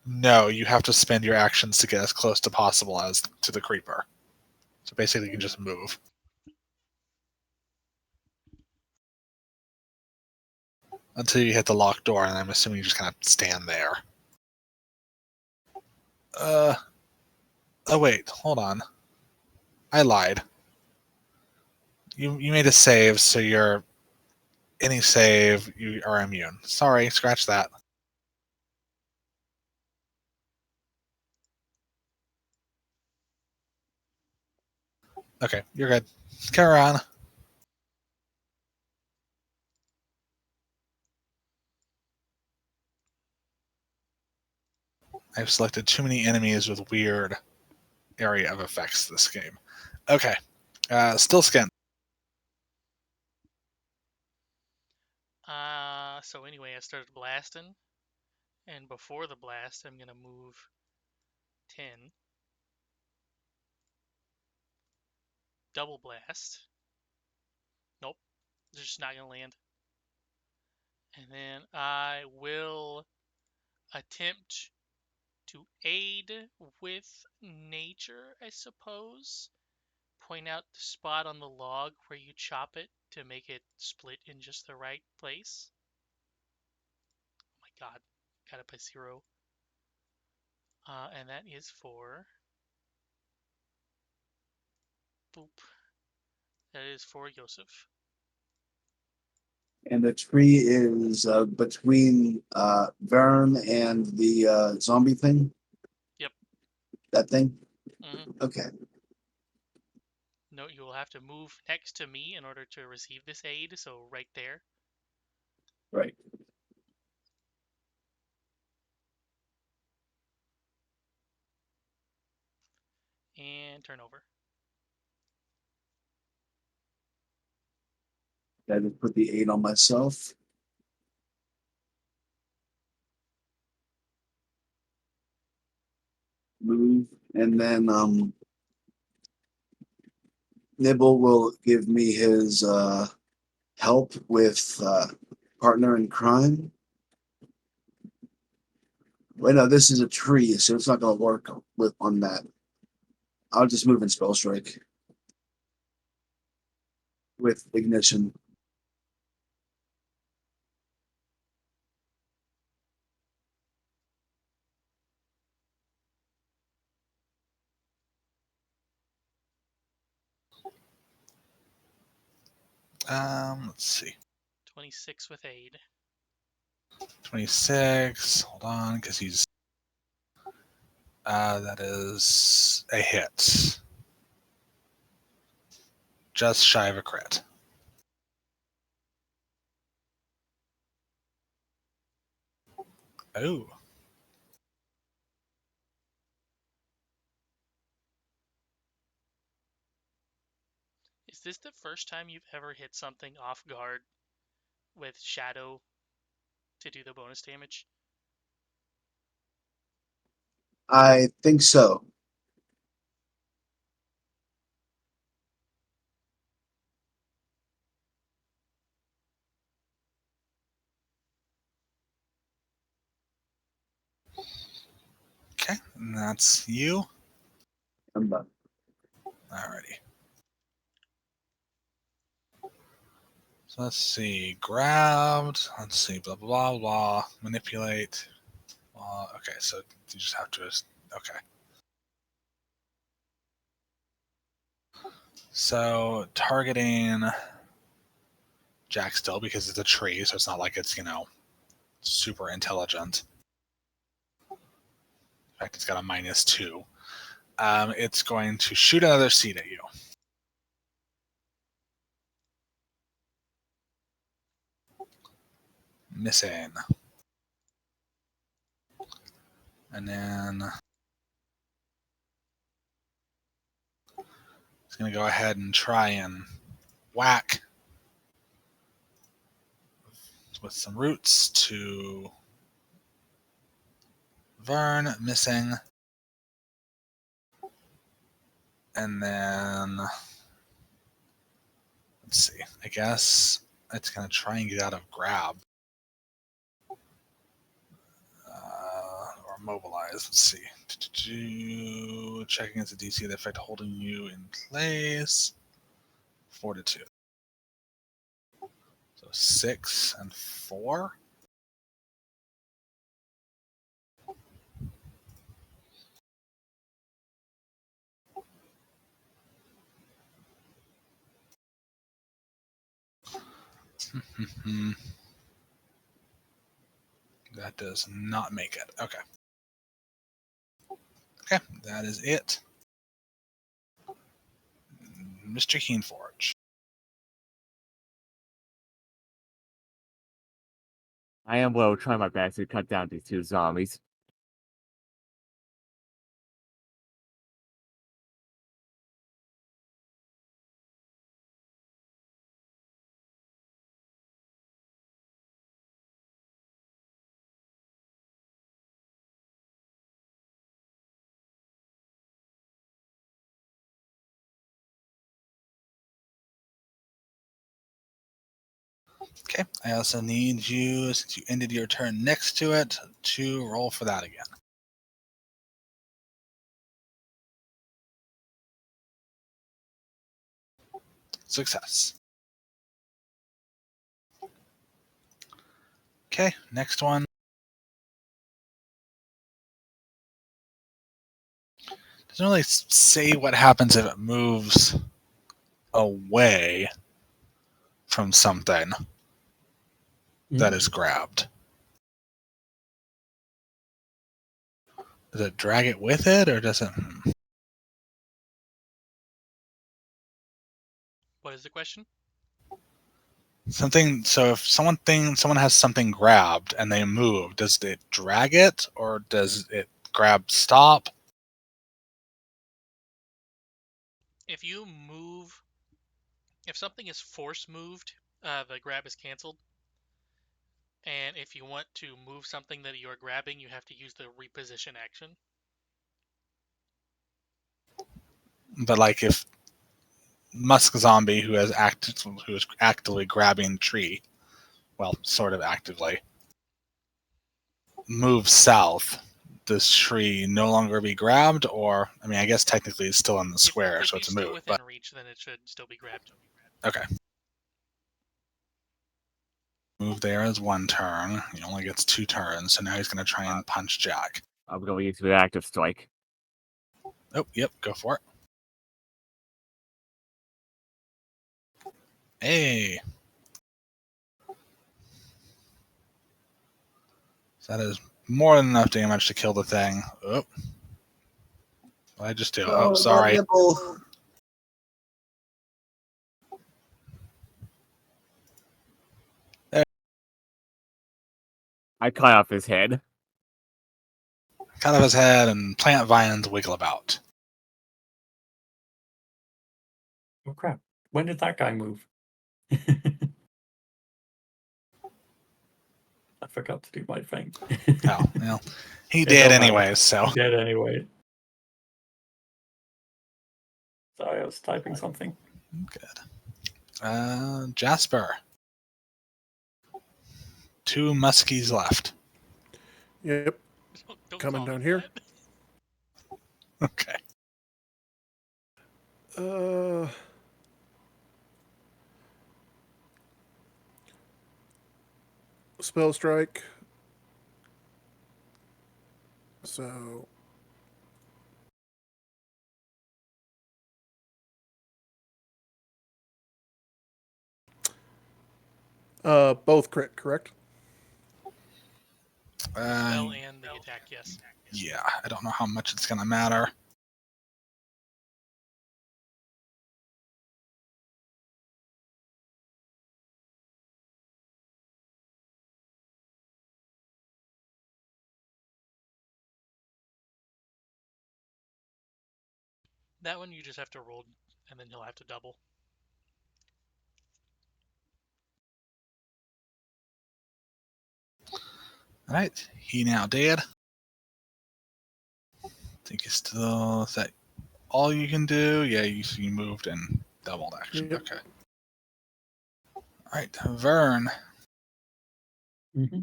Speaker 1: no, you have to spend your actions to get as close to possible as to the creeper. So basically, you can just move. Until you hit the locked door, and I'm assuming you just kind of stand there. Oh wait, hold on. I lied. You made a save, so you're any save you are immune. Sorry, scratch that. Okay, you're good. Carry on. I've selected too many enemies with weird area of effects this game. Okay, still skin.
Speaker 3: So anyway, I started blasting, and before the blast, I'm gonna move 10. Double blast. Nope, they're just not gonna land. And then I will attempt to aid with nature, I suppose. Point out the spot on the log where you chop it to make it split in just the right place. Oh my god, got it by 0. And that is for... Boop. That is for Yosef.
Speaker 2: And the tree is between Vern and the zombie thing.
Speaker 3: Yep.
Speaker 2: That thing.
Speaker 3: Mm-hmm.
Speaker 2: Okay.
Speaker 3: Note you will have to move next to me in order to receive this aid, so right there.
Speaker 2: Right.
Speaker 3: And turn over.
Speaker 2: I just put the 8 on myself. Move, and then Nibble will give me his help with partner in crime. Wait, no, this is a tree, so it's not going to work with on that. I'll just move in spell strike with ignition.
Speaker 1: Let's see.
Speaker 3: 26 with aid.
Speaker 1: 26. Hold on, because he's. That is a hit. Just shy of a crit. Oh.
Speaker 3: Is this the first time you've ever hit something off guard with Shadow to do the bonus damage?
Speaker 2: I think so.
Speaker 1: Okay, and that's you.
Speaker 2: I'm done.
Speaker 1: Alrighty. So let's see. Grabbed. Let's see. Blah, blah, blah, blah. Manipulate. Okay, so you just have to. Okay. So targeting Jack still because it's a tree, so it's not like it's, super intelligent. In fact, it's got a -2. It's going to shoot another seed at you. Missing. And then it's going to go ahead and try and whack with some roots to Vern. Missing. And then let's see. I guess it's going to try and get out of grab. Or mobilize. Let's see. Checking against the DC, the effect holding you in place. Fortitude. So 6 and 4. That does not make it. Okay. Okay, that is it. Mr. Keenforge.
Speaker 4: I will try my best to cut down these 2 zombies.
Speaker 1: Okay, I also need you, since you ended your turn next to it, to roll for that again. Success. Okay, next one. Doesn't really say what happens if it moves away from something that is grabbed. Does it drag it with it, or does it?
Speaker 3: What is the question?
Speaker 1: Something. So if someone has something grabbed and they move, does it drag it, or does it grab stop?
Speaker 3: If you move, if something is force moved, the grab is canceled. And if you want to move something that you're grabbing, you have to use the reposition action.
Speaker 1: But like if Musk Zombie, who is actively grabbing tree, well, sort of actively, moves south, does tree no longer be grabbed? Or, I mean, I guess technically it's still in the square,
Speaker 3: If
Speaker 1: so
Speaker 3: he's
Speaker 1: it's
Speaker 3: still
Speaker 1: moved.
Speaker 3: within
Speaker 1: But
Speaker 3: reach, then it should still be grabbed.
Speaker 1: okay. Move there is 1 turn. He only gets 2 turns, so now he's going to try and punch Jack.
Speaker 4: I'm going to use reactive strike.
Speaker 1: Oh, yep, go for it. Hey. That is more than enough damage to kill the thing. Oh. What did I just do? Oh,
Speaker 2: that
Speaker 1: sorry.
Speaker 2: nipple.
Speaker 4: I cut off his head.
Speaker 1: Cut off his head and plant vines wiggle about.
Speaker 5: Oh crap! When did that guy move? I forgot to do my thing.
Speaker 1: Oh, well. He
Speaker 5: It
Speaker 1: did
Speaker 5: don't matter.
Speaker 1: anyway, so.
Speaker 5: He did anyway. Sorry, I was typing something.
Speaker 1: Good. Jasper. 2 muskies left.
Speaker 6: Yep.
Speaker 3: Don't
Speaker 6: Coming
Speaker 3: call
Speaker 6: down
Speaker 3: me
Speaker 6: here.
Speaker 3: that.
Speaker 1: Okay.
Speaker 6: Spell strike. So both crit, correct?
Speaker 3: Spell and the attack, yes.
Speaker 1: Yeah, I don't know how much it's going to matter.
Speaker 3: That one you just have to roll, and then he'll have to double.
Speaker 1: Alright, he now dead. I think it's still... Is that all you can do? Yeah, you moved and doubled action.
Speaker 6: Yep.
Speaker 1: Okay. Alright, Vern.
Speaker 5: Mm-hmm.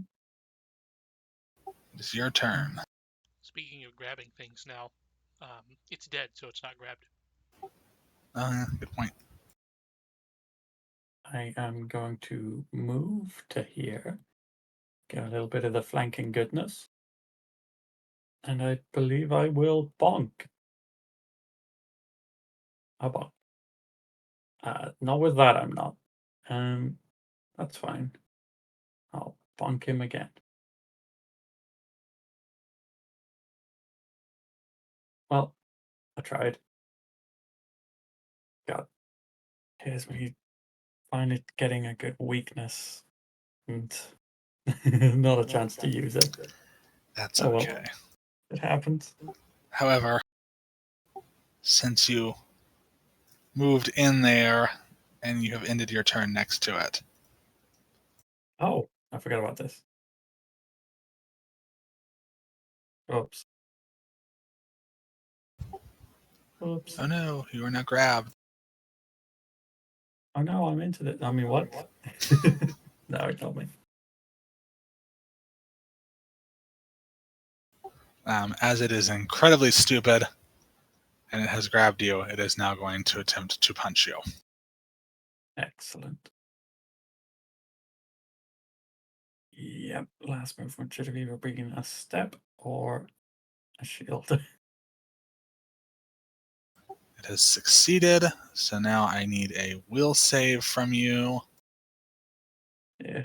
Speaker 1: It's your turn.
Speaker 3: Speaking of grabbing things now, it's dead, so it's not grabbed.
Speaker 1: Good point.
Speaker 5: I am going to move to here, get a little bit of the flanking goodness, and I believe I will bonk. A bonk. Not with that, I'm not. That's fine. I'll bonk him again. Well, I tried. God, here's me finally getting a good weakness, and not a chance to use it.
Speaker 1: That's
Speaker 5: Oh well,
Speaker 1: okay.
Speaker 5: it happens.
Speaker 1: However, since you moved in there and you have ended your turn next to it,
Speaker 5: Oh, I forgot about this. Oops. Oops.
Speaker 1: oh no, you are now grabbed.
Speaker 5: Oh no, I'm into it. I mean, what? No, ignore me.
Speaker 1: As it is incredibly stupid and it has grabbed you, it is now going to attempt to punch you.
Speaker 5: Excellent. Yep, last movement should have either been a step or a shield.
Speaker 1: It has succeeded, so now I need a will save from you.
Speaker 5: Yeah.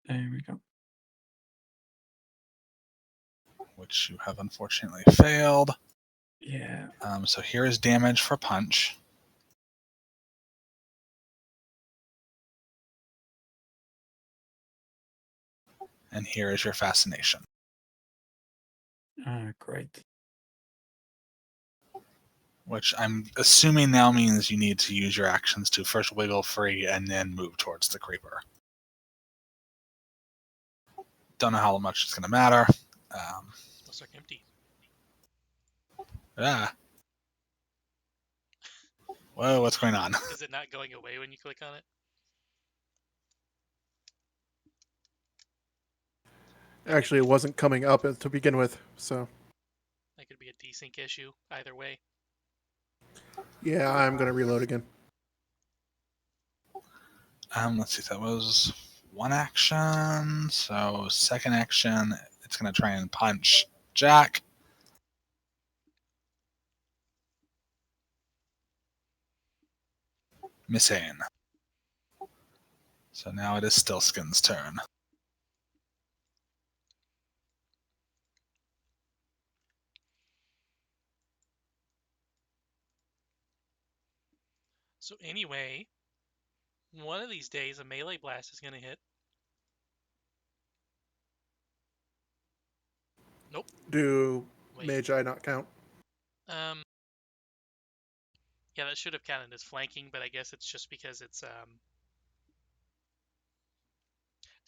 Speaker 5: There we go.
Speaker 1: Which you have unfortunately failed.
Speaker 5: Yeah.
Speaker 1: So here is damage for punch. And here is your fascination.
Speaker 5: Great.
Speaker 1: Which I'm assuming now means you need to use your actions to first wiggle free and then move towards the creeper. Don't know how much it's going to matter.
Speaker 3: Those are empty.
Speaker 1: Whoa, what's going on?
Speaker 3: Is it not going away when you click on it?
Speaker 6: Actually, it wasn't coming up to begin with, so
Speaker 3: That could be a desync issue either way.
Speaker 6: yeah, I'm gonna reload again.
Speaker 1: Let's see, that was one action. So second action, it's going to try and punch Jack. Missing. So now it is Stillskin's turn.
Speaker 3: So anyway, one of these days a melee blast is going to hit. Nope.
Speaker 6: Do
Speaker 3: Wait.
Speaker 6: Magi not count?
Speaker 3: Yeah, that should have counted as flanking, but I guess it's just because it's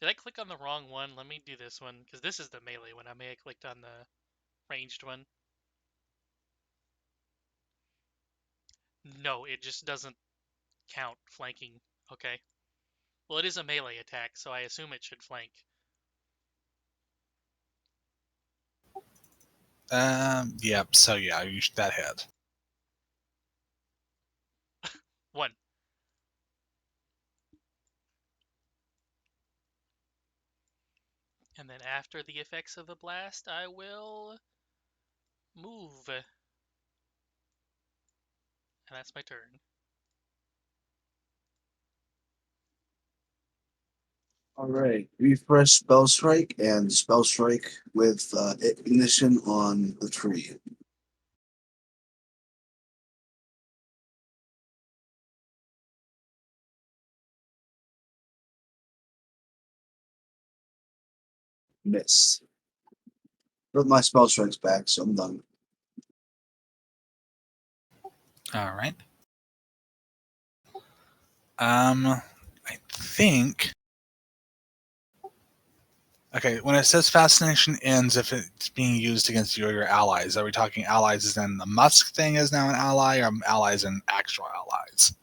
Speaker 3: Did I click on the wrong one? Let me do this one, because this is the melee one. I may have clicked on the ranged one. No, it just doesn't count flanking. Okay. Well, it is a melee attack, so I assume it should flank.
Speaker 1: Yep, so yeah, that hit.
Speaker 3: 1. And then after the effects of the blast, I will move. And that's my turn.
Speaker 2: All right. Refresh Spell Strike and Spell Strike with ignition on the tree. Miss. Put my Spell Strikes back, so I'm done.
Speaker 1: All right. I think. Okay, when it says fascination ends if it's being used against you or your allies, are we talking allies as in the Musk thing is now an ally, or allies and actual allies?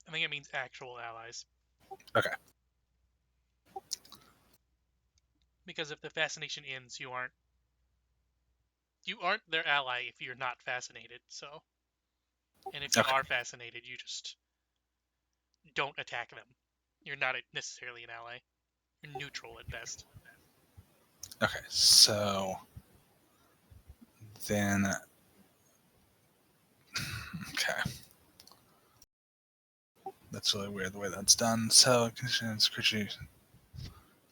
Speaker 3: I think it means actual allies.
Speaker 1: Okay.
Speaker 3: Because if the fascination ends, you aren't their ally if you're not fascinated, so. And if you
Speaker 1: Okay.
Speaker 3: are fascinated, you just don't attack them. You're not necessarily an ally. You're neutral at best.
Speaker 1: Okay, so then. Okay. That's really weird the way that's done. So, conditions creature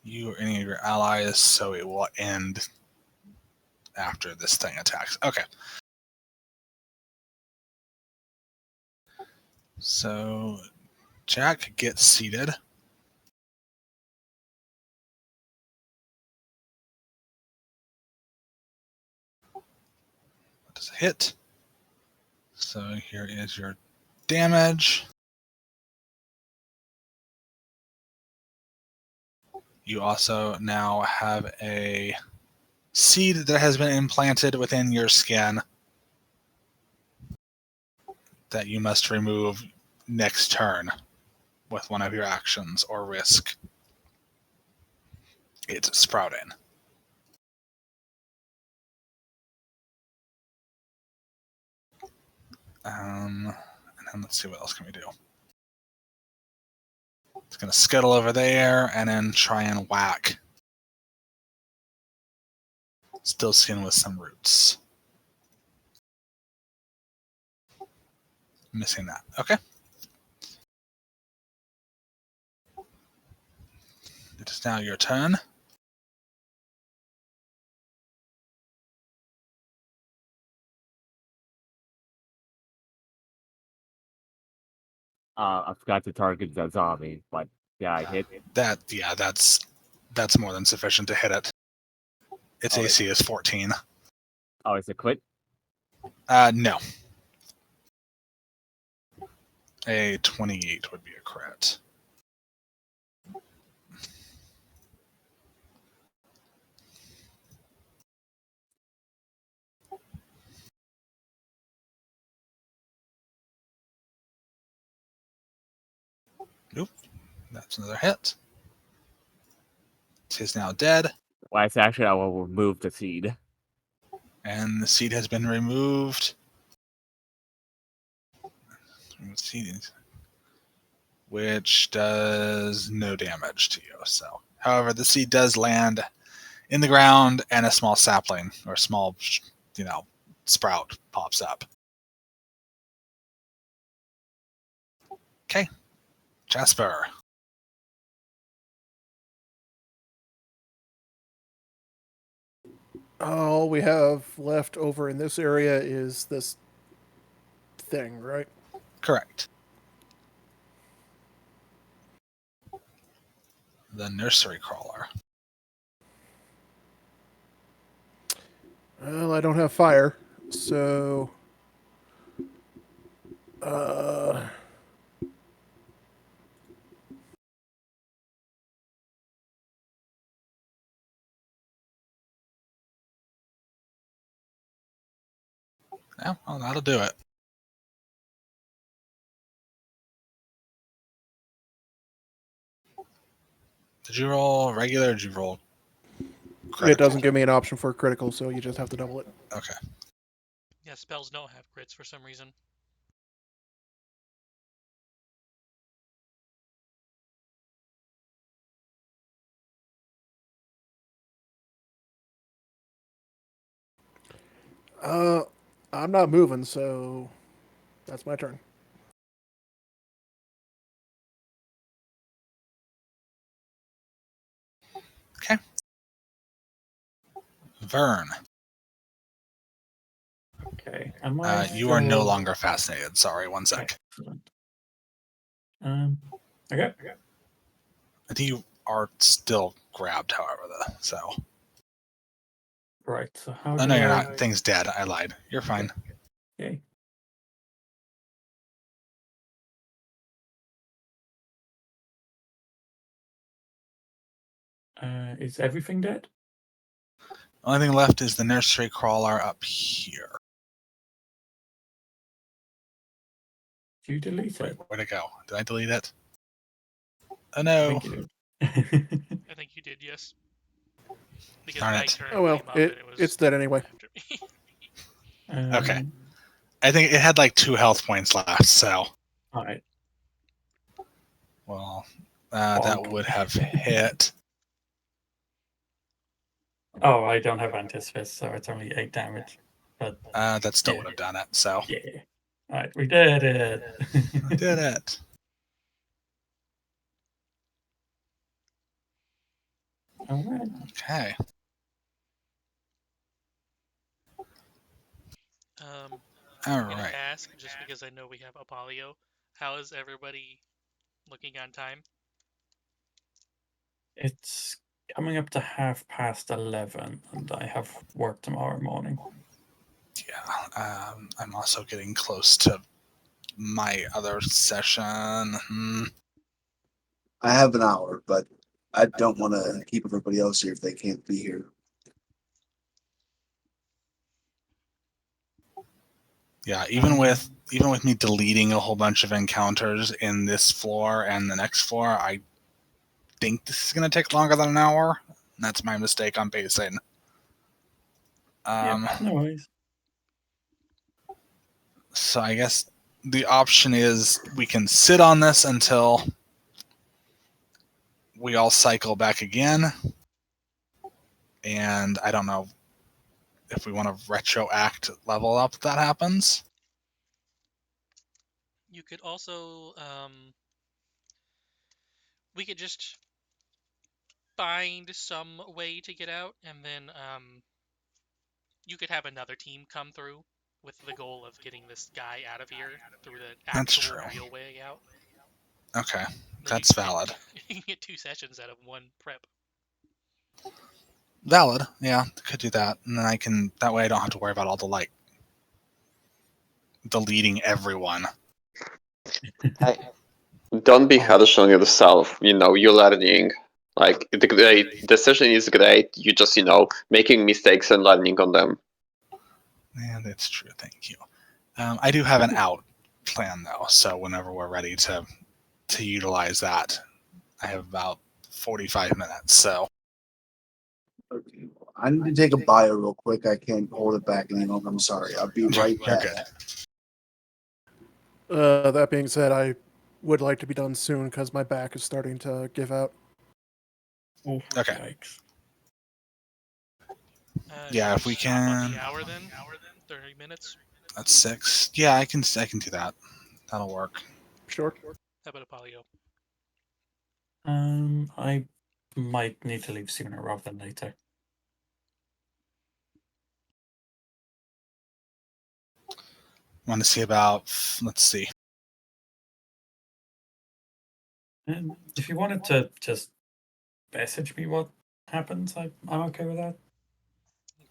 Speaker 1: you or any of your allies, so it will end after this thing attacks. Okay. So, Jack gets seated. What does it hit? So, here is your damage. You also now have a seed that has been implanted within your skin that you must remove next turn with one of your actions or risk it sprouting. And then let's see, what else can we do? It's going to scuttle over there and then try and whack Stillskin with some roots. Missing that. Okay. It is now your turn.
Speaker 4: I forgot to target the zombie, but yeah, I hit.
Speaker 1: That's more than sufficient to hit it. Its AC is 14.
Speaker 4: Oh, it's a crit?
Speaker 1: No. A 28 would be a crit. Nope. That's another hit. He's now dead.
Speaker 4: Well, it's actually, I will remove the seed.
Speaker 1: And the seed has been removed. Which does no damage to you. So, however, the seed does land in the ground, and a small sapling or small, sprout pops up. Okay. Jasper.
Speaker 6: All we have left over in this area is this thing, right?
Speaker 1: Correct. The nursery crawler.
Speaker 6: Well, I don't have fire, so uh,
Speaker 1: Yeah, well, that'll do it. Did you roll regular or did you roll critical?
Speaker 6: it doesn't give me an option for critical, so you just have to double it.
Speaker 1: Okay.
Speaker 3: Yeah, spells don't have crits for some reason.
Speaker 6: I'm not moving, so that's my turn.
Speaker 1: Okay. Vern.
Speaker 5: Okay. Am I
Speaker 1: You are no
Speaker 5: still-
Speaker 1: longer fascinated. Sorry, one sec.
Speaker 5: Excellent. Okay.
Speaker 1: I think you are still grabbed, however, though. So.
Speaker 5: Right. So how
Speaker 1: Oh,
Speaker 5: do
Speaker 1: no, you're
Speaker 5: I...
Speaker 1: not. Thing's dead. I lied. You're fine.
Speaker 5: Yay. Is everything dead?
Speaker 1: Only thing left is the nursery crawler up here.
Speaker 5: Do you delete
Speaker 1: Wait,
Speaker 5: it?
Speaker 1: where'd it go? Did I delete it? Oh
Speaker 5: I
Speaker 1: no.
Speaker 5: think you did.
Speaker 3: I think you did, yes. Because
Speaker 1: Darn
Speaker 3: my
Speaker 1: it.
Speaker 3: turn
Speaker 6: Oh well,
Speaker 3: came up and it was
Speaker 6: it's dead anyway.
Speaker 3: after me.
Speaker 1: Okay. I think it had like 2 health points left, so.
Speaker 5: Alright.
Speaker 1: Well, that
Speaker 5: Bonk.
Speaker 1: would have hit.
Speaker 5: Oh, I don't have Anticipus, so it's only 8 damage. But
Speaker 1: That still
Speaker 5: Yeah.
Speaker 1: would have done it, so.
Speaker 5: yeah. Alright, we did it.
Speaker 1: I did it.
Speaker 5: Alright.
Speaker 1: Okay. All
Speaker 3: I'm gonna
Speaker 1: right.
Speaker 3: ask, just because I know we have Apollio, how is everybody looking on time?
Speaker 5: It's coming up to 11:30, and I have work tomorrow morning.
Speaker 1: Yeah. I'm also getting close to my other session.
Speaker 2: I have an hour, but I don't want to keep everybody else here if they can't be here.
Speaker 1: Yeah, even with me deleting a whole bunch of encounters in this floor and the next floor, I think this is going to take longer than an hour. That's my mistake on pacing.
Speaker 5: Yeah, no worries.
Speaker 1: So I guess the option is we can sit on this until we all cycle back again. And I don't know if we want to retroact level up if that happens.
Speaker 3: You could also, we could just find some way to get out, and then, you could have another team come through with the goal of getting this guy out of here through the
Speaker 1: That's
Speaker 3: actual
Speaker 1: true.
Speaker 3: real way out.
Speaker 1: Okay,
Speaker 3: Then
Speaker 1: that's
Speaker 3: you can
Speaker 1: valid.
Speaker 3: you can get 2 sessions out of 1 prep.
Speaker 1: Valid, yeah, could do that. And then that way I don't have to worry about all the, deleting everyone.
Speaker 8: Hey, don't be harsh on yourself. You're learning. Like the session is great. You just making mistakes and learning on them.
Speaker 1: Yeah, that's true. Thank you. I do have an out plan though, so whenever we're ready to utilize that, I have about 45 minutes. So
Speaker 2: Okay. I need to take a bio real quick. I can't hold it back any longer. I'm sorry. I'll be right
Speaker 1: You're
Speaker 2: back.
Speaker 1: good.
Speaker 6: That being said, I would like to be done soon because my back is starting to give out.
Speaker 5: Oh,
Speaker 1: Okay.
Speaker 5: yikes.
Speaker 1: Yeah,
Speaker 3: Should
Speaker 1: if we
Speaker 3: stop on
Speaker 1: can.
Speaker 3: the hour then, 30 minutes.
Speaker 1: That's 6. Yeah, I can do that. That'll work.
Speaker 6: Sure.
Speaker 3: How about Apollio?
Speaker 5: I might need to leave sooner rather than later.
Speaker 1: Want to see about? Let's see.
Speaker 5: And if you wanted to just message me what happens, I'm okay with that.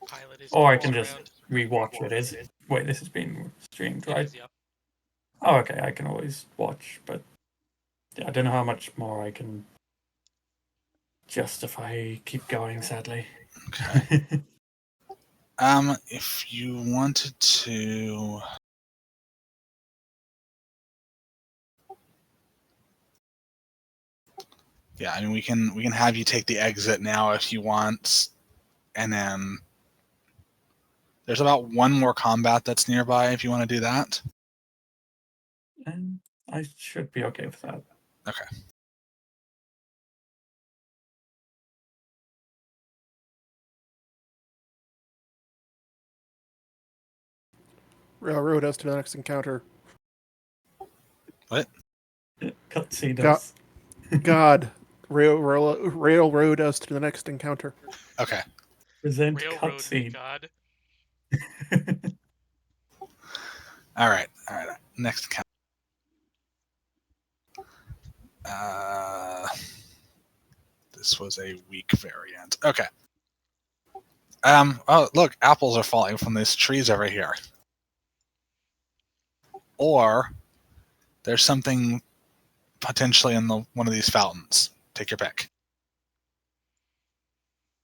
Speaker 3: Pilot is
Speaker 5: Or I can
Speaker 3: around.
Speaker 5: just rewatch it. Wait, this is being streamed,
Speaker 3: It
Speaker 5: right?
Speaker 3: is, yeah.
Speaker 5: Oh, okay. I can always watch, but yeah, I don't know how much more I can justify keep going. Sadly.
Speaker 1: Okay. If you wanted to, yeah, I mean we can have you take the exit now if you want, and then there's about one more combat that's nearby if you want to do that.
Speaker 5: And I should be okay with that.
Speaker 1: Okay.
Speaker 6: Railroad us to the next encounter.
Speaker 1: What?
Speaker 5: Cutscene
Speaker 6: Got-
Speaker 5: us.
Speaker 6: God, railroad us to the next encounter.
Speaker 1: Okay.
Speaker 5: Present
Speaker 3: Railroad me,
Speaker 5: cutscene.
Speaker 3: God.
Speaker 1: All right. Next count. This was a weak variant. Okay. Oh, look, apples are falling from these trees over here. Or there's something potentially in one of these fountains. Take your pick.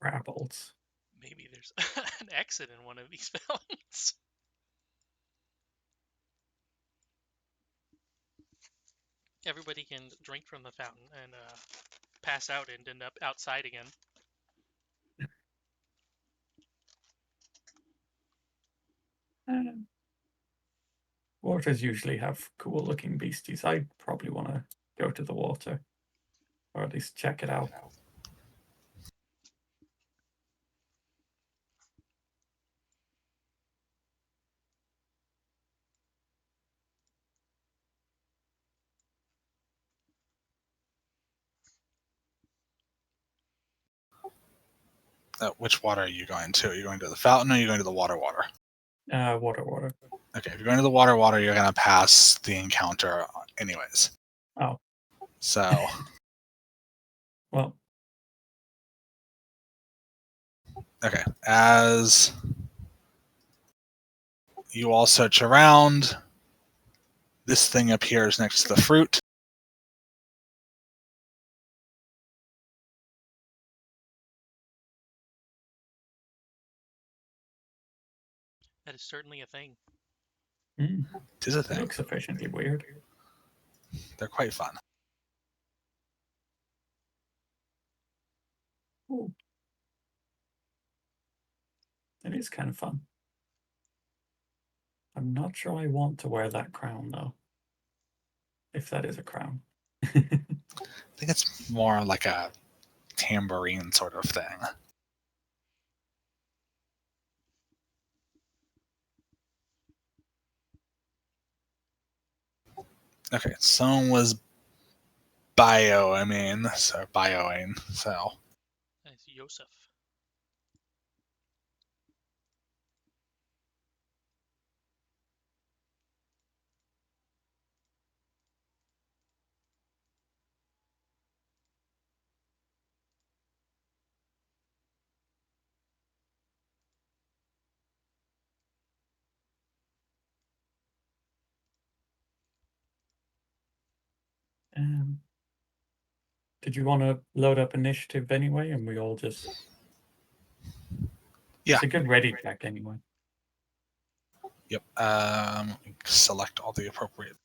Speaker 5: Rabbles.
Speaker 3: Maybe there's an exit in one of these fountains. Everybody can drink from the fountain and pass out and end up outside again.
Speaker 5: Waters usually have cool looking beasties. I probably want to go to the water. Or at least check it out.
Speaker 1: Which water are you going to? Are you going to the fountain or are you going to the water?
Speaker 5: Water.
Speaker 1: Okay, if you're going to the water, you're going to pass the encounter anyways.
Speaker 5: Oh.
Speaker 1: So.
Speaker 5: Well.
Speaker 1: Okay, as you all search around, this thing appears next to the fruit.
Speaker 3: That is certainly a thing.
Speaker 5: Mm.
Speaker 1: It is a
Speaker 5: It
Speaker 1: thing.
Speaker 5: looks sufficiently weird.
Speaker 1: They're quite fun.
Speaker 5: Ooh. It is kind of fun. I'm not sure I want to wear that crown, though. If that is a crown.
Speaker 1: I think it's more like a tambourine sort of thing. Okay, someone was bioing, so.
Speaker 3: That's Yosef.
Speaker 5: Did you want to load up initiative anyway, and we all just...
Speaker 1: Yeah.
Speaker 5: It's a good ready check anyway.
Speaker 1: Yep. Select all the appropriate.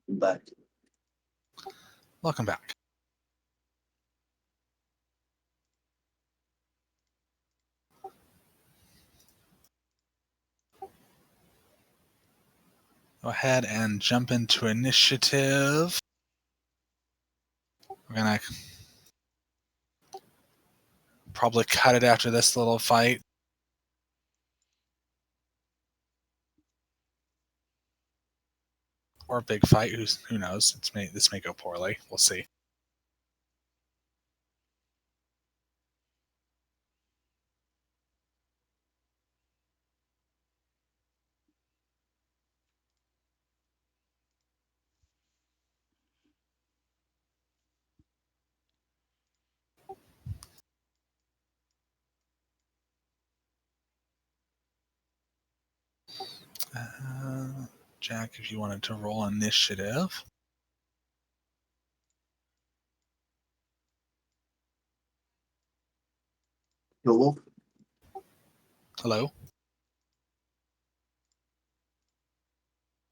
Speaker 2: Back.
Speaker 1: Welcome back. Go ahead and jump into initiative. We're gonna probably cut it after this little fight. Or a big fight. Who knows? This may go poorly. We'll see. Jack, if you wanted to roll initiative.
Speaker 2: Hello?
Speaker 1: Hello?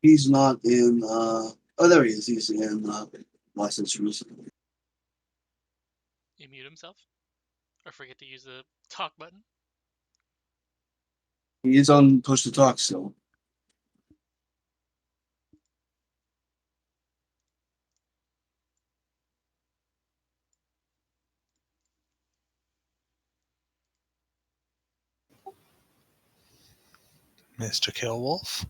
Speaker 2: He's not in. Oh, there he is. He's in license recently.
Speaker 3: He mute himself? Or forget to use the talk button?
Speaker 2: He is on push to talk still.
Speaker 1: Mr. Killwolf?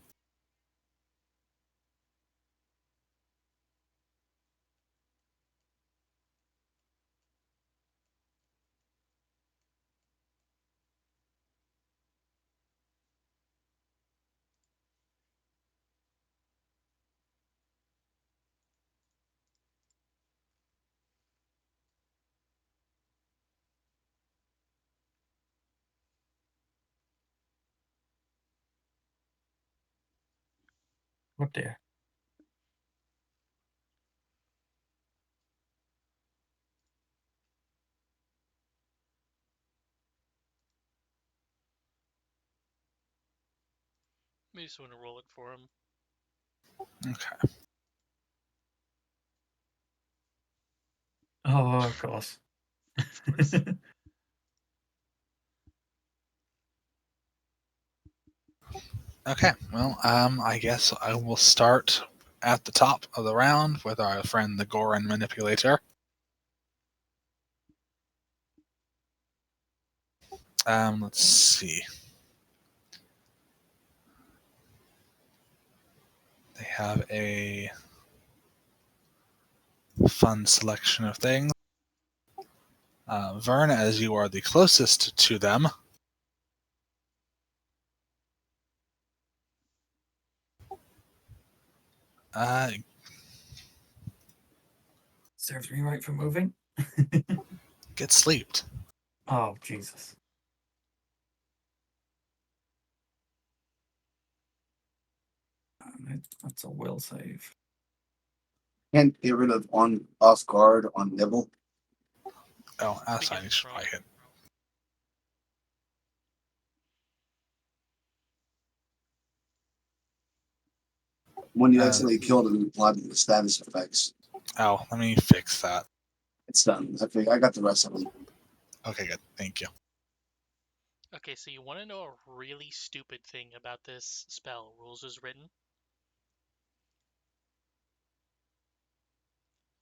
Speaker 5: Oh dear.
Speaker 3: Maybe just want to roll it for him.
Speaker 1: Okay.
Speaker 5: Oh, of course.
Speaker 3: Of course.
Speaker 1: Okay, well, I guess I will start at the top of the round with our friend the Goran Manipulator. Let's see. They have a fun selection of things. Vern, as you are the closest to them,
Speaker 5: Serves me right for moving.
Speaker 1: get sleeped.
Speaker 5: Oh, Jesus. That's a will save.
Speaker 2: Can't get rid of on off guard on nibble.
Speaker 1: Oh, that's fine.
Speaker 3: Begin
Speaker 1: You should
Speaker 3: from-
Speaker 1: probably hit.
Speaker 2: When you accidentally killed him, a lot of the status effects.
Speaker 1: Oh, let me fix that.
Speaker 2: It's done. I got the rest of them.
Speaker 1: Okay, good. Thank you.
Speaker 3: Okay, so you want to know a really stupid thing about this spell, Rules as written?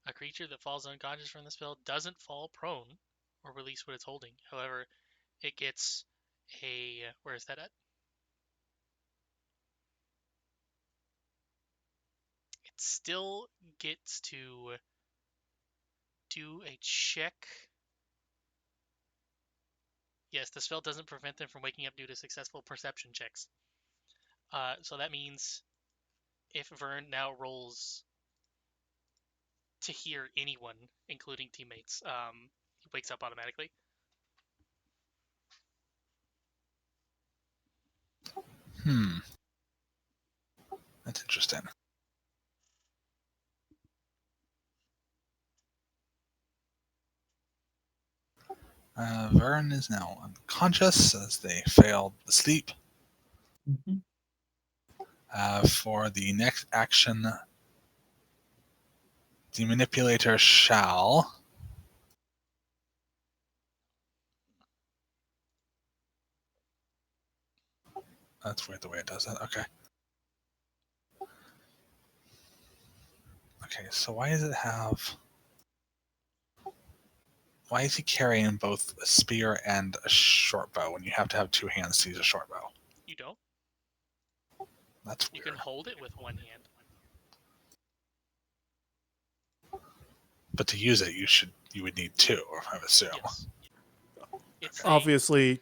Speaker 3: A creature that falls unconscious from the spell doesn't fall prone or release what it's holding. However, it gets a... where is that at? It still gets to do a check. Yes, the spell doesn't prevent them from waking up due to successful perception checks. So that means if Vern now rolls to hear anyone, including teammates, he wakes up automatically.
Speaker 1: That's interesting. Vern is now unconscious as they failed the sleep.
Speaker 5: Mhm.
Speaker 1: For the next action, the manipulator shall. That's weird the way it does that. Okay. Okay, so why does it have? Why is he carrying both a spear and a short bow when you have to have two hands to use a short bow?
Speaker 3: You don't.
Speaker 1: That's
Speaker 3: You
Speaker 1: weird.
Speaker 3: can hold it with one hand.
Speaker 1: But to use it, you would need two, I would assume.
Speaker 3: Yes. It's
Speaker 6: Obviously,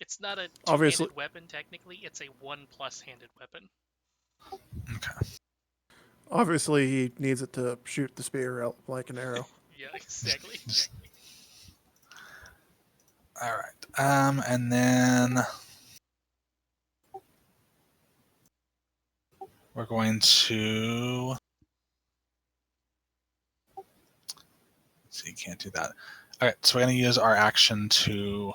Speaker 3: It's not a
Speaker 6: Obviously-
Speaker 3: two-handed weapon technically. It's a 1+ handed weapon.
Speaker 1: Okay.
Speaker 6: obviously he needs it to shoot the spear out like an arrow.
Speaker 3: Yeah, exactly.
Speaker 1: All right. And then we're going to. So you can't do that. All right. So we're going to use our action to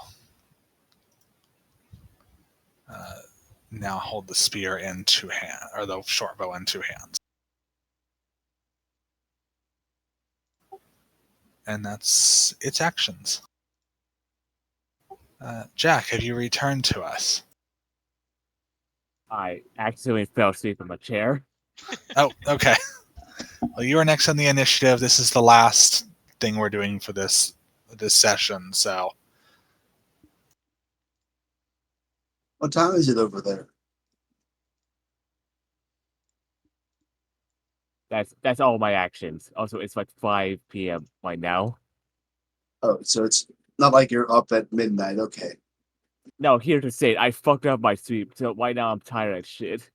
Speaker 1: now hold the spear in two hands, or the short bow in two hands. And that's its actions. Jack, have you returned to us?
Speaker 4: I accidentally fell asleep in my chair.
Speaker 1: Oh, okay. Well, you are next on the initiative. This is the last thing we're doing for this session. So
Speaker 2: What time is it over there?
Speaker 4: That's all my actions. Also, it's like 5 p.m. right now.
Speaker 2: Oh, so it's not like you're up at midnight. Okay.
Speaker 4: No, here to say, I fucked up my sleep, so right now I'm tired as shit.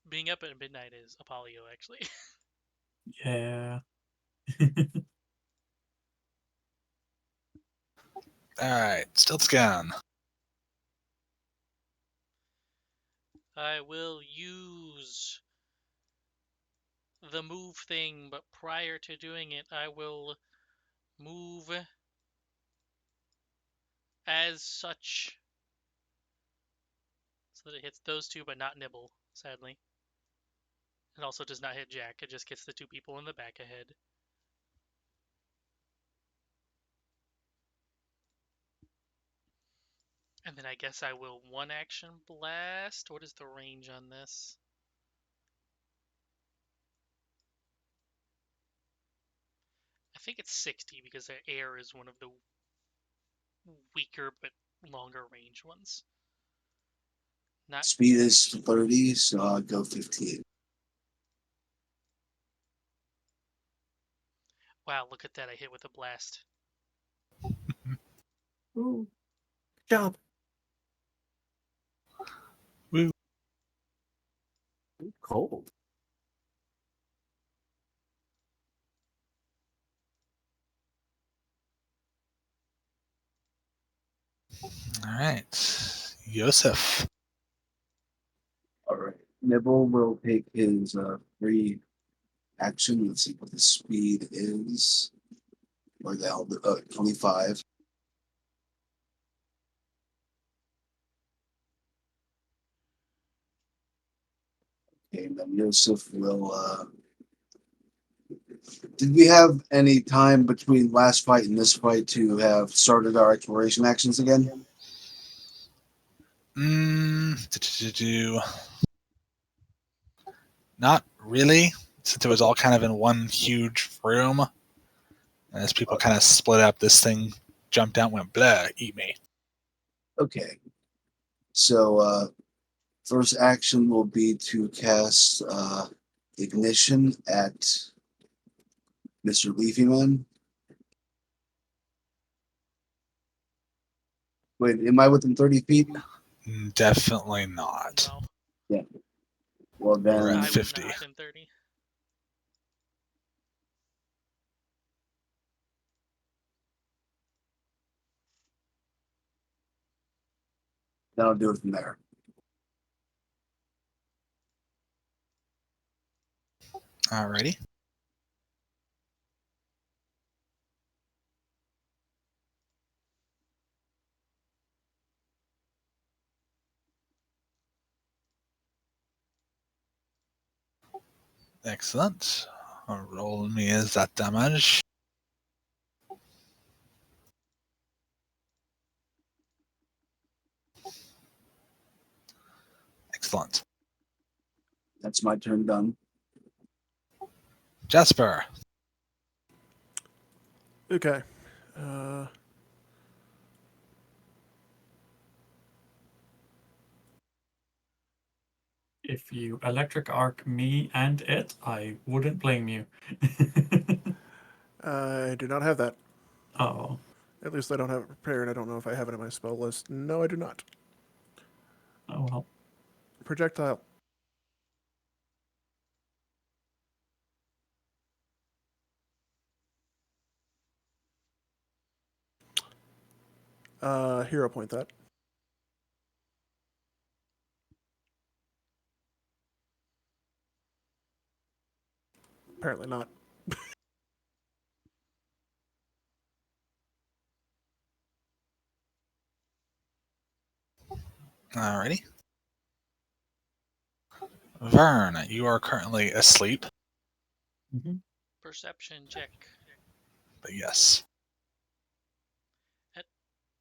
Speaker 3: Being up at midnight is Apollio, actually.
Speaker 5: Yeah.
Speaker 1: all right, Stiltskin.
Speaker 3: I will use the move thing, but prior to doing it, I will move as such so that it hits those two, but not Nibble, sadly. It also does not hit Jack. It just gets the two people in the back ahead. And then I guess I will one action blast. What is the range on this? I think it's 60 because the air is one of the weaker but longer range ones. Not
Speaker 2: Speed is 30, so I'll go 15.
Speaker 3: wow, look at that. I hit with a blast.
Speaker 5: Ooh. Good job.
Speaker 4: Cold.
Speaker 1: All right, Yosef.
Speaker 2: All right. Nibble will take his free action. Let's see what the speed is. Or the hell, 25. Okay, and then Yosef will. Did we have any time between last fight and this fight to have started our exploration actions again?
Speaker 1: Not really, since it was all kind of in one huge room. And as people kind of split up, this thing jumped out and went, blah, eat me.
Speaker 2: Okay. So, first action will be to cast Ignition at Mr. Leafyman. Wait, am I within 30 feet?
Speaker 1: Definitely not.
Speaker 3: No.
Speaker 2: Well,
Speaker 1: We're
Speaker 2: then
Speaker 1: at
Speaker 3: I was
Speaker 1: 50.
Speaker 3: not within 30.
Speaker 2: I'll do it from there.
Speaker 1: Alrighty. Excellent. Roll me as that damage. Excellent.
Speaker 2: That's my turn done.
Speaker 1: Jasper.
Speaker 6: Okay.
Speaker 5: If you electric arc me and it, I wouldn't blame you.
Speaker 6: I do not have that.
Speaker 5: Oh,
Speaker 6: At least I don't have it prepared. I don't know if I have it in my spell list. No, I do not.
Speaker 5: oh well.
Speaker 6: Projectile. Hero point that. Apparently not.
Speaker 1: Alrighty. Vern, you are currently asleep,
Speaker 3: Perception check.
Speaker 1: but yes.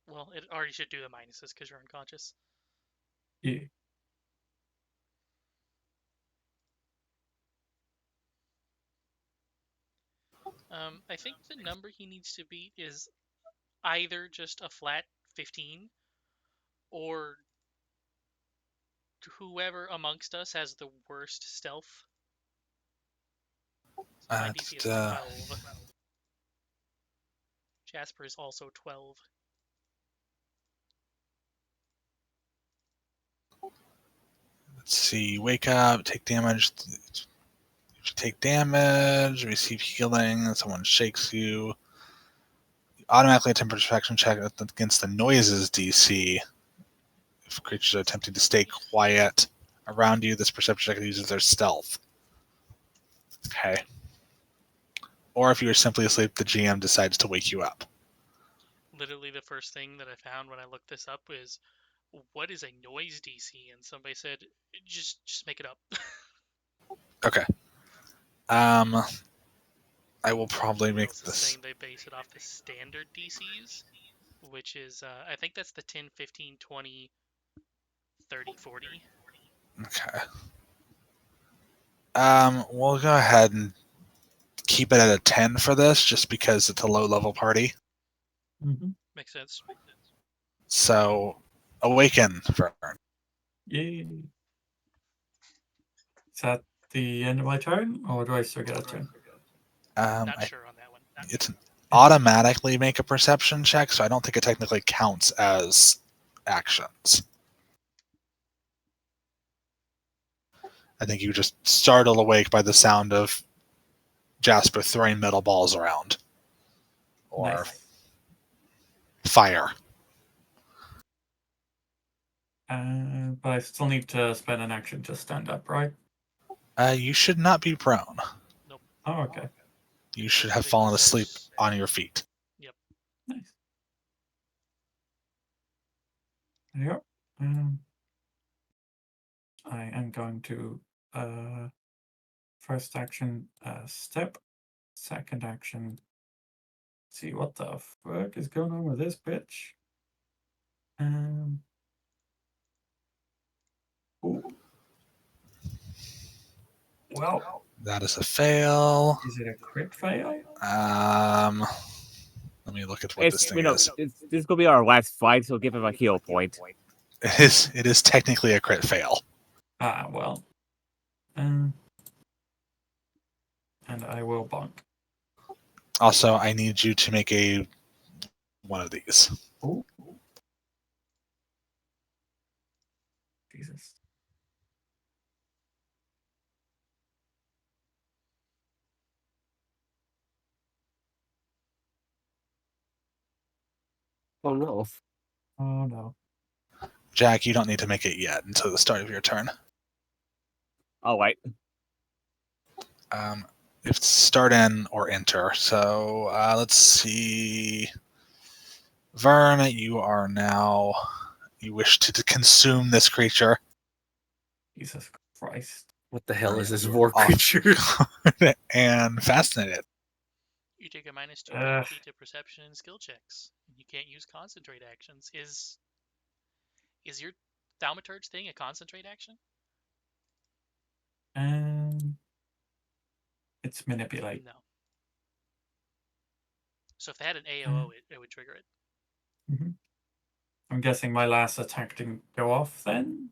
Speaker 3: Well, it already should do the minuses because you're unconscious.
Speaker 5: Yeah.
Speaker 3: I think the number he needs to beat is either just a flat 15, or whoever amongst us has the worst stealth. So my DC is 12. Jasper is also 12.
Speaker 1: Let's see. You wake up, take damage. You take damage, receive healing, someone shakes you. Automatically attempt a perception check against the noises DC. If creatures are attempting to stay quiet around you, this perception check uses their stealth. Okay. Or if you are simply asleep, the GM decides to wake you up.
Speaker 3: Literally the first thing that I found when I looked this up is, what is a noise DC? And somebody said, just make it up.
Speaker 1: Okay. I will probably
Speaker 3: Everyone
Speaker 1: make
Speaker 3: else is
Speaker 1: this.
Speaker 3: saying they base it off the standard DCs, which is, I think that's the 10, 15, 20, 30, 40.
Speaker 1: Okay. We'll go ahead and keep it at a 10 for this, just because it's a low-level party.
Speaker 3: Makes sense.
Speaker 1: So, awaken, Vern.
Speaker 5: Yay. Is that the end of my turn, or do I still get a turn?
Speaker 3: Not sure on that one.
Speaker 1: It's automatically make a perception check, so I don't think it technically counts as actions. I think you just startle awake by the sound of Jasper throwing metal balls around. Or
Speaker 5: Nice.
Speaker 1: fire.
Speaker 5: But I still need to spend an action to stand up, right?
Speaker 1: You should not be prone.
Speaker 3: Nope.
Speaker 5: Oh, okay.
Speaker 1: You should have
Speaker 3: Because
Speaker 1: fallen asleep
Speaker 3: there's-
Speaker 1: on your feet.
Speaker 3: Yep.
Speaker 5: Nice. Yep. I am going to first action step, second action. See what the fuck is going on with this bitch. Ooh. Well,
Speaker 1: That is a fail.
Speaker 5: is it a crit fail?
Speaker 1: Let me look at what this thing is.
Speaker 4: This is gonna be our last fight, so give him a heal point.
Speaker 1: It is technically a crit fail.
Speaker 5: Ah, well. And I will bonk.
Speaker 1: Also, I need you to make one of these.
Speaker 5: Ooh. Jesus.
Speaker 7: Oh no.
Speaker 5: Oh no.
Speaker 1: Jack, you don't need to make it yet until the start of your turn.
Speaker 4: All right.
Speaker 1: If it's start in or enter. So let's see. Vern, you wish to consume this creature.
Speaker 5: Jesus Christ.
Speaker 7: What the hell is this
Speaker 1: You
Speaker 7: vor
Speaker 1: are off
Speaker 7: creature?
Speaker 1: and fascinated.
Speaker 3: You take a -2 penalty to perception and skill checks. You can't use concentrate actions. Is your Thaumaturge thing a concentrate action?
Speaker 5: It's manipulate.
Speaker 3: No. So if they had an AOO, it would trigger it.
Speaker 5: Mm-hmm. I'm guessing my last attack didn't go off then?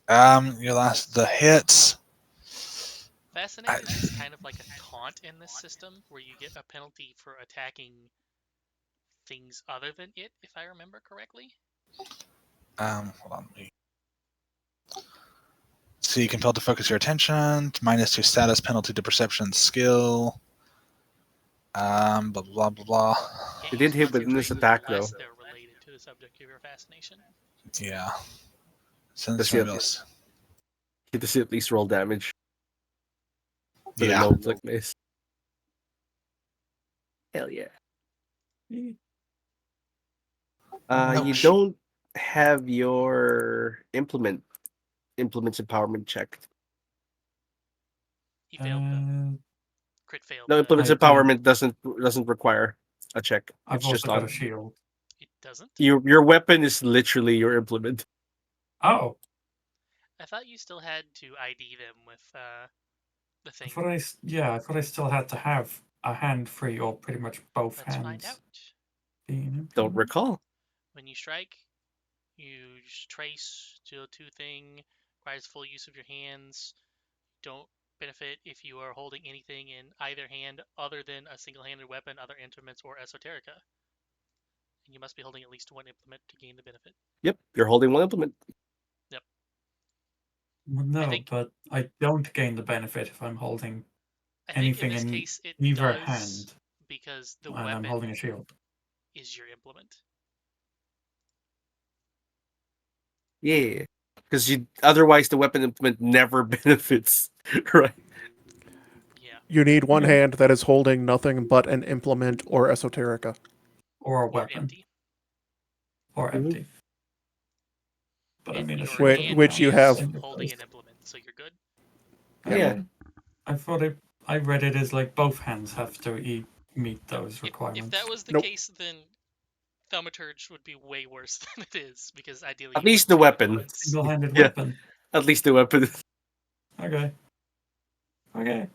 Speaker 1: The hits.
Speaker 3: Fascination is kind of like a taunt in this system, where you get a penalty for attacking things other than it, if I remember correctly.
Speaker 1: Hold on. So you compelled to focus your attention. -2 status penalty to perception skill. Blah blah blah blah.
Speaker 3: Can't
Speaker 9: It
Speaker 3: use
Speaker 9: did hit
Speaker 3: monster
Speaker 9: within this
Speaker 3: traits
Speaker 9: attack,
Speaker 3: unless
Speaker 9: though.
Speaker 3: they're related to the subject of your fascination.
Speaker 1: Yeah. Since
Speaker 9: Does he have-
Speaker 1: else?
Speaker 9: Get to see at least roll damage. For the
Speaker 1: Yeah.
Speaker 9: no click miss. Hell yeah.
Speaker 1: Nope.
Speaker 9: You don't have your implements empowerment checked.
Speaker 3: He failed the
Speaker 5: Uh,
Speaker 3: crit failed.
Speaker 9: No,
Speaker 3: the-
Speaker 9: implements
Speaker 5: I
Speaker 9: empowerment doesn't require a check.
Speaker 5: I've
Speaker 9: It's
Speaker 5: also
Speaker 9: just
Speaker 5: got
Speaker 9: on
Speaker 5: a shield.
Speaker 3: It doesn't.
Speaker 9: your weapon is literally your implement.
Speaker 5: Oh,
Speaker 3: I thought you still had to ID them with the
Speaker 5: I
Speaker 3: thing.
Speaker 5: thought I thought I still had to have a hand free or pretty much both
Speaker 3: Let's
Speaker 5: hands.
Speaker 3: find out.
Speaker 5: Being
Speaker 9: Don't
Speaker 5: implemented.
Speaker 9: recall.
Speaker 3: When you strike, you just trace to a 2 thing, requires full use of your hands. Don't benefit if you are holding anything in either hand other than a single-handed weapon, other implements, or esoterica. And you must be holding at least one implement to gain the benefit.
Speaker 9: Yep, you're holding one implement.
Speaker 5: Well, no,
Speaker 3: think-
Speaker 5: but I don't gain the benefit if I'm holding
Speaker 3: I think in
Speaker 5: anything
Speaker 3: this
Speaker 5: in
Speaker 3: case it
Speaker 5: either
Speaker 3: does
Speaker 5: hand
Speaker 3: because the
Speaker 5: and I'm
Speaker 3: weapon
Speaker 5: holding a shield.
Speaker 3: is your implement.
Speaker 9: Yeah, because you otherwise the weapon implement never benefits, right?
Speaker 3: Yeah.
Speaker 6: You need one
Speaker 5: Okay.
Speaker 6: hand that is holding nothing but an implement or esoterica.
Speaker 5: Or a
Speaker 3: Or
Speaker 5: weapon.
Speaker 3: empty.
Speaker 5: Or
Speaker 9: Mhm.
Speaker 5: empty. But I
Speaker 3: And
Speaker 5: mean, a
Speaker 3: your
Speaker 5: shield
Speaker 3: hand
Speaker 6: which you
Speaker 3: is
Speaker 6: have.
Speaker 3: holding an implement, so you're good.
Speaker 9: Yeah.
Speaker 5: I thought I read it as like both hands have to meet those requirements.
Speaker 3: If that was the
Speaker 6: Nope.
Speaker 3: case, then Thaumaturge would be way worse than it is, because ideally
Speaker 9: At
Speaker 3: you
Speaker 9: least
Speaker 3: want
Speaker 9: the
Speaker 3: two
Speaker 9: weapon.
Speaker 3: implements.
Speaker 5: Single-handed
Speaker 9: Yeah.
Speaker 5: weapon.
Speaker 9: At least the weapon.
Speaker 5: Okay. Okay.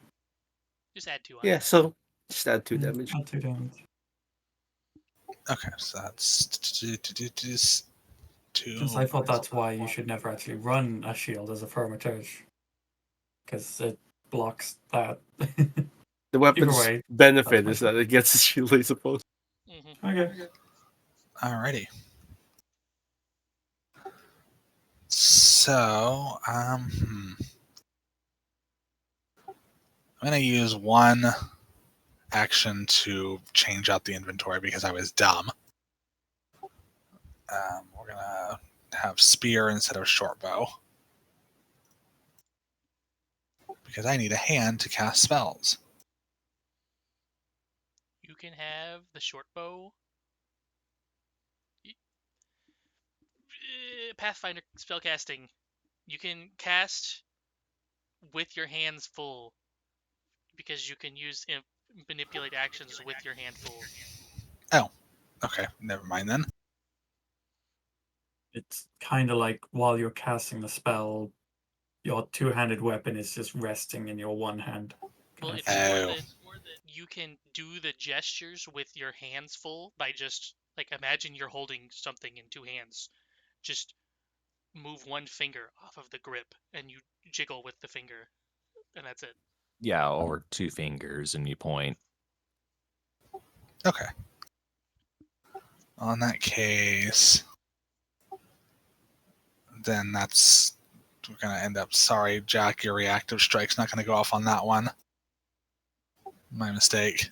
Speaker 3: Just add 2 on.
Speaker 9: Yeah, so just add 2
Speaker 5: Mm,
Speaker 9: damage.
Speaker 5: Add 2 damage.
Speaker 1: Okay, so that's 2.
Speaker 5: Because I thought that's why you should never actually run a shield as a Thaumaturge. Because it blocks that.
Speaker 9: The weapon's
Speaker 5: way,
Speaker 9: benefit
Speaker 5: that's
Speaker 9: is that it gets a shield, I suppose.
Speaker 3: Mm-hmm.
Speaker 5: Okay.
Speaker 1: Alrighty. So, I'm gonna use one action to change out the inventory because I was dumb. We're gonna have spear instead of short bow because I need a hand to cast spells.
Speaker 3: You can have the short bow. Pathfinder spellcasting. You can cast with your hands full because you can use manipulate actions with your hand full.
Speaker 1: Okay, never mind then.
Speaker 5: It's kind of like while you're casting the spell, your two-handed weapon is just resting in your one hand.
Speaker 3: Well,
Speaker 5: kind
Speaker 3: it's
Speaker 5: of thing.
Speaker 3: more that you can do the gestures with your hands full by just, like, imagine you're holding something in 2 hands. Just move one finger off of the grip and you jiggle with the finger, and that's it.
Speaker 10: Yeah, or 2 fingers and you point.
Speaker 1: Okay. Well, in that case, then we're gonna end up. Sorry, Jack, your reactive strike's not gonna go off on that one. My mistake.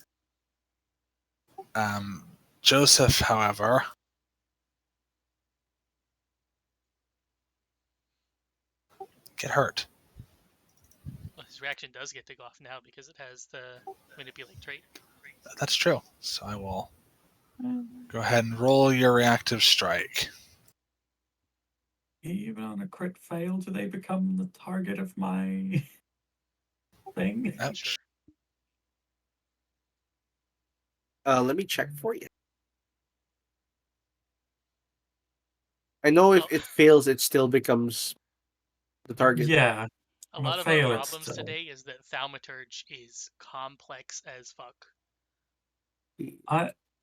Speaker 1: Joseph, however, get hurt.
Speaker 3: Well, his reaction does get to go off now because it has the manipulate trait.
Speaker 1: That's true. So I will go ahead and roll your reactive strike.
Speaker 5: Even on a crit fail, do they become the target of my thing?
Speaker 1: Yep.
Speaker 3: Sure.
Speaker 9: Let me check for you. I know if
Speaker 3: Well-
Speaker 9: it fails, it still becomes the target.
Speaker 5: Yeah,
Speaker 3: A
Speaker 5: I'm
Speaker 3: lot of
Speaker 5: afraid
Speaker 3: our
Speaker 5: it's
Speaker 3: problems
Speaker 5: still-
Speaker 3: today is that Thaumaturge is complex as fuck.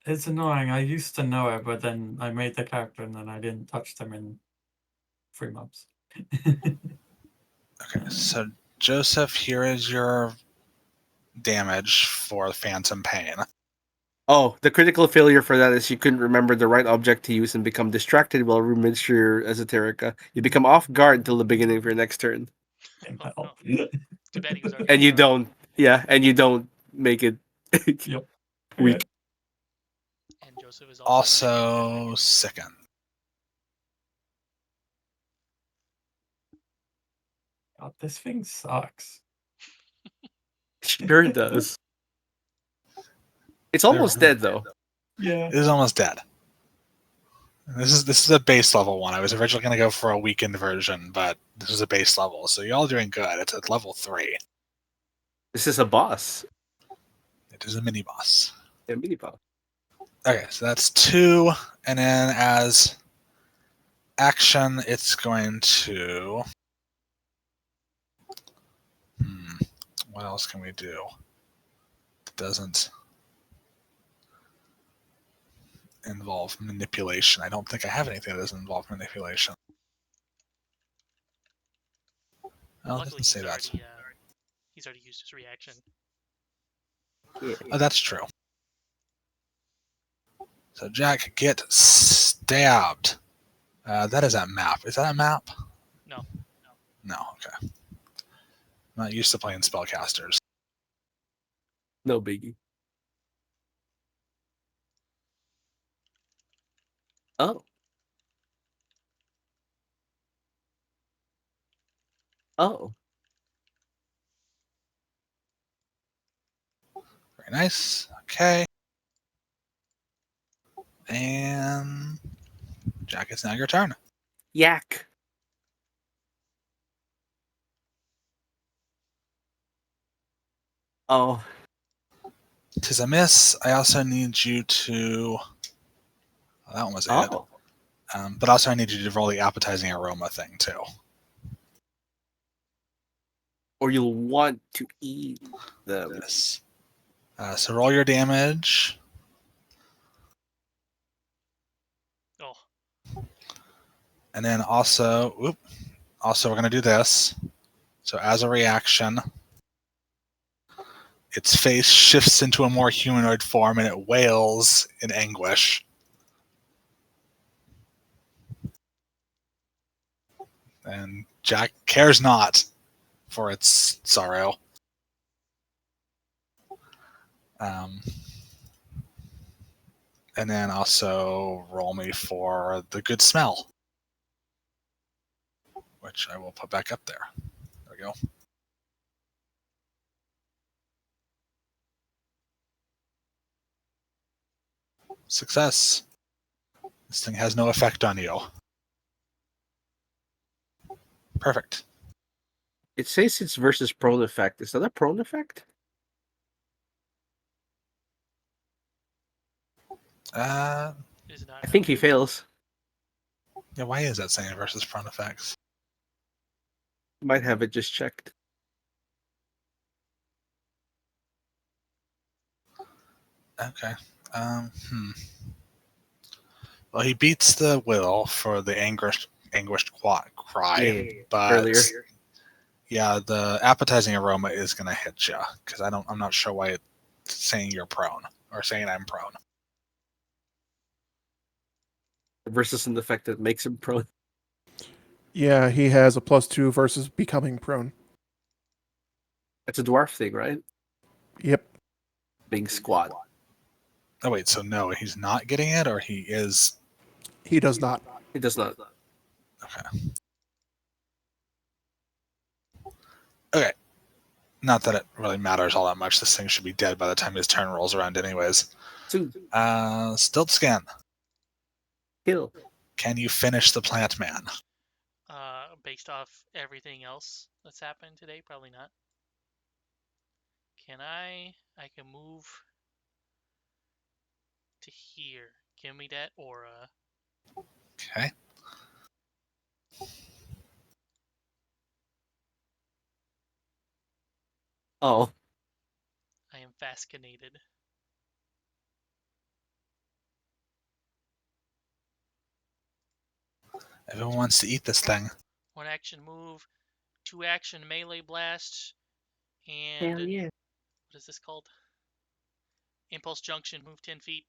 Speaker 5: It's annoying. I used to know it, but then I made the character and then I didn't touch them in 3 months.
Speaker 1: Okay, so Joseph, here is your damage for Phantom Pain.
Speaker 9: Oh, the critical failure for that is you couldn't remember the right object to use and become distracted while administering your esoterica. You become off guard until the beginning of your next turn.
Speaker 3: Oh, no. Too bad he was already.
Speaker 9: And you
Speaker 3: off guard.
Speaker 9: don't, yeah, and you don't make it
Speaker 5: Yep.
Speaker 9: weak.
Speaker 3: And Joseph is also.
Speaker 1: Also sicken.
Speaker 5: God, this thing sucks.
Speaker 9: Sure does. It's almost dead though.
Speaker 5: Yeah.
Speaker 1: It is almost dead. This is a base level one. I was originally going to go for a weakened version, but this is a base level, so y'all doing good. It's at level 3.
Speaker 9: This is a boss.
Speaker 1: It is a mini boss.
Speaker 9: A mini boss.
Speaker 1: Okay, so that's 2, and then as action, it's going to. What else can we do? It doesn't involve manipulation. I don't think I have anything that doesn't involve manipulation. Oh, it
Speaker 3: Luckily,
Speaker 1: doesn't say that.
Speaker 3: he's already used his reaction.
Speaker 9: Yeah.
Speaker 1: Oh, that's true. So Jack, get stabbed. That is a map. Is that a map?
Speaker 3: No.
Speaker 1: No, okay. I'm not used to playing spellcasters.
Speaker 9: No biggie. Oh. Oh.
Speaker 1: Very nice. Okay. And Jack, it's now your turn.
Speaker 9: Yak. Oh.
Speaker 1: 'Tis a miss. I also need you to. Oh, that one was it.
Speaker 9: Oh.
Speaker 1: But also, I need you to roll the appetizing aroma thing too.
Speaker 9: Or you'll want to eat them.
Speaker 1: Yes. So roll your damage.
Speaker 3: Oh.
Speaker 1: And then also, we're going to do this. So as a reaction, its face shifts into a more humanoid form and it wails in anguish. And Jack cares not for its sorrow. And then also roll me for the good smell, which I will put back up there. There we go. Success. This thing has no effect on you. Perfect.
Speaker 9: It says it's versus prone effect. Is that a prone effect?
Speaker 3: Is it not?
Speaker 9: I think he fails.
Speaker 1: Yeah, why is that saying versus prone effects?
Speaker 9: Might have it just checked.
Speaker 1: Okay. Well, he beats the will for the anguished cry,
Speaker 9: Yeah,
Speaker 1: but
Speaker 9: earlier.
Speaker 1: yeah, the appetizing aroma is going to hit you because I'm not sure why it's saying you're prone or saying I'm prone.
Speaker 9: Versus an effect that makes him prone.
Speaker 6: Yeah, he has a +2 versus becoming prone.
Speaker 9: It's a dwarf thing, right?
Speaker 6: Yep.
Speaker 9: Being squat.
Speaker 1: Oh wait, so no, he's not getting it, or he is?
Speaker 6: He does not.
Speaker 9: It does not.
Speaker 1: Okay. Not that it really matters all that much. This thing should be dead by the time his turn rolls around, anyways. Stilt scan.
Speaker 9: Kill.
Speaker 1: Can you finish the plant man?
Speaker 3: Based off everything else that's happened today, probably not. Can I? I can move to here. Give me that aura.
Speaker 1: Okay.
Speaker 9: Oh,
Speaker 3: I am fascinated.
Speaker 1: Everyone wants to eat this thing.
Speaker 3: 1 action move, 2 action melee blast, and
Speaker 9: hell yeah.
Speaker 3: what is this called? Impulse junction, move 10 feet,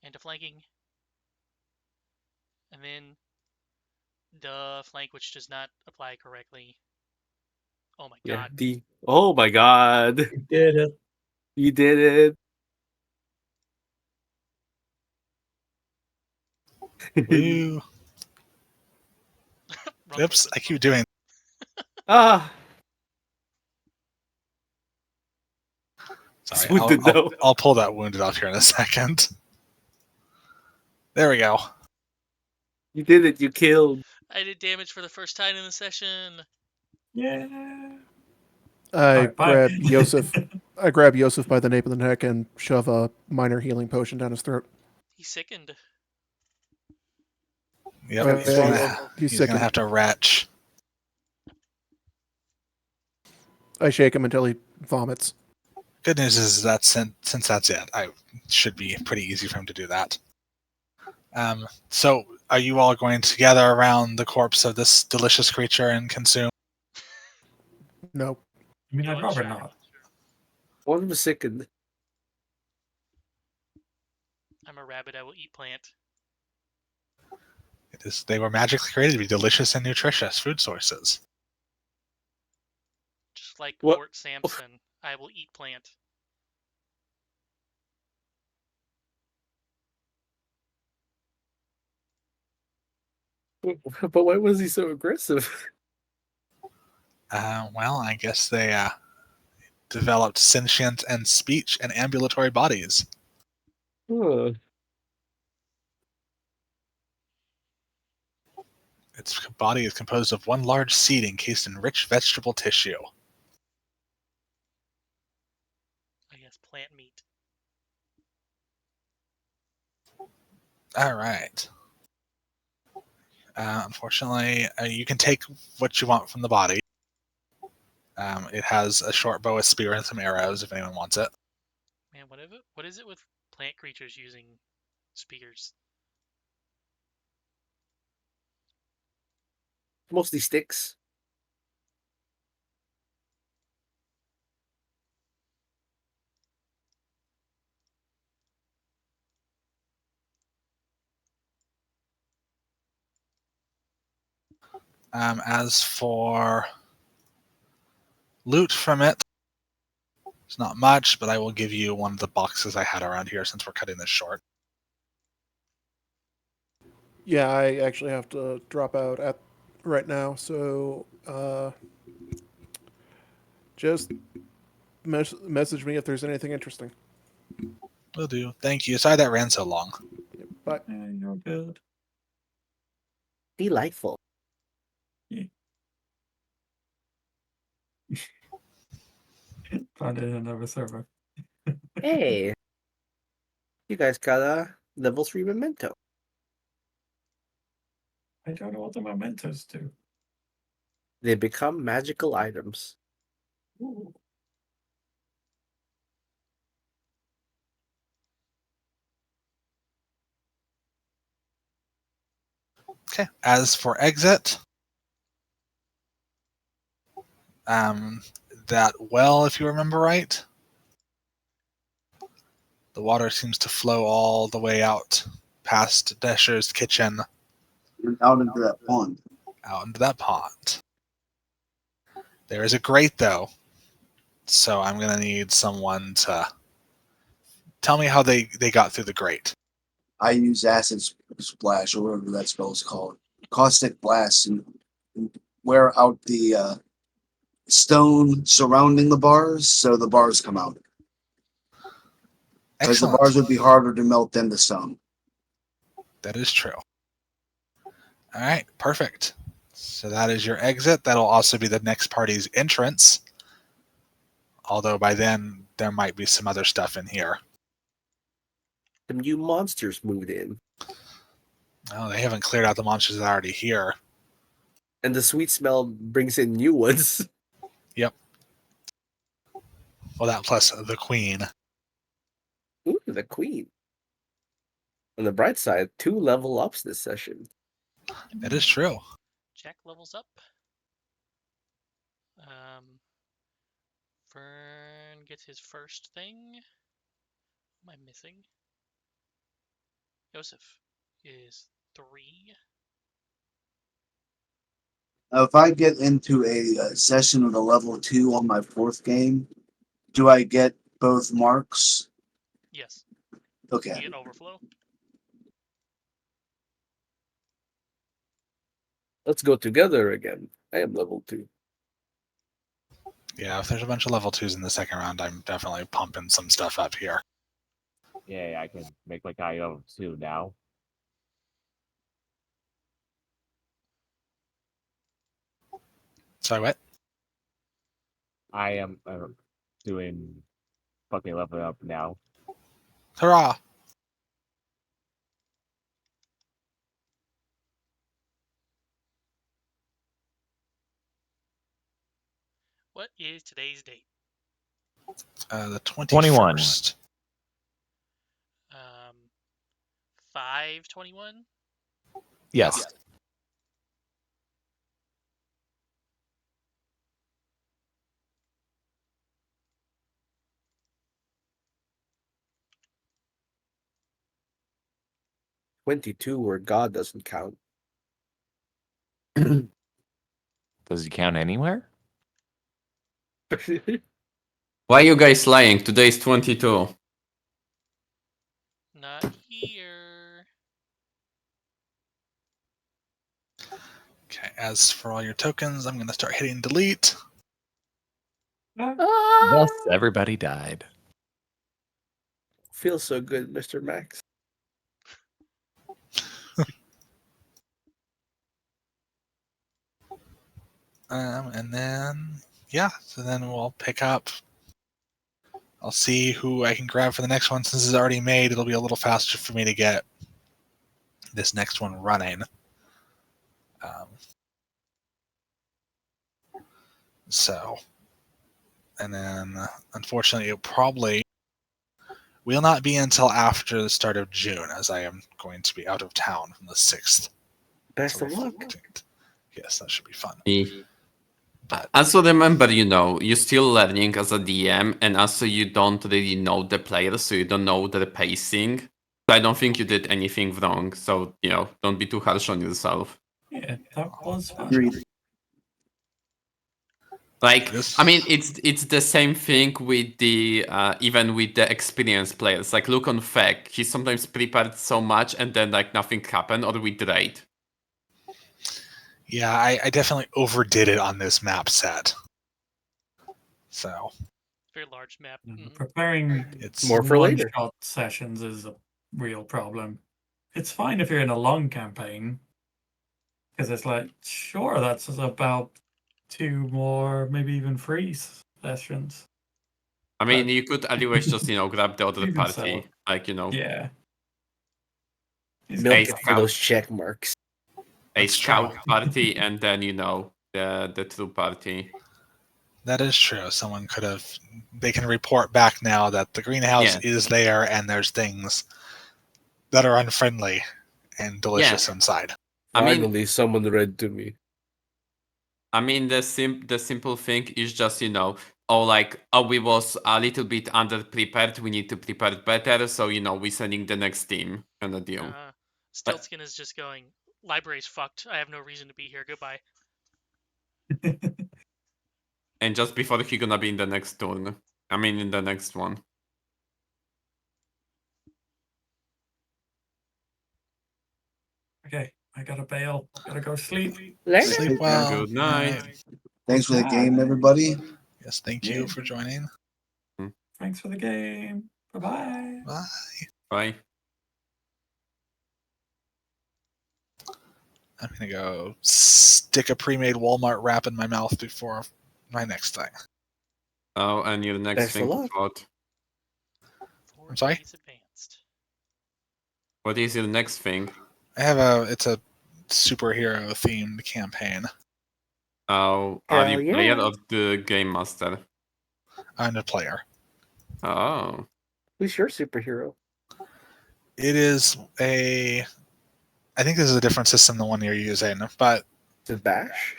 Speaker 3: and a flanking. And then the flank, which does not apply correctly. Oh my
Speaker 9: Yeah.
Speaker 3: god.
Speaker 9: Oh my god.
Speaker 5: You did it.
Speaker 9: You did it.
Speaker 1: Woo.
Speaker 3: Wrong
Speaker 1: Oops,
Speaker 3: button.
Speaker 1: I keep doing.
Speaker 9: Ah.
Speaker 1: Sorry,
Speaker 9: It's wounded, though.
Speaker 1: I'll pull that wounded off here in a second. There we go.
Speaker 9: You did it. You killed.
Speaker 3: I did damage for the first time in the session.
Speaker 5: Yeah.
Speaker 6: I
Speaker 5: Alright, bye.
Speaker 6: grab Yosef. I grab Yosef by the nape of the neck and shove a minor healing potion down his throat.
Speaker 3: He sickened.
Speaker 1: Yep,
Speaker 6: Oh,
Speaker 1: he's,
Speaker 6: yeah,
Speaker 1: gonna,
Speaker 6: he's
Speaker 1: he's gonna
Speaker 6: sickened.
Speaker 1: have to retch.
Speaker 6: I shake him until he vomits.
Speaker 1: Good news is that since that's it, I should be pretty easy for him to do that. So, are you all going to gather around the corpse of this delicious creature and consume?
Speaker 6: No.
Speaker 5: I mean,
Speaker 3: You
Speaker 5: I'd
Speaker 3: want
Speaker 5: rather
Speaker 3: to try?
Speaker 5: not.
Speaker 9: One was sickened.
Speaker 3: I'm a rabbit, I will eat plant.
Speaker 1: They were magically created to be delicious and nutritious food sources.
Speaker 3: Just like
Speaker 9: What?
Speaker 3: Fort Samson, I will eat plant.
Speaker 9: But why was he so aggressive?
Speaker 1: Well, I guess they developed sentient and speech and ambulatory bodies.
Speaker 9: Huh.
Speaker 1: Its body is composed of one large seed encased in rich vegetable tissue.
Speaker 3: I guess plant meat.
Speaker 1: All right. Unfortunately, you can take what you want from the body. It has a short bow, a spear, and some arrows if anyone wants it.
Speaker 3: Man, what is it with plant creatures using spears?
Speaker 9: Mostly sticks.
Speaker 1: As for loot from it, it's not much, but I will give you one of the boxes I had around here since we're cutting this short.
Speaker 6: Yeah, I actually have to drop out at right now, so just message me if there's anything interesting.
Speaker 1: Will do. Thank you. Sorry that ran so long.
Speaker 6: Bye.
Speaker 5: Yeah, you're good.
Speaker 9: Delightful.
Speaker 5: Found it in another server.
Speaker 9: Hey. You guys got a level 3 memento.
Speaker 5: I don't know what the mementos do.
Speaker 9: They become magical items.
Speaker 5: Ooh.
Speaker 1: Okay. As for exit, that well, if you remember right, the water seems to flow all the way out past Desher's kitchen,
Speaker 2: Out into that pond.
Speaker 1: out into that pond. There is a grate, though, so I'm going to need someone to tell me how they got through the grate.
Speaker 2: I use acid splash or whatever that spell is called. Caustic blast and wear out the stone surrounding the bars so the bars come out. Because the
Speaker 1: Excellent.
Speaker 2: bars would be harder to melt than the stone.
Speaker 1: That is true. All right, perfect. So that is your exit. That'll also be the next party's entrance. Although by then, there might be some other stuff in here.
Speaker 9: Some new monsters moved in.
Speaker 1: Oh, they haven't cleared out the monsters that are already here.
Speaker 9: And the sweet smell brings in new ones.
Speaker 1: Yep. Well, that plus the queen.
Speaker 9: Ooh, the queen. On the bright side, 2 level ups this session.
Speaker 1: It is true.
Speaker 3: Jack levels up. Vern gets his first thing. What am I missing? Joseph is 3.
Speaker 2: Now, if I get into a session with a level 2 on my 4th game, do I get both marks?
Speaker 3: Yes.
Speaker 2: Okay.
Speaker 3: You get overflow.
Speaker 9: Let's go together again. I am level 2.
Speaker 1: Yeah, if there's a bunch of level 2s in the second round, I'm definitely pumping some stuff up here.
Speaker 4: Yeah, I can make my guy level 2 now.
Speaker 1: Sorry, what?
Speaker 4: I am doing fucking level up now.
Speaker 1: Hurrah!
Speaker 3: What is today's date?
Speaker 1: The 21st.
Speaker 10: 21.
Speaker 3: 5/21.
Speaker 10: Yes.
Speaker 9: $22 where God doesn't count.
Speaker 10: Does he count anywhere?
Speaker 11: Why are you guys lying? Today's 22.
Speaker 3: Not here.
Speaker 1: Okay, as for all your tokens, I'm going to start hitting delete.
Speaker 10: Thus, everybody died.
Speaker 9: Feels so good, Mr. Max.
Speaker 1: And then, yeah, so then we'll pick up. I'll see who I can grab for the next one. Since it's already made, it'll be a little faster for me to get this next one running. And then, unfortunately, it probably will not be until after the start of June, as I am going to be out of town from the 6th.
Speaker 9: Best
Speaker 1: till
Speaker 9: of
Speaker 1: the
Speaker 9: luck.
Speaker 1: 14th. Yes, that should be fun.
Speaker 11: Also remember, you're still learning as a DM, and also you don't really know the players, so you don't know the pacing. So I don't think you did anything wrong, so, don't be too harsh on yourself.
Speaker 5: Yeah, that was fun.
Speaker 2: Agreed.
Speaker 11: Like,
Speaker 1: This-
Speaker 11: I mean, it's the same thing with the even with the experienced players. Like, look on Feck, he sometimes prepared so much and then like nothing happened, or with Raid.
Speaker 1: Yeah, I definitely overdid it on this map set. So
Speaker 3: Very large map. Mhm.
Speaker 5: Preparing
Speaker 1: it's
Speaker 9: More for later.
Speaker 5: one-shot sessions is a real problem. It's fine if you're in a long campaign, because it's like, sure, that's about 2 more, maybe even 3 sessions.
Speaker 11: I mean, you could otherwise just grab the other
Speaker 5: Even
Speaker 11: party,
Speaker 5: so.
Speaker 11: like
Speaker 5: Yeah.
Speaker 9: Milk
Speaker 11: Ace
Speaker 9: it for those check marks.
Speaker 11: a
Speaker 1: That's
Speaker 11: scout
Speaker 1: true.
Speaker 11: party, and then the true party.
Speaker 1: That is true. Someone could have. They can report back now that the greenhouse
Speaker 11: Yeah.
Speaker 1: is there and there's things that are unfriendly and delicious inside.
Speaker 11: I mean,
Speaker 9: Finally, someone read to me.
Speaker 11: the simple thing is just we was a little bit underprepared. We need to prepare better. So we're sending the next team kind of deal.
Speaker 3: Stiltskin is just going, library's fucked. I have no reason to be here. Goodbye.
Speaker 11: And just before he gonna be in the next turn. I mean, in the next one.
Speaker 5: Okay, I gotta bail. Gotta go sleep.
Speaker 1: Sleep well.
Speaker 11: Good night.
Speaker 2: Thanks for the game, everybody.
Speaker 1: Yes, thank you for joining.
Speaker 5: Thanks for the game. Bye-bye.
Speaker 1: Bye.
Speaker 11: Bye.
Speaker 1: I'm gonna go stick a pre-made Walmart wrap in my mouth before my next thing.
Speaker 11: Oh, and your next
Speaker 9: Best of
Speaker 11: thing.
Speaker 9: luck.
Speaker 1: I'm sorry?
Speaker 3: Advanced.
Speaker 11: What is your next thing?
Speaker 1: I have it's a superhero themed campaign.
Speaker 11: Oh, are
Speaker 9: Hell
Speaker 11: you player
Speaker 9: yeah.
Speaker 11: or the game master?
Speaker 1: I'm a player.
Speaker 11: Oh.
Speaker 9: Who's your superhero?
Speaker 1: It is a. I think this is a different system than the one you're using, but
Speaker 9: The Bash?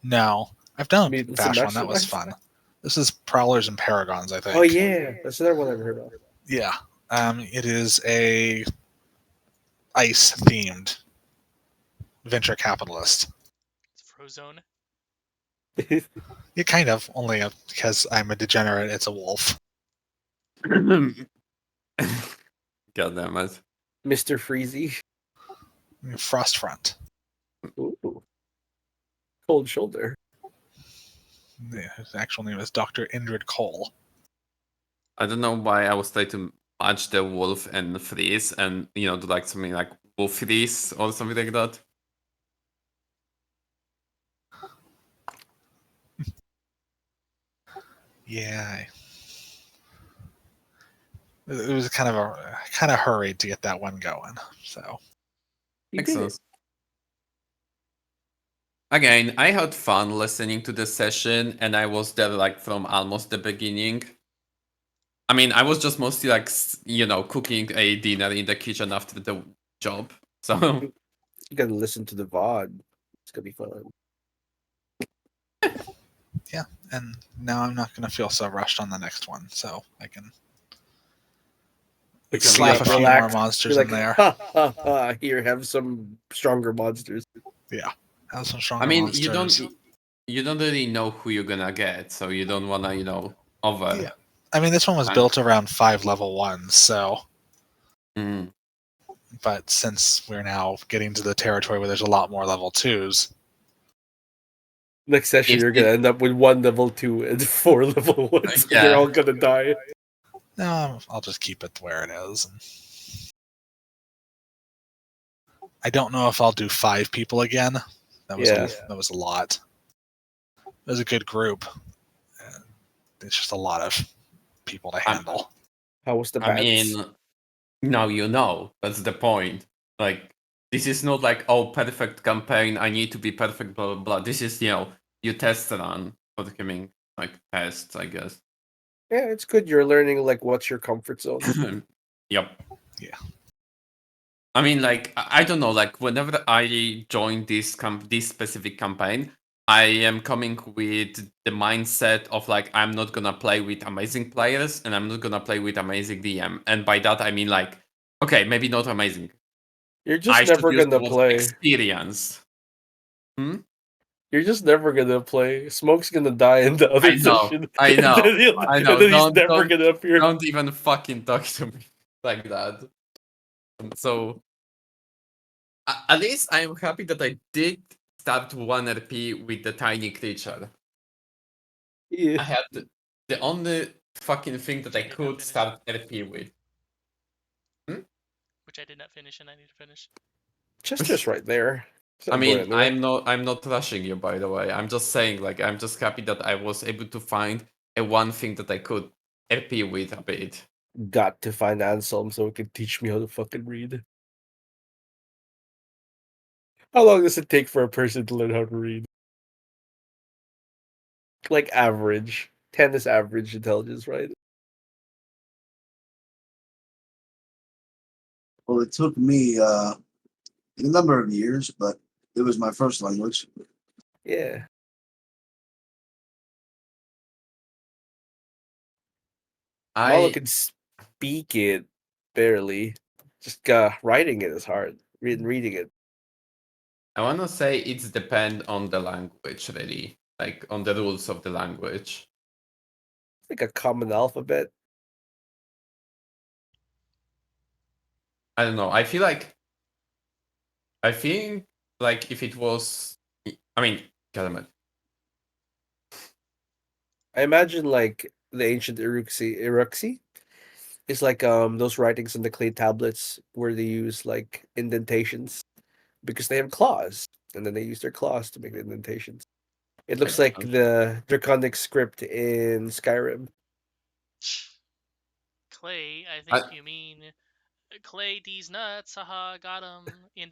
Speaker 1: no, I've done a
Speaker 9: Mutants and
Speaker 1: Bash one. That was
Speaker 9: Masterminds?
Speaker 1: fun. This is Prowlers and Paragons, I think.
Speaker 9: Oh yeah, that's another one I've heard of.
Speaker 1: Yeah. It is a ice themed venture capitalist.
Speaker 3: It's Frozone.
Speaker 1: Yeah, kind of. Only because I'm a degenerate, it's a wolf.
Speaker 11: God damn it.
Speaker 9: Mr. Freezy.
Speaker 1: Frostfront.
Speaker 9: Ooh. Cold Shoulder.
Speaker 1: Yeah, his actual name is Dr. Indrid Cole.
Speaker 11: I don't know why I was trying to match the wolf and freeze and, do like something like wolf freeze or something like that.
Speaker 1: Yeah. It was kind of hurried to get that one going. So
Speaker 9: You
Speaker 11: Makes
Speaker 9: did
Speaker 11: sense. Again, I had fun listening to the session and I was there like from almost the beginning. I mean, I was just mostly like, cooking a dinner in the kitchen after the job. So,
Speaker 9: You gotta listen to the VOD. It's gonna be fun.
Speaker 1: yeah, and now I'm not going to feel so rushed on the next one, so I can
Speaker 11: Like,
Speaker 1: slap a few more
Speaker 9: relax.
Speaker 1: monsters
Speaker 9: You're
Speaker 1: in
Speaker 9: like,
Speaker 1: there.
Speaker 9: ha ha ha, here, have some stronger monsters.
Speaker 1: Yeah, have some stronger
Speaker 11: I mean,
Speaker 1: monsters.
Speaker 11: you don't really know who you're gonna get, so you don't wanna, over.
Speaker 1: Yeah. I mean, this one was built around 5 level 1s, so.
Speaker 11: Mm.
Speaker 1: But since we're now getting to the territory where there's a lot more level 2s.
Speaker 9: Next session,
Speaker 11: If
Speaker 9: you're gonna end up with 1 level 2 and 4 level 1s.
Speaker 11: Yeah.
Speaker 9: They're all gonna die.
Speaker 1: No, I'll just keep it where it is. I don't know if I'll do 5 people again. That was a lot. It was a good group. It's just a lot of people to handle.
Speaker 9: How was the
Speaker 11: I
Speaker 9: bats?
Speaker 11: mean, now you know. That's the point. Like, this is not like, oh, perfect campaign, I need to be perfect, blah, blah, blah. This is, you test run for the coming, like, tests, I guess.
Speaker 9: Yeah, it's good. You're learning, like, what's your comfort zone.
Speaker 11: Yep.
Speaker 1: Yeah.
Speaker 11: I mean, like, I don't know, like, whenever I join this specific campaign, I am coming with the mindset of, like, I'm not gonna play with amazing players, and I'm not gonna play with amazing DM. And by that, I mean, like, okay, maybe not amazing.
Speaker 9: You're just never gonna play.
Speaker 11: Experience.
Speaker 9: You're just never gonna play. Smoke's gonna die in the other session.
Speaker 11: I know.
Speaker 9: And then he's never gonna appear.
Speaker 11: Don't even fucking talk to me like that. So, at least I'm happy that I did start 1 RP with the tiny creature.
Speaker 9: Yeah.
Speaker 11: I had the only fucking thing that I could start RP with.
Speaker 3: Which I did not finish and I need to finish.
Speaker 9: Chester's right there.
Speaker 11: I mean, I'm not rushing you, by the way. I'm just saying, like, I'm just happy that I was able to find a one thing that I could RP with a bit.
Speaker 9: Got to find Anselm so he can teach me how to fucking read. How long does it take for a person to learn how to read? Like average. 10 is average intelligence, right?
Speaker 2: Well, it took me a number of years, but it was my first language.
Speaker 9: Yeah. Malo can speak it barely. Just writing it is hard. Reading it.
Speaker 11: I want to say it's depend on the language, really. Like, on the rules of the language.
Speaker 9: It's like a common alphabet.
Speaker 11: I don't know. I think like if it was, I mean, God,
Speaker 9: I imagine like the ancient Iruxi is like those writings on the clay tablets where they use like indentations because they have claws, and then they use their claws to make the indentations. It looks like the draconic script in Skyrim.
Speaker 3: Clay, I think you mean Clay these nuts. Haha, got him.